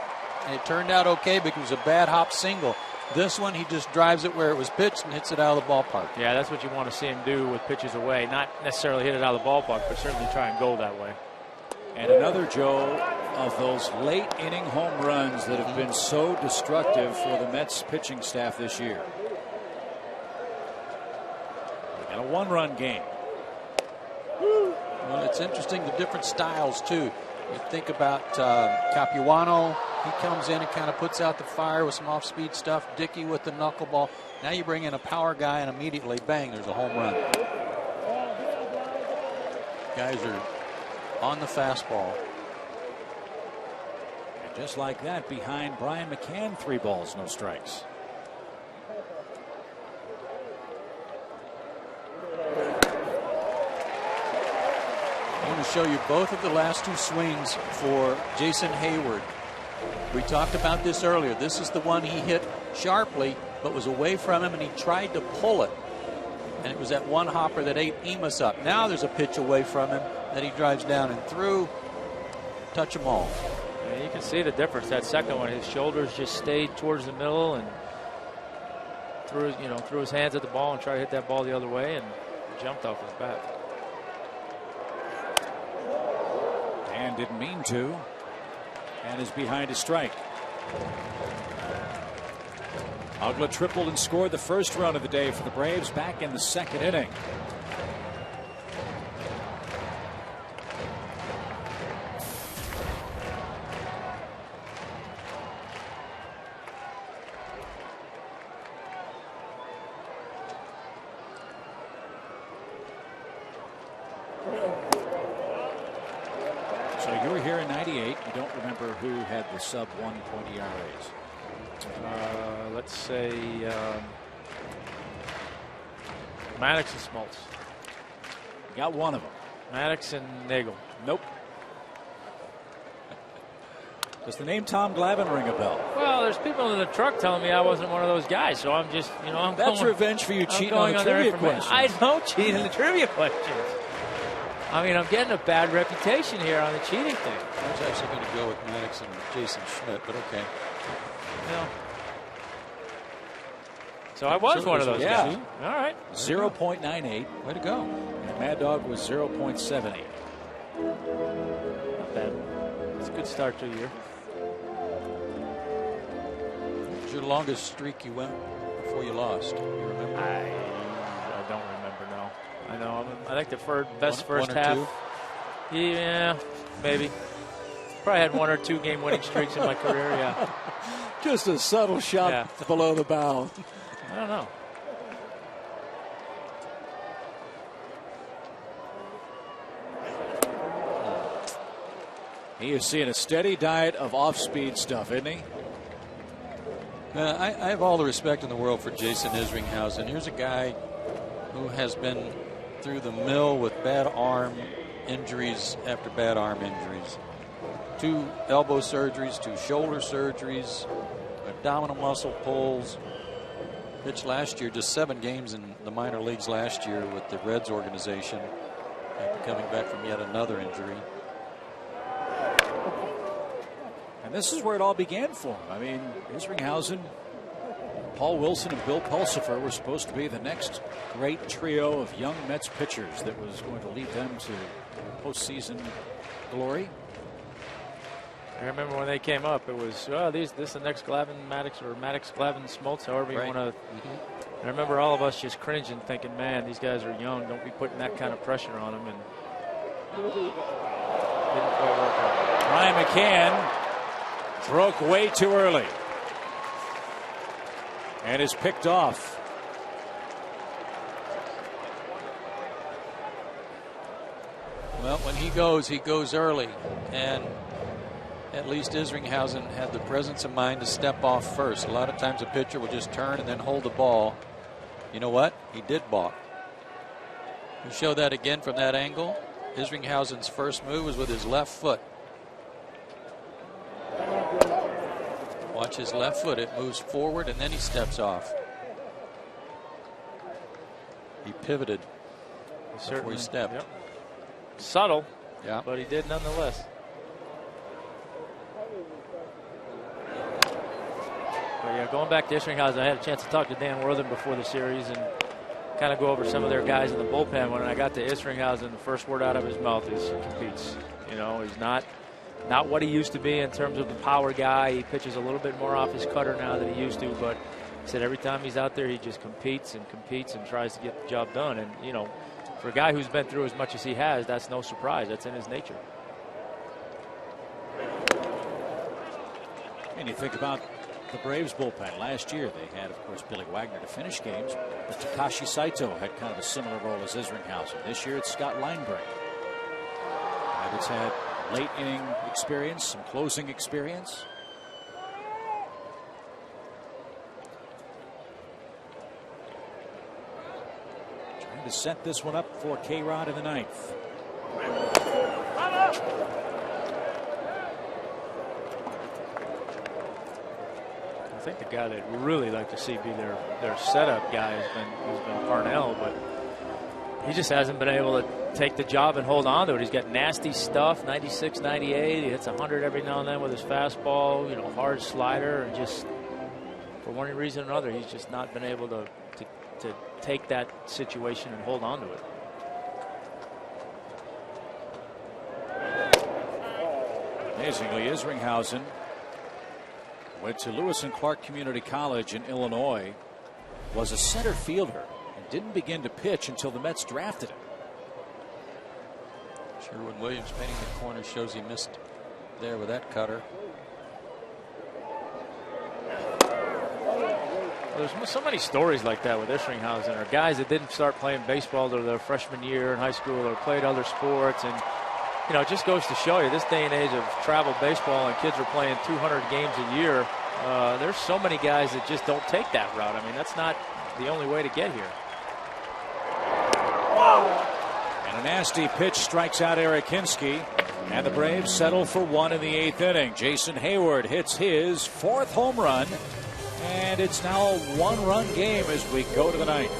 And it turned out okay because it was a bad hop single. This one, he just drives it where it was pitched and hits it out of the ballpark. Yeah, that's what you want to see him do with pitches away. Not necessarily hit it out of the ballpark, but certainly try and go that way. And another, Joe, of those late inning home runs that have been so destructive for the Mets pitching staff this year. We got a 1-run game. Well, it's interesting, the different styles, too. You think about Capuano. He comes in and kind of puts out the fire with some off-speed stuff. Dickey with the knuckleball. Now you bring in a power guy, and immediately, bang, there's a home run. Guys are on the fastball. And just like that, behind Brian McCann, 3 balls, no strikes. I want to show you both of the last 2 swings for Jason Hayward. We talked about this earlier. This is the one he hit sharply, but was away from him, and he tried to pull it. And it was that one hopper that ate Emus up. Now there's a pitch away from him that he drives down and through. Touch them all. Yeah, you can see the difference. That second one, his shoulders just stayed towards the middle and threw his hands at the ball and tried to hit that ball the other way and jumped off his bat. And didn't mean to. And is behind a strike. Ugla tripled and scored the first run of the day for the Braves back in the 2nd inning. So you were here in '98. You don't remember who had the sub 1 point ERAs? Let's say Maddox and Smoltz. You got one of them. Maddox and Nagel. Nope. Does the name Tom Glavine ring a bell? Well, there's people in the truck telling me I wasn't one of those guys, so I'm just, I'm That's going, revenge for you cheating on the trivia questions. I don't cheat in the trivia questions. I mean, I'm getting a bad reputation here on the cheating thing. I was actually going to go with Maddox and Jason Schmidt, but okay. So I was one of those guys. All right. 0.98. Way to go. And Mad Dog was 0.78. Not bad. It's a good start to a year. What was your longest streak you went before you lost? You remember? I don't remember, no. I know. I think the best one first or half. 2? Yeah, maybe. Probably had 1 or 2 game winning streaks in my career, yeah. Just a subtle shot below the bow. I don't know. He is seeing a steady diet of off-speed stuff, isn't he? I have all the respect in the world for Jason Isringhausen. Here's a guy who has been through the mill with bad arm injuries after bad arm injuries. 2 elbow surgeries, 2 shoulder surgeries, abdominal muscle pulls. Pitched last year, just 7 games in the minor leagues last year with the Reds organization. After coming back from yet another injury. And this is where it all began for him. I mean, Isringhausen, Paul Wilson, and Bill Pulsifer were supposed to be the next great trio of young Mets pitchers that was going to lead them to postseason glory. I remember when they came up, it was, oh, this is the next Glavine Maddox or Maddox Glavine Smoltz, however you want to. I remember all of us just cringing, thinking, man, these guys are young. Don't be putting that kind of pressure on them. And didn't quite work out. Brian McCann broke way too early and is picked off. Well, when he goes early, and at least Isringhausen had the presence of mind to step off first. A lot of times a pitcher will just turn and then hold the ball. You know what? He did balk. We show that again from that angle. Isringhausen's first move was with his left foot. Watch his left foot. It moves forward and then he steps off. He pivoted before he stepped. Yep. Subtle, yeah, but he did nonetheless. But yeah, going back to Isringhausen, I had a chance to talk to Dan Worthing before the series and kind of go over some of their guys in the bullpen. When I got to Isringhausen, the first word out of his mouth is competes. You know, he's not what he used to be in terms of the power guy. He pitches a little bit more off his cutter now than he used to, but he said every time he's out there, he just competes and tries to get the job done. And, you know, for a guy who's been through as much as he has, that's no surprise. That's in his nature. And you think about the Braves bullpen. Last year they had, of course, Billy Wagner to finish games, but Takashi Saito had kind of a similar role as Isringhausen. This year it's Scott Linebrink. It's had late inning experience, some closing experience. Trying to set this one up for K-Rod in the ninth. I think the guy that we really like to see be their setup guy has been Parnell, but he just hasn't been able to take the job and hold on to it. He's got nasty stuff, 96, 98. He hits 100 every now and then with his fastball, you know, hard slider, and just for one reason or another, he's just not been able to take that situation and hold on to it. Amazingly, Isringhausen went to Lewis and Clark Community College in Illinois, was a center fielder, and didn't begin to pitch until the Mets drafted him. Sherwin-Williams painting the corner shows he missed there with that cutter. There's so many stories like that with Isringhausen, or guys that didn't start playing baseball till their freshman year in high school or played other sports. And, you know, it just goes to show you this day and age of travel baseball and kids are playing 200 games a year. There's so many guys that just don't take that route. I mean, that's not the only way to get here. And a nasty pitch strikes out Eric Hinsky, and the Braves settle for one in the eighth inning. Jason Hayward hits his fourth home run, and it's now a one-run game as we go to the ninth.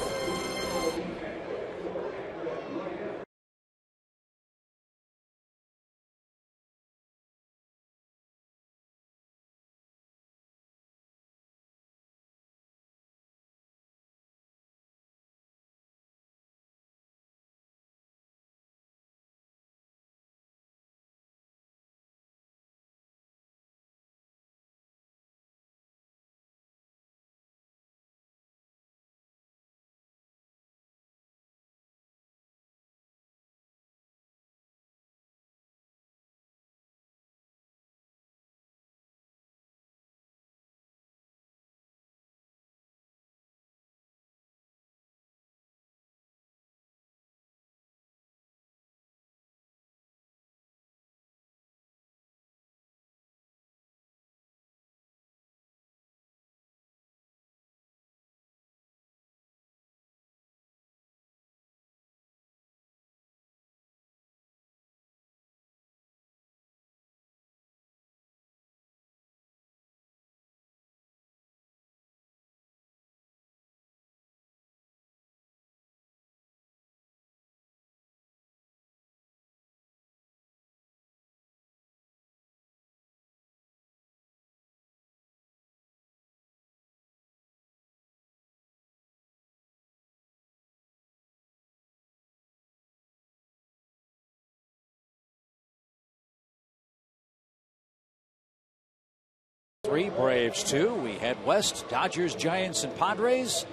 3, Braves 2. We head west, Dodgers, Giants, and Padres.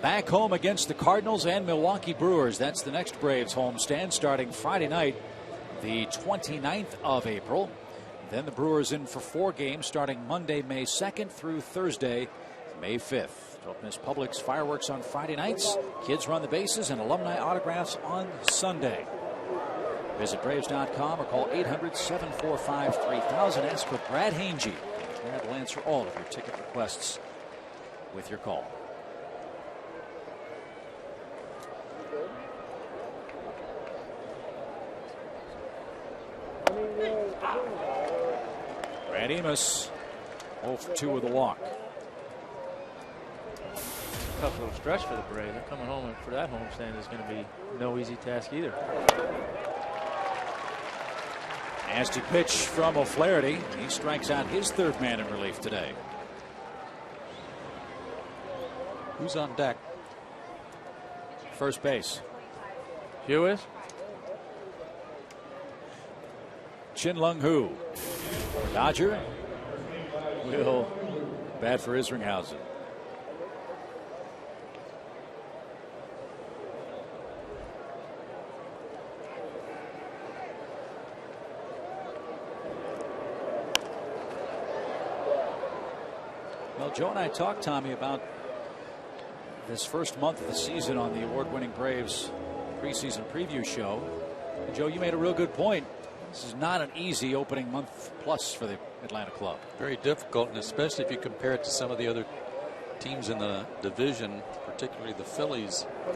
Back home against the Cardinals and Milwaukee Brewers. That's the next Braves homestand starting Friday night, the 29th of April. Then the Brewers in for 4 games starting Monday, May 2nd through Thursday, May 5th. Don't miss Publix fireworks on Friday nights. Kids run the bases and alumni autographs on Sunday. Visit Braves.com or call 800-745-3000. Ask for Brad Hange. Brad will answer all of your ticket requests with your call. Brad Amos, 0 for 2 with a walk. Tough little stretch for the Braves. They're coming home, and for that homestand is going to be no easy task either. Nasty pitch from O'Flaherty. He strikes out his 3rd man in relief today. Who's on deck? First base. Hugh is? Chin Lung Hu. Dodger will bat for Isringhausen. Well, Joe and I talked, Tommy, about this first month of the season on the award-winning Braves preseason preview show. And Joe, you made a real good point. This is not an easy opening month plus for the Atlanta club. Very difficult, and especially if you compare it to some of the other teams in the division, particularly the Phillies. A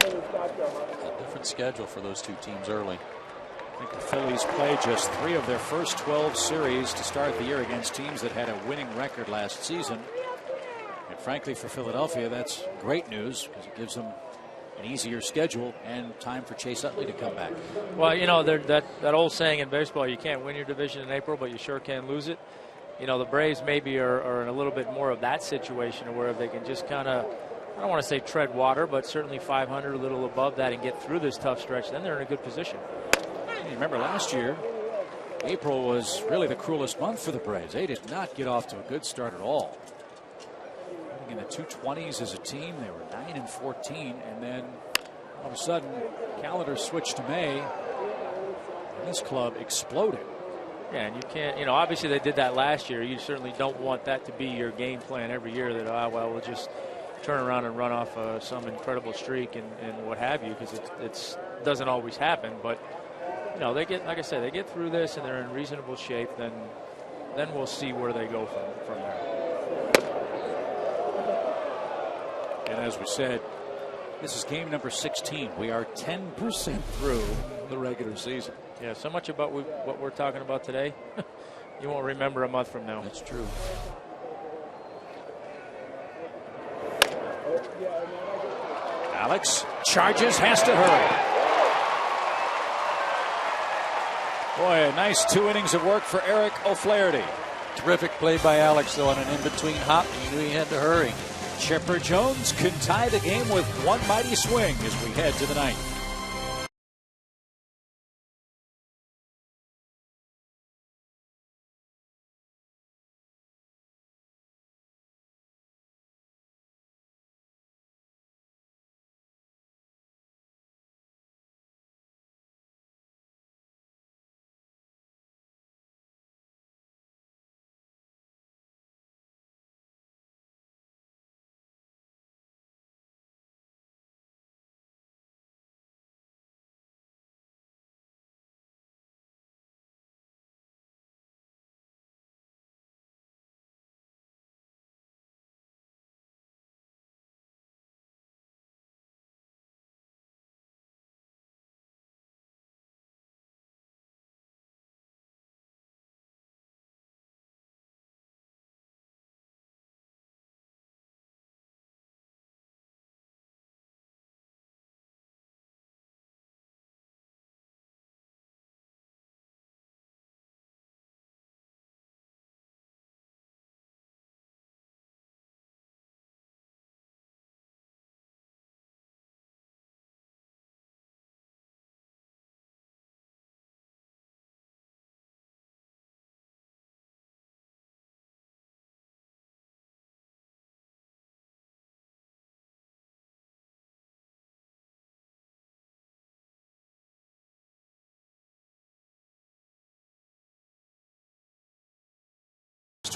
different schedule for those 2 teams early. I think the Phillies played just 3 of their first 12 series to start the year against teams that had a winning record last season. And frankly, for Philadelphia, that's great news because it gives them an easier schedule and time for Chase Utley to come back. Well, you know, that old saying in baseball, you can't win your division in April, but you sure can lose it. You know, the Braves maybe are in a little bit more of that situation where they can just kind of, I don't want to say tread water, but certainly 500, a little above that, and get through this tough stretch. Then they're in a good position. You remember last year, April was really the cruelest month for the Braves. They did not get off to a good start at all. In the 220s as a team, they were 9-14, and then all of a sudden, calendar switched to May, and this club exploded. Yeah, and you can't, you know, obviously they did that last year. You certainly don't want that to be your game plan every year. That well, we'll just turn around and run off some incredible streak and what have you, because it doesn't always happen. But you know, they get, like I said, they get through this and they're in reasonable shape. Then we'll see where they go from there. And as we said, this is game number 16. We are 10% through the regular season. Yeah, so much about what we're talking about today, you won't remember a month from now. That's true. Alex charges, has to hurry. Boy, a nice 2 innings of work for Eric O'Flaherty. Terrific play by Alex, though, on an in-between hop. He knew he had to hurry. Chipper Jones could tie the game with one mighty swing as we head to the ninth.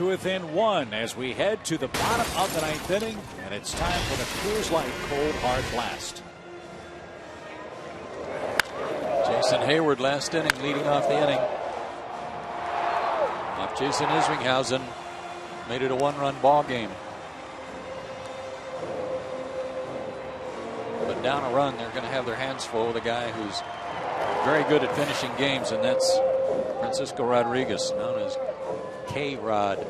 to within 1 as we head to the bottom of the 9th inning, and it's time for the Coors Light Cold Hard Blast. Jason Hayward last inning leading off the inning. Off Jason Isringhausen. Made it a 1-run ball game. But down a run, they're going to have their hands full with a guy who's very good at finishing games, and that's Francisco Rodriguez, known as K-Rod.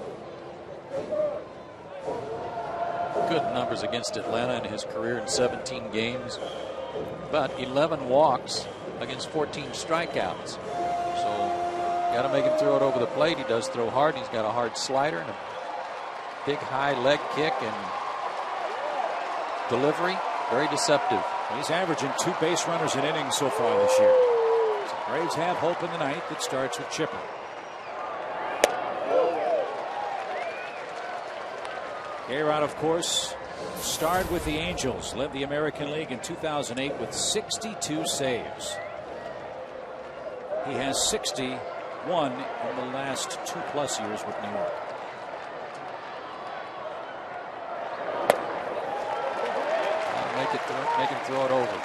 Good numbers against Atlanta in his career in 17 games, but 11 walks against 14 strikeouts. So got to make him throw it over the plate. He does throw hard. He's got a hard slider and a big high leg kick and delivery. Very deceptive. He's averaging 2 base runners an inning so far this year. So Braves have hope in the 9th. It starts with Chipper. K-Rod, of course, starred with the Angels, led the American League in 2008 with 62 saves. He has 61 in the last 2+ years with New York. Make him throw it over.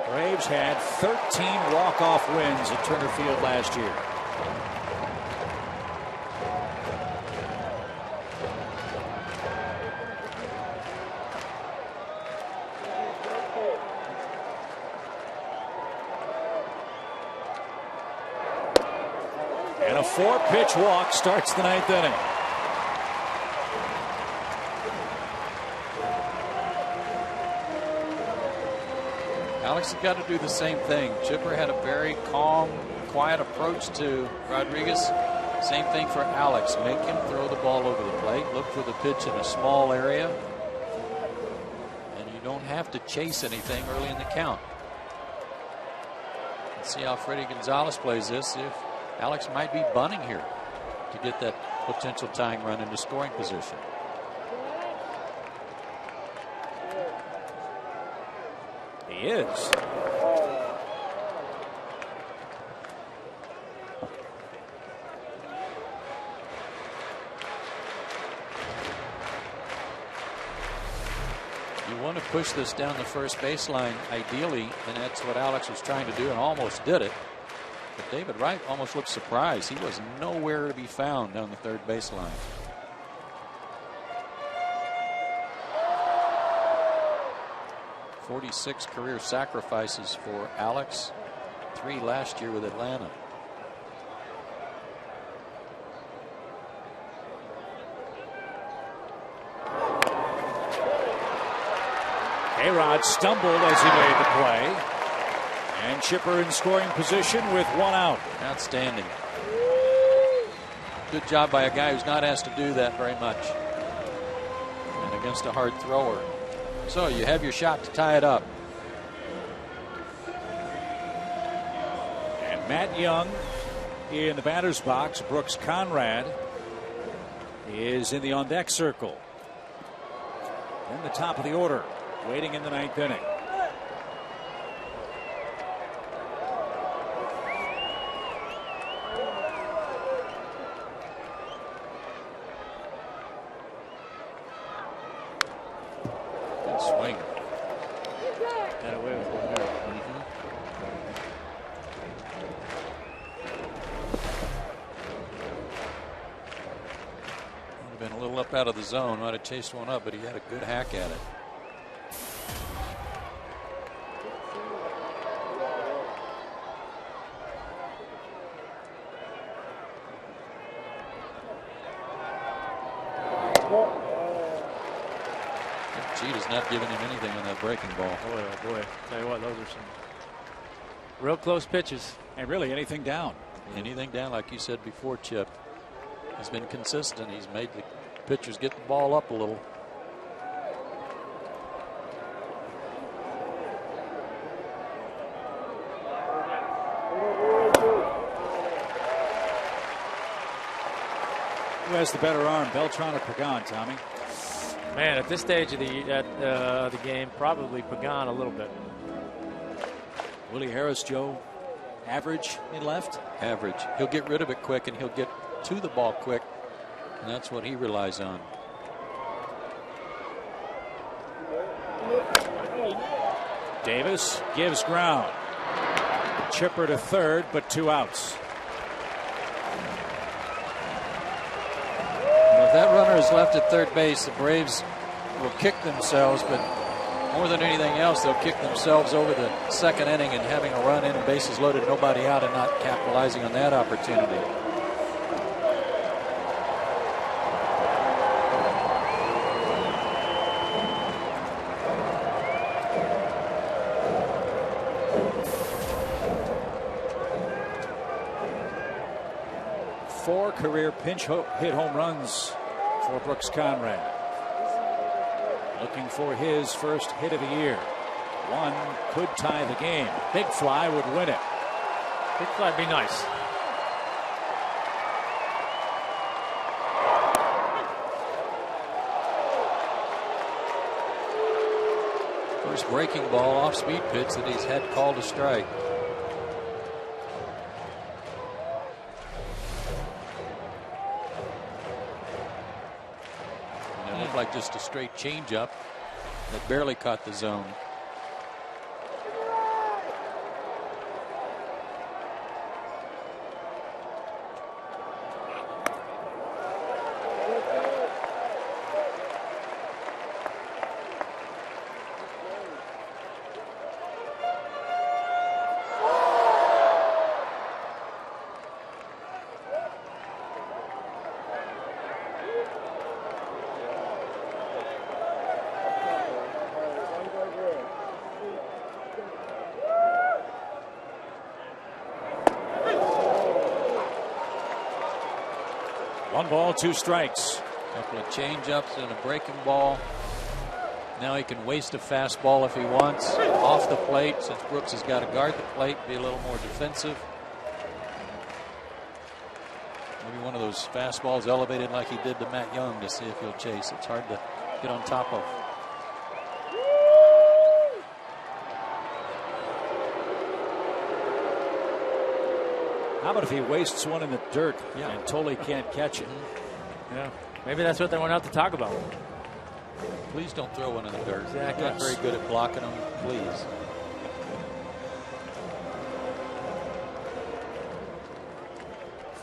Braves had 13 walk-off wins at Turner Field last year. And a 4-pitch walk starts the 9th inning. Alex has got to do the same thing. Chipper had a very calm, quiet approach to Rodriguez. Same thing for Alex. Make him throw the ball over the plate. Look for the pitch in a small area. And you don't have to chase anything early in the count. Let's see how Freddie Gonzalez plays this. See if Alex might be bunting here to get that potential tying run into scoring position. He is. You want to push this down the first baseline ideally, and that's what Alex was trying to do and almost did it. But David Wright almost looked surprised. He was nowhere to be found down the third baseline. .46 career sacrifices for Alex, 3 last year with Atlanta. K-Rod stumbled as he made the play. And Chipper in scoring position with 1 out. Outstanding. Good job by a guy who's not asked to do that very much. And against a hard thrower. So you have your shot to tie it up. And Matt Young in the batter's box. Brooks Conrad is in the on-deck circle. In the top of the order, waiting in the 9th inning. Swing. Got away with one there. Would have been a little up out of the zone. Might have chased one up, but he had a good hack at it. Cheetah's not giving him anything on that breaking ball. Boy, oh boy. Tell you what, those are some real close pitches. And really anything down. Anything down, like you said before, Chip. He's been consistent. He's made the pitchers get the ball up a little. has the better arm, Beltran or Pagan, Tommy? Man, at this stage of the game, probably Pagan a little bit. Willie Harris, Joe, average in left? Average. He'll get rid of it quick, and he'll get to the ball quick, and that's what he relies on. Davis gives ground. Chipper to third, but 2 outs. If that runner is left at third base, the Braves will kick themselves, but more than anything else, they'll kick themselves over the second inning and having a run in and bases loaded, nobody out, and not capitalizing on that opportunity. Four career pinch hit home runs for Brooks Conrad. Looking for his first hit of the year. One could tie the game. Big fly would win it. Big fly would be nice. First breaking ball off speed pitch that he's had called a strike. Like just a straight changeup that barely caught the zone. One ball, 2 strikes. A couple of change-ups and a breaking ball. Now he can waste a fastball if he wants. Off the plate, since Brooks has got to guard the plate, be a little more defensive. Maybe one of those fastballs elevated like he did to Matt Young to see if he'll chase. It's hard to get on top of. How about if he wastes one in the dirt and totally can't catch it? Yeah, maybe that's what they went out to talk about. Please don't throw one in the dirt. Exactly. Not very good at blocking them. Please.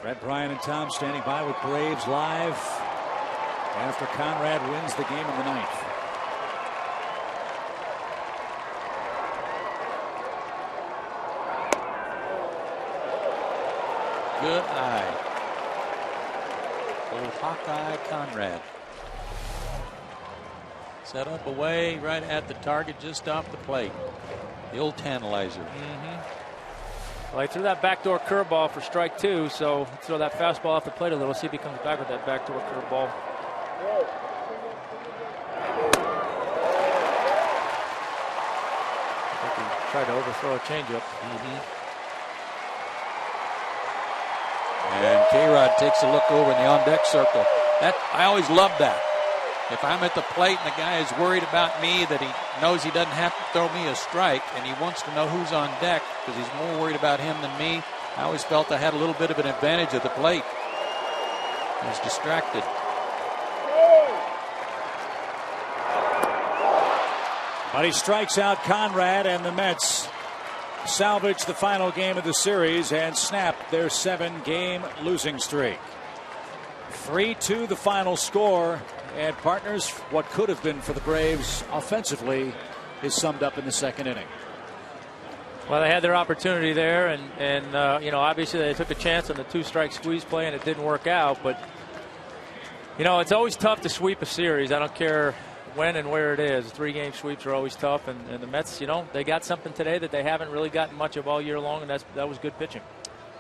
Fred, Brian, and Tom standing by with Braves Live after Conrad wins the game in the 9th. Good eye. Old Hawkeye Conrad. Set up away right at the target, just off the plate. The old tantalizer. Well, he threw that backdoor curveball for strike 2, so throw that fastball off the plate a little. See if he comes back with that backdoor curveball. I think he tried to overthrow a changeup. And K-Rod takes a look over in the on-deck circle. I always love that. If I'm at the plate and the guy is worried about me, that he knows he doesn't have to throw me a strike, and he wants to know who's on deck because he's more worried about him than me. I always felt I had a little bit of an advantage at the plate. I was distracted. But he strikes out Conrad, and the Mets salvage the final game of the series and snap their 7-game losing streak. 3-2 the final score. And partners, what could have been for the Braves offensively is summed up in the 2nd inning. Well, they had their opportunity there, and you know, obviously they took a chance on the 2-strike squeeze play, and it didn't work out. But you know, it's always tough to sweep a series. I don't care when and where it is. 3-game sweeps are always tough, and the Mets, you know, they got something today that they haven't really gotten much of all year long, and that was good pitching.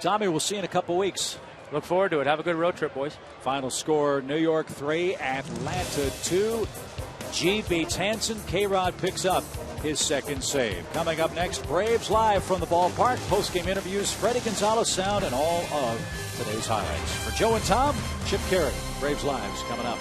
Tommy, we'll see you in a couple weeks. Look forward to it. Have a good road trip, boys. Final score, New York 3, Atlanta 2. G beats Hansen. K-Rod picks up his second save. Coming up next, Braves Live from the ballpark. Post-game interviews, Freddie Gonzalez sound, and all of today's highlights. For Joe and Tom, Chip Carey. Braves Live's coming up.